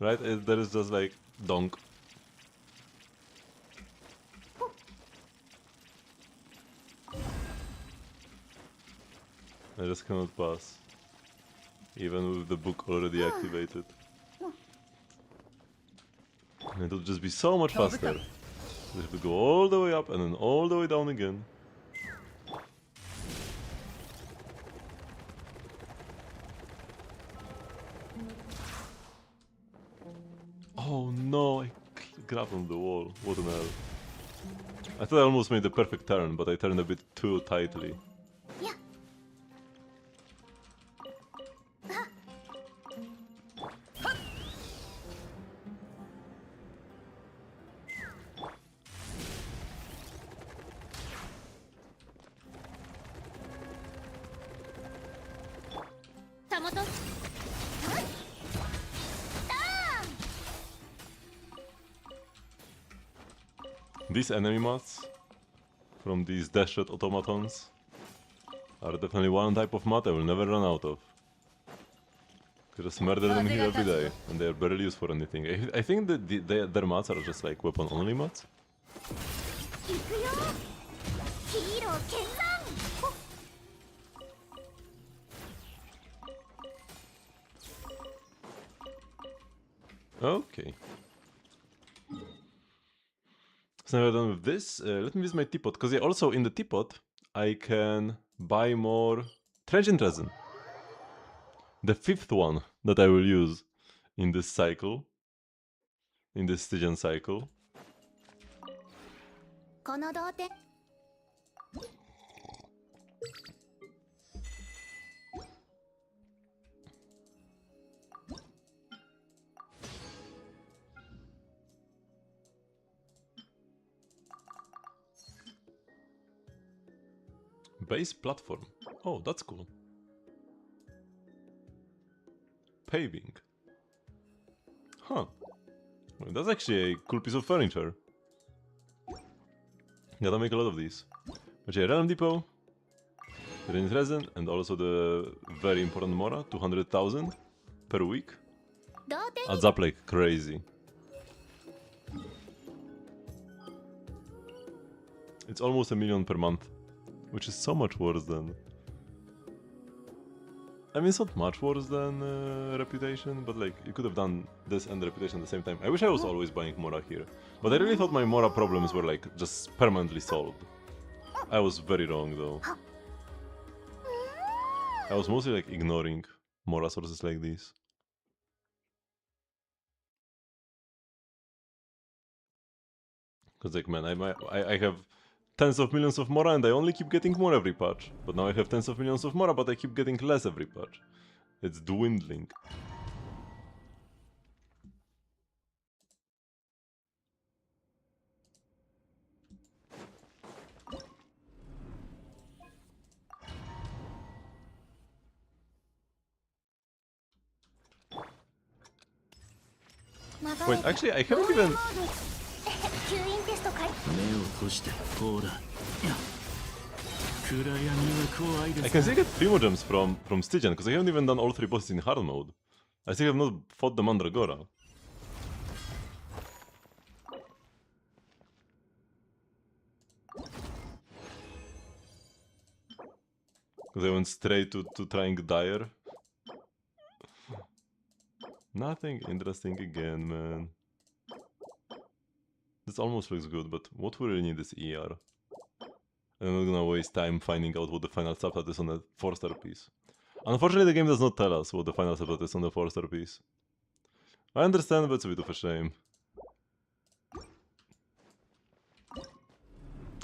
Right? There is just like donk. I just cannot pass. Even with the book already activated. And it'll just be so much faster. We have to go all the way up and then all the way down again. Oh no, I grabbed on the wall. What an hell. I thought I almost made the perfect turn, but I turned a bit too tightly. Yeah. These enemy mats from these dash shot automatons are definitely one type of mat I will never run out of. I just murder them here every day and they are barely used for anything. I think that their mats are just like weapon only mats. Okay. So now we're done with this. Let me use my teapot, because yeah, also in the teapot I can buy more transient resin. The 5th one that I will use in this cycle, in this Stygian cycle. Base platform. Oh, that's cool. Paving. Huh. Well, that's actually a cool piece of furniture. Gotta make a lot of these. But yeah, Realm Depot. Rain resin and also the very important Mora, 200,000 per week. 同点 Adds up like crazy. It's almost 1 million per month, which is so much worse than... I mean, it's not much worse than Reputation, but like, you could have done this and Reputation at the same time. I wish I was always buying Mora here, but I really thought my Mora problems were like, just permanently solved. I was very wrong though. I was mostly like ignoring Mora sources like these. Because like, man, I have tens of millions of Mora and I only keep getting more every patch. But now I have tens of millions of Mora, but I keep getting less every patch. It's dwindling. Wait, actually, I haven't even... 吸引テスト開 I can still get Primogems from Stygian, because I haven't even done all 3 bosses in hard mode. I still have not fought the Mandragora. Because I went straight to trying Dire. Nothing interesting again, man. This almost looks good, but what we really need is ER. I'm not gonna waste time finding out what the final subplot is on a 4-star piece. Unfortunately, the game does not tell us what the final subplot is on the 4-star piece. I understand, but it's a bit of a shame.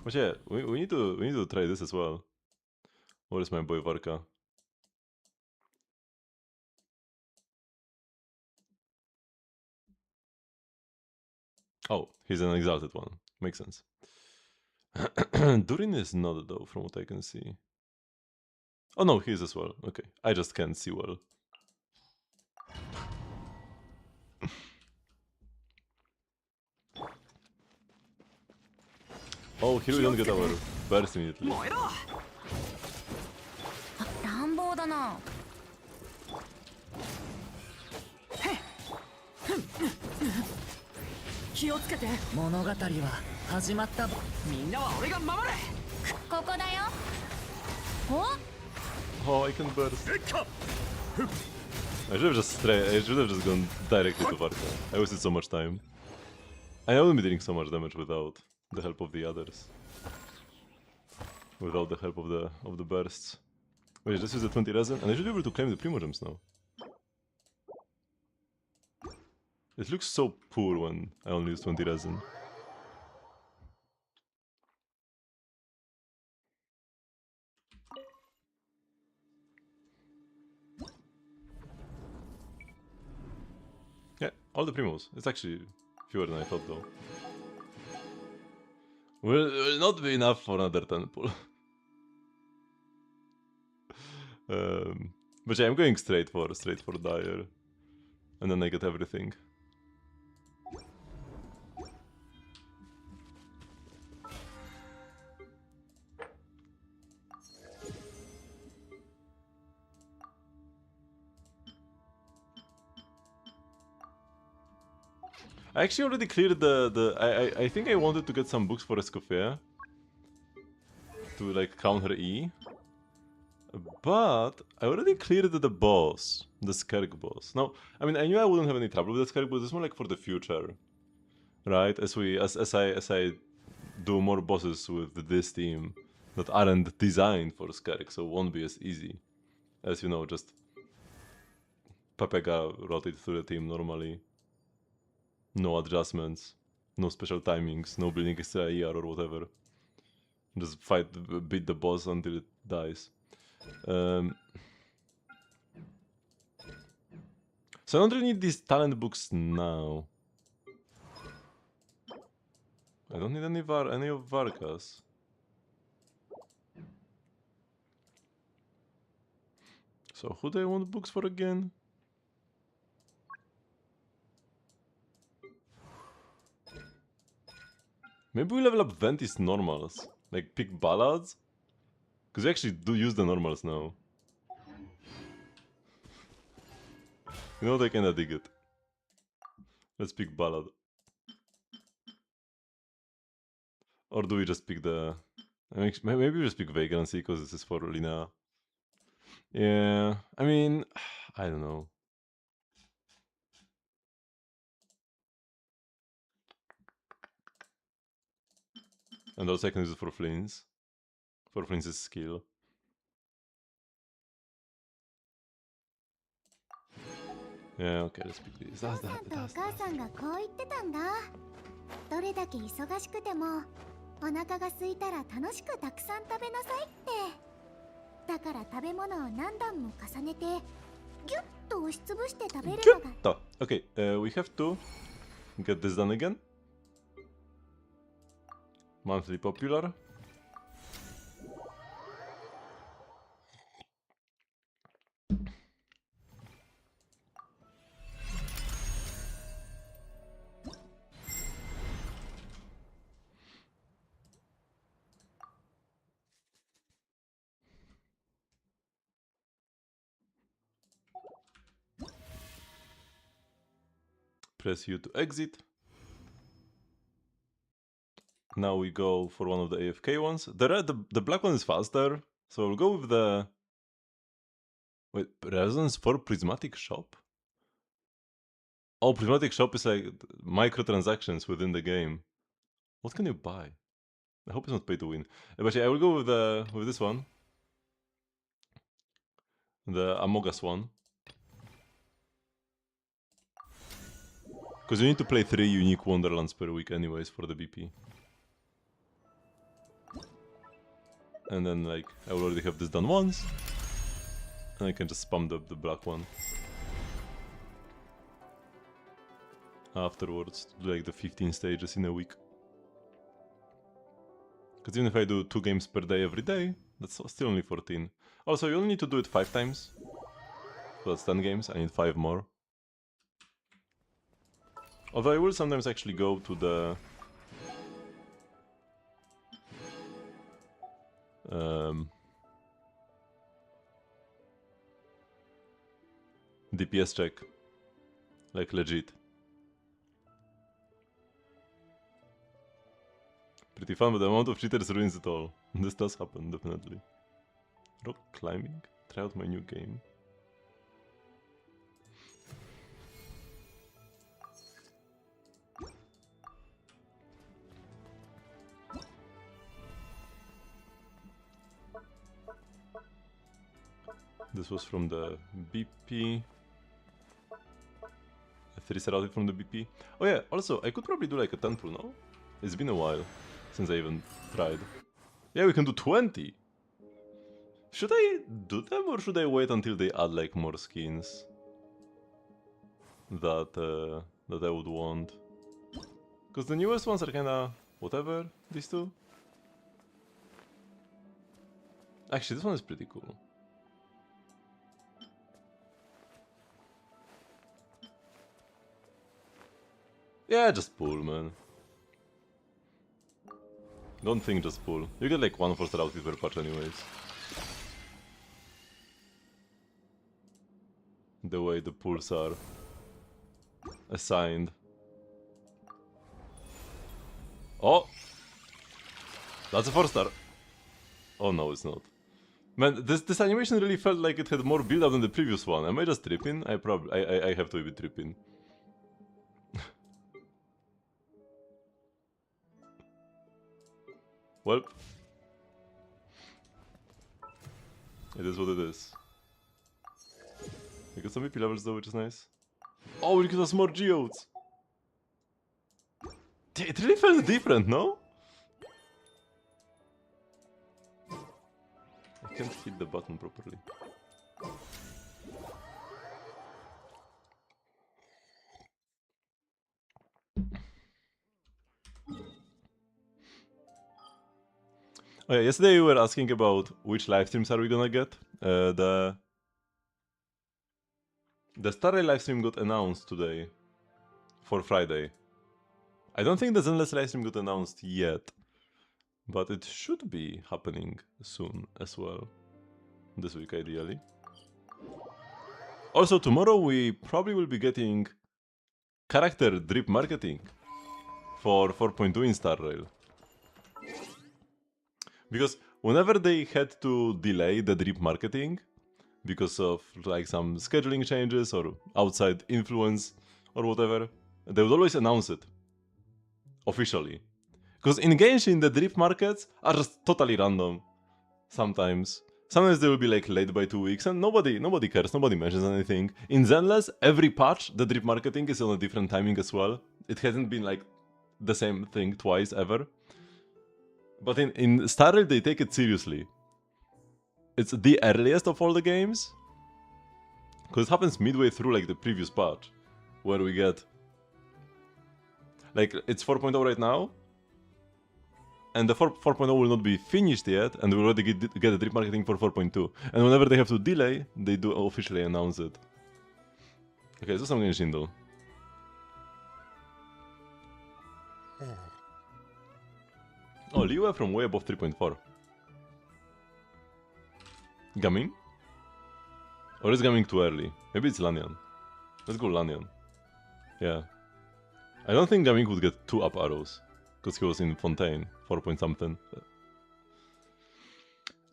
But yeah, we need to try this as well. Where is my boy Varka? Oh, he's an exalted one. Makes sense. Durin is not though, from what I can see. Oh no, he is as well. Okay, I just can't see well. Oh, here we don't get our burst immediately. 乱暴だな。気をつけて。物語は始まった。みんなは俺が守れ。ここだよ。 Oh, I can burst. I should have just gone directly to Varka. I wasted so much time. I wouldn't be dealing so much damage without the help of the others. Without the help of the bursts. Wait, this is the 20 resin, and I should be able to claim the Primogems now. It looks so poor when I only use 20 resin. Yeah, all the Primos. It's actually fewer than I thought though. Will not be enough for another 10 pull. But yeah, I'm going straight for Dire. And then I get everything. I actually already cleared I think I wanted to get some books for Escoffier to like counter E. But I already cleared the boss, the Skerg boss. Now, I mean, I knew I wouldn't have any trouble with the Skerg, but it's more like for the future, right? As I do more bosses with this team that aren't designed for Skerg, so it won't be as easy as, you know, just Pepega rotate through the team normally. No adjustments, no special timings, no building extra ER or whatever. Just beat the boss until it dies. So I don't really need these talent books now. I don't need any of Varkas. So who do I want books for again? Maybe we level up Ventis normals, like pick ballads. Because we actually do use the normals now. You know what, I kinda dig it. Let's pick Ballad. Or do we just pick the... Maybe we just pick Vagrancy because this is for Lina. Yeah, I mean, I don't know. And also I can use it for Flynn's. For Flynn's skill. Yeah, okay, let's pick this. お父さんとお母さんがこう言ってたんだ。どれだけ忙しくてもお腹が空いたら楽しくたくさん食べなさいって。だから食べ物を何段も重ねてギュッと押しつぶして食べるのが。Okay, we have to get this done again. Monthly popular. Press U to exit. Now we go for one of the AFK ones. The black one is faster, so we'll go with the... Wait, resonance for Prismatic Shop? Oh, Prismatic Shop is like microtransactions within the game. What can you buy? I hope it's not pay to win. But yeah, I will go with this one. The Amogus one. Because you need to play 3 unique Wonderlands per week anyways for the BP. And then like, I will already have this done once. And I can just spam the black one. Afterwards, to do like the 15 stages in a week. Because even if I do 2 games per day every day, that's still only 14. Also, you only need to do it 5 times. So that's 10 games, I need 5 more. Although I will sometimes actually go to the... DPS check. Like legit. Pretty fun, but the amount of cheaters ruins it all. This does happen, definitely. Rock climbing? Try out my new game. This was from the BP. 3-star outfit from the BP. Oh yeah, also, I could probably do like a 10 pull now. It's been a while since I even tried. Yeah, we can do 20! Should I do them or should I wait until they add like more skins? That I would want. Because the newest ones are kinda whatever, these two. Actually, this one is pretty cool. Yeah, just pull, man. Don't think, just pull. You get like 1 4-star outfit per patch anyways. The way the pulls are assigned. Oh! That's a 4-star! Oh no, it's not. Man, this animation really felt like it had more build-up than the previous one. Am I just tripping? I have to be tripping. Well, it is what it is. We got some EP levels though, which is nice. Oh, we get us more geodes! It really felt different, no? I can't hit the button properly. Oh yeah, yesterday we were asking about which live streams are we gonna get. The Starry live stream got announced today for Friday. I don't think the Zenless live stream got announced yet, But it should be happening soon as well. This week, ideally. Also, tomorrow we probably will be getting character drip marketing for 4.2 in Star Rail. Because whenever they had to delay the drip marketing because of like some scheduling changes or outside influence or whatever, they would always announce it officially. Because in Genshin, the drip markets are just totally random. Sometimes they will be like late by 2 weeks and nobody cares, nobody mentions anything. In Zenless, every patch, the drip marketing is on a different timing as well. It hasn't been like the same thing twice ever. But in Star Rail, they take it seriously. It's the earliest of all the games. Because it happens midway through like the previous patch. Where we get... Like, it's 4.0 right now. And the 4.0 will not be finished yet. And we already get the drip marketing for 4.2. And whenever they have to delay, they do officially announce it. Okay, so some Genshin though. Oh, Liu from way above 3.4. Gaming? Or is Gaming too early? Maybe it's Lanyan. Let's go Lanyan. Yeah. I don't think Gaming would get 2 up arrows. Because he was in Fontaine, 4 point something.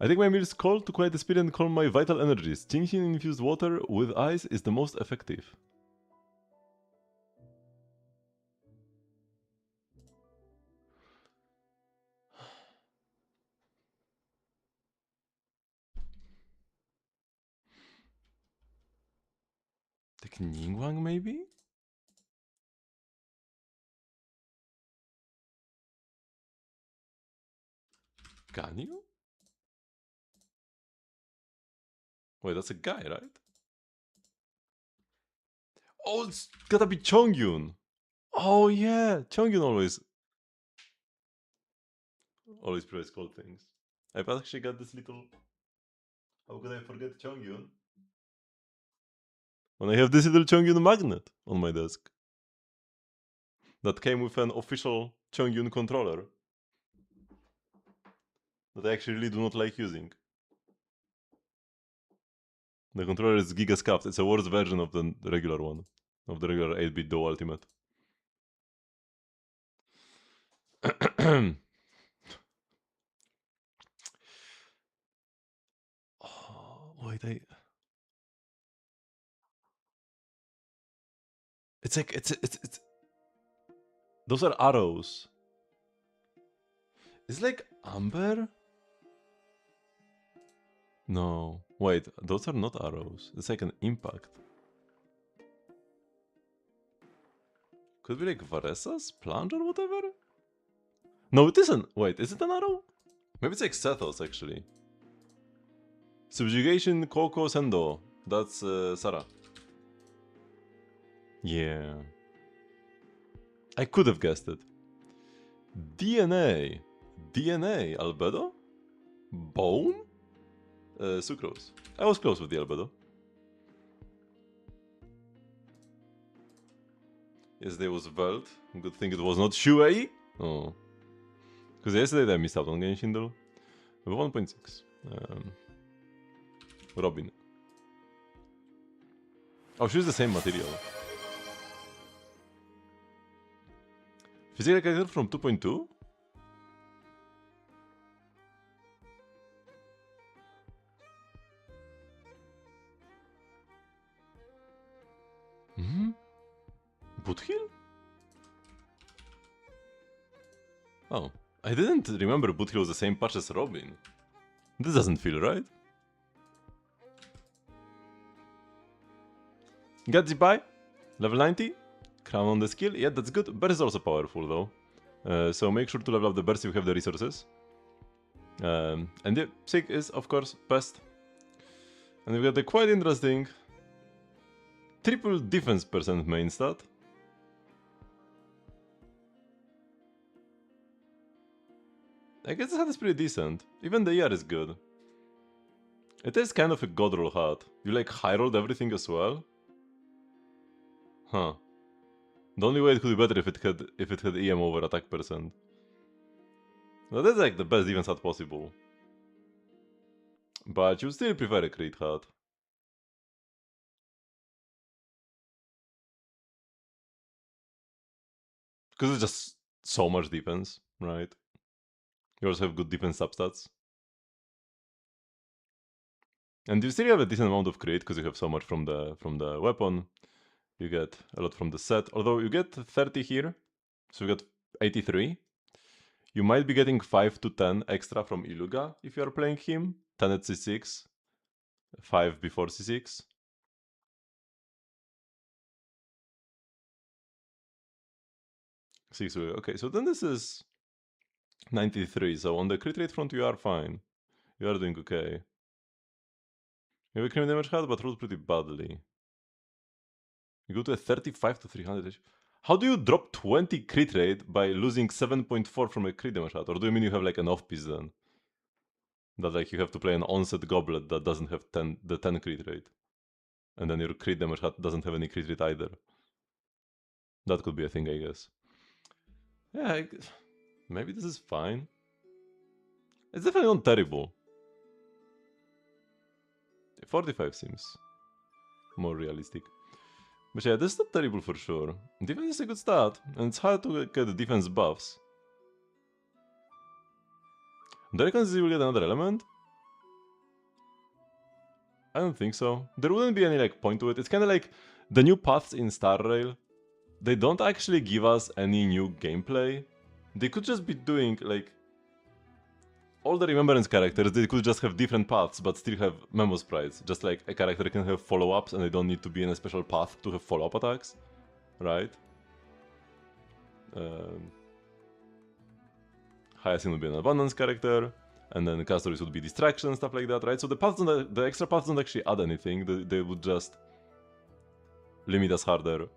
I take my meals cold to quiet the spirit and calm my vital energies. Genshin infused water with ice is the most effective. Take Ningguang maybe? Ganyu? Wait, that's a guy, right? Oh, it's gotta be Chongyun! Oh yeah! Chongyun always plays cool things. I've actually got this little... How could I forget Chongyun? When I have this little Chongyun magnet on my desk. That came with an official Chongyun controller. That I actually really do not like using. The controller is gigascuffed. It's a worse version of the regular one. Of the regular 8-bit Do Ultimate. Oh, wait, It's like, it's... Those are arrows. It's like amber? No. Wait, those are not arrows. It's like an impact. Could be like Varesa's plunge or whatever? No, it isn't. Wait, is it an arrow? Maybe it's like Sethos, actually. Subjugation Koko Sendo. That's Sarah. Yeah. I could have guessed it. DNA. DNA. Albedo? Bone? Sucrose. I was close with the albedo. Yes, there was Veld. Good thing it was not Shuei. Oh. Because yesterday I missed out on Genshin though. 1.6. Robin. Oh, she's the same material. Physical character from 2.2? Hmm? Bootheel? Oh, I didn't remember Bootheel was the same patch as Robin. This doesn't feel right. Got Zipai, level 90, crown on the skill, yeah that's good. Burst is also powerful though, so make sure to level up the burst if you have the resources. And yeah, Sig is of course best. And we've got the quite interesting triple defense percent main stat. I guess this hat is pretty decent. Even the ER is good. It is kind of a god roll hat. You like high rolled everything as well? Huh. The only way it could be better if it had EM over attack percent. Well, that's like the best defense hat possible. But you still prefer a crit hat. Because it's just so much defense, right? You also have good defense substats. And you still have a decent amount of crit because you have so much from the weapon. You get a lot from the set. Although you get 30 here, so you get 83. You might be getting 5 to 10 extra from Iluga if you are playing him. 10 at C6, 5 before C6. Okay, so then this is 93. So on the crit rate front, you are fine. You are doing okay. You have a critical damage hat, but rolled pretty badly. You go to a 35 to 300. How do you drop 20 crit rate by losing 7.4 from a crit damage hat? Or do you mean you have like an off piece then? That like you have to play an onset goblet that doesn't have the 10 crit rate. And then your crit damage hat doesn't have any crit rate either. That could be a thing, I guess. Yeah, maybe this is fine. It's definitely not terrible. 45 seems more realistic. But yeah, this is not terrible for sure. Defense is a good stat, and it's hard to get defense buffs. Do I reckon this will get another element? I don't think so. There wouldn't be any like point to it. It's kind of like the new paths in Star Rail. They don't actually give us any new gameplay. They could just be doing like all the remembrance characters. They could just have different paths, but still have memo sprites. Just like a character can have follow-ups, and they don't need to be in a special path to have follow-up attacks, right? Hyacinth would be an abundance character, and then Castoris would be distraction, stuff like that, right? So the extra paths don't actually add anything. They would just limit us harder.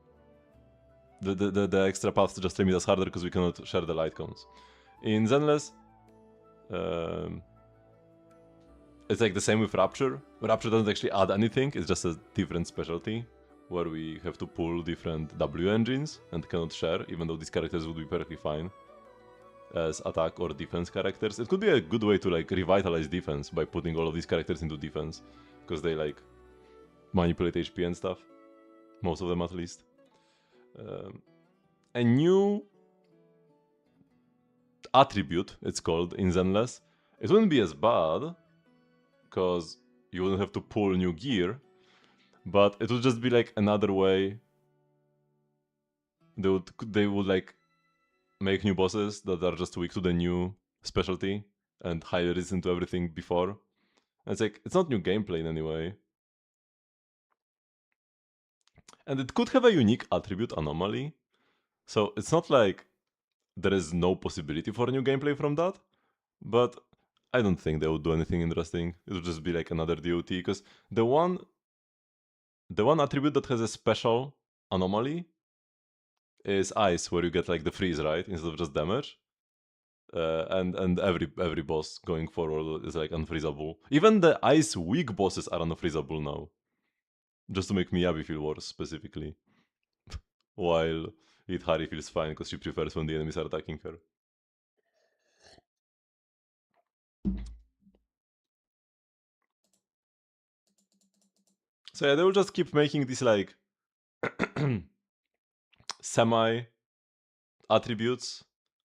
The extra paths just limit us harder because we cannot share the light cones. In Zenless, it's like the same with Rapture. Rapture doesn't actually add anything, it's just a different specialty where we have to pull different W engines and cannot share, even though these characters would be perfectly fine as attack or defense characters. It could be a good way to like revitalize defense by putting all of these characters into defense, because they like manipulate HP and stuff. Most of them at least. A new attribute, it's called, in Zenless. It wouldn't be as bad, because you wouldn't have to pull new gear, but it would just be like another way they would like make new bosses that are just weak to the new specialty and highly resistant to everything before. And it's like, it's not new gameplay in any way. And it could have a unique attribute anomaly. So it's not like there is no possibility for new gameplay from that, but I don't think they would do anything interesting. It would just be like another DOT, because the one attribute that has a special anomaly is ice, where you get like the freeze, right, instead of just damage. And every boss going forward is like unfreezable. Even the ice weak bosses are unfreezable now, just to make Miyabi feel worse specifically. While Idhari feels fine because she prefers when the enemies are attacking her. So yeah, they will just keep making these like semi attributes,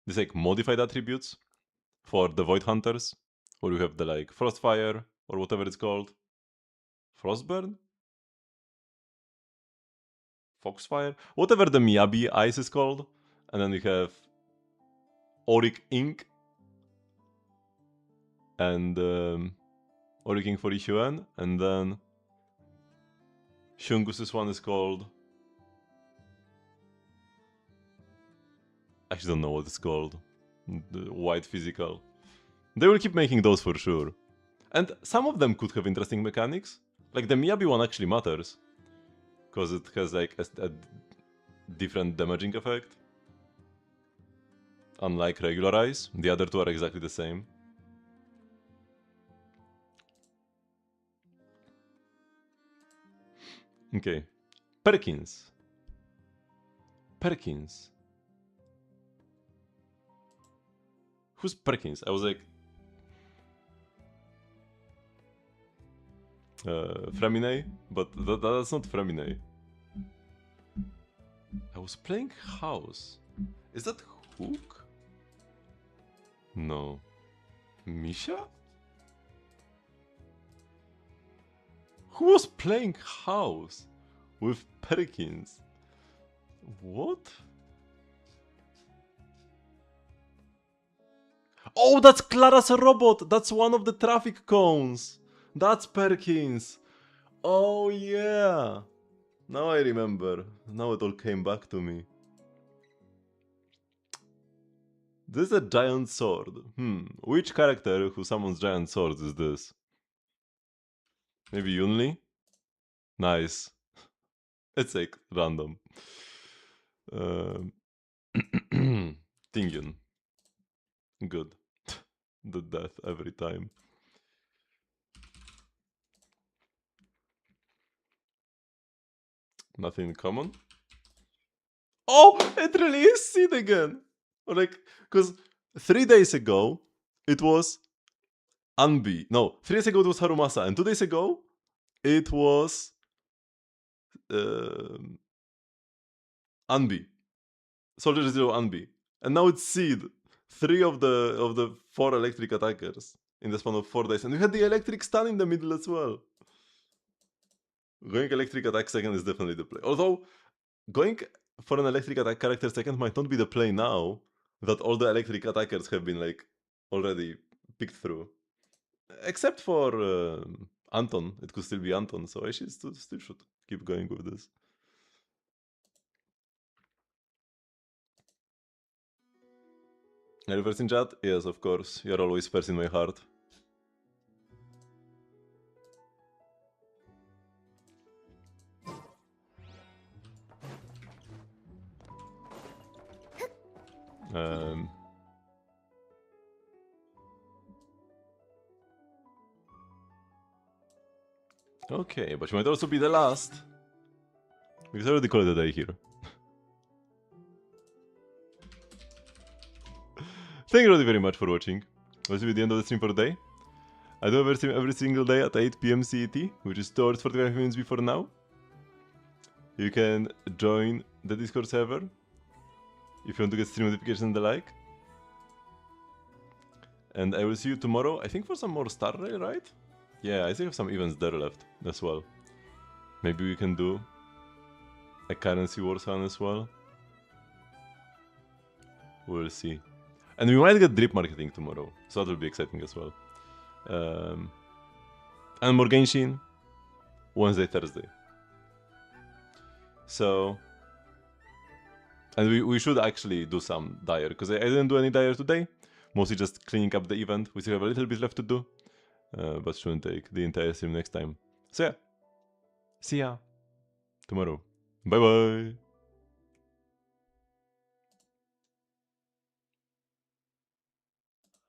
these like modified attributes for the Void Hunters, where you have the like Frostfire or whatever it's called, Frostburn, Foxfire, whatever the Miyabi ice is called, and then you have Auric Ink and Auric Ink for Ishuen, and then Shungus's one is called, I actually don't know what it's called, the White Physical. They will keep making those for sure. And some of them could have interesting mechanics. Like the Miyabi one actually matters, because it has like a different damaging effect. Unlike regular ice, the other two are exactly the same. Okay. Perkins. Who's Perkins? I was like... Framine? But that's not Framine. I was playing House. Is that Hook? No. Misha? Who was playing House with Perkins? What? Oh, that's Clara's robot! That's one of the traffic cones! That's Perkins! Oh yeah! Now I remember. Now it all came back to me. This is a giant sword. Which character who summons giant swords is this? Maybe Yunli? Nice. It's like random. Tingyun. Good. The death every time. Nothing common? Oh! It really is Sid again! Or like, because 3 days ago, it was Anbi. No, 3 days ago it was Harumasa. And 2 days ago, it was... Anbi. Soldier Zero Anbi. And now it's Sid. 3 of the 4 electric attackers in the span of 4 days. And we had the electric stun in the middle as well. Going electric attack second is definitely the play. Although, going for an electric attack character second might not be the play now that all the electric attackers have been like already picked through. Except for Anton. It could still be Anton, so I still should keep going with this. Are you first in chat? Yes, of course. You're always first in my heart. Okay, but you might also be the last. Because I already called it a day here. Thank you very much for watching. This will be the end of the stream for today. I do a stream every single day at 8 PM CET, which is 2 hours 45 minutes before now. You can join the Discord server if you want to get stream notifications and the like. And I will see you tomorrow, I think for some more Star Rail, right? Yeah, I still have some events there left as well. Maybe we can do a Currency Wars one as well. We'll see. And we might get drip marketing tomorrow, so that will be exciting as well. And more Genshin, Wednesday, Thursday. So... And we should actually do some Dire, because I didn't do any Dire today. Mostly just cleaning up the event. We still have a little bit left to do. But shouldn't take the entire stream next time. So yeah, see ya tomorrow. Bye bye!